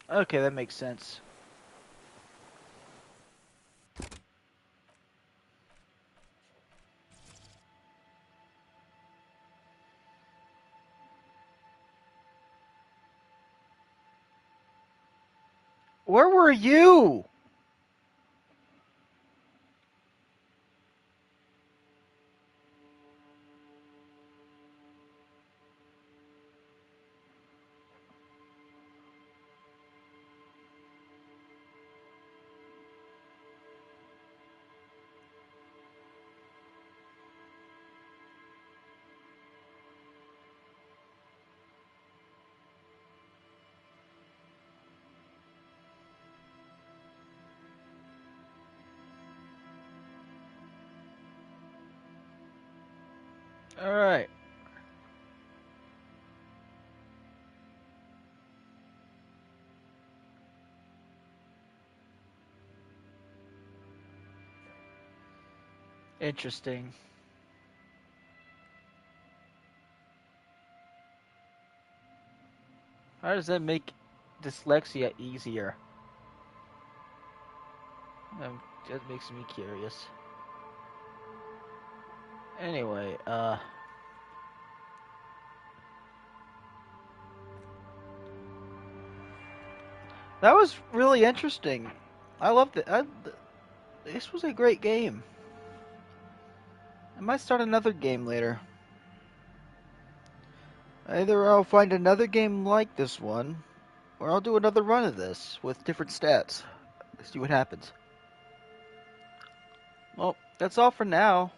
Okay, that makes sense. Where were you? Alright. Interesting. How does that make dyslexia easier? That makes me curious. Anyway, that was really interesting. I loved it. This was a great game. I might start another game later. Either I'll find another game like this one, or I'll do another run of this with different stats. See what happens. Well, that's all for now.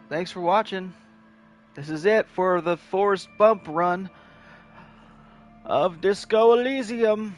Thanks for watching. This is it for the Forest Bump run of Disco Elysium.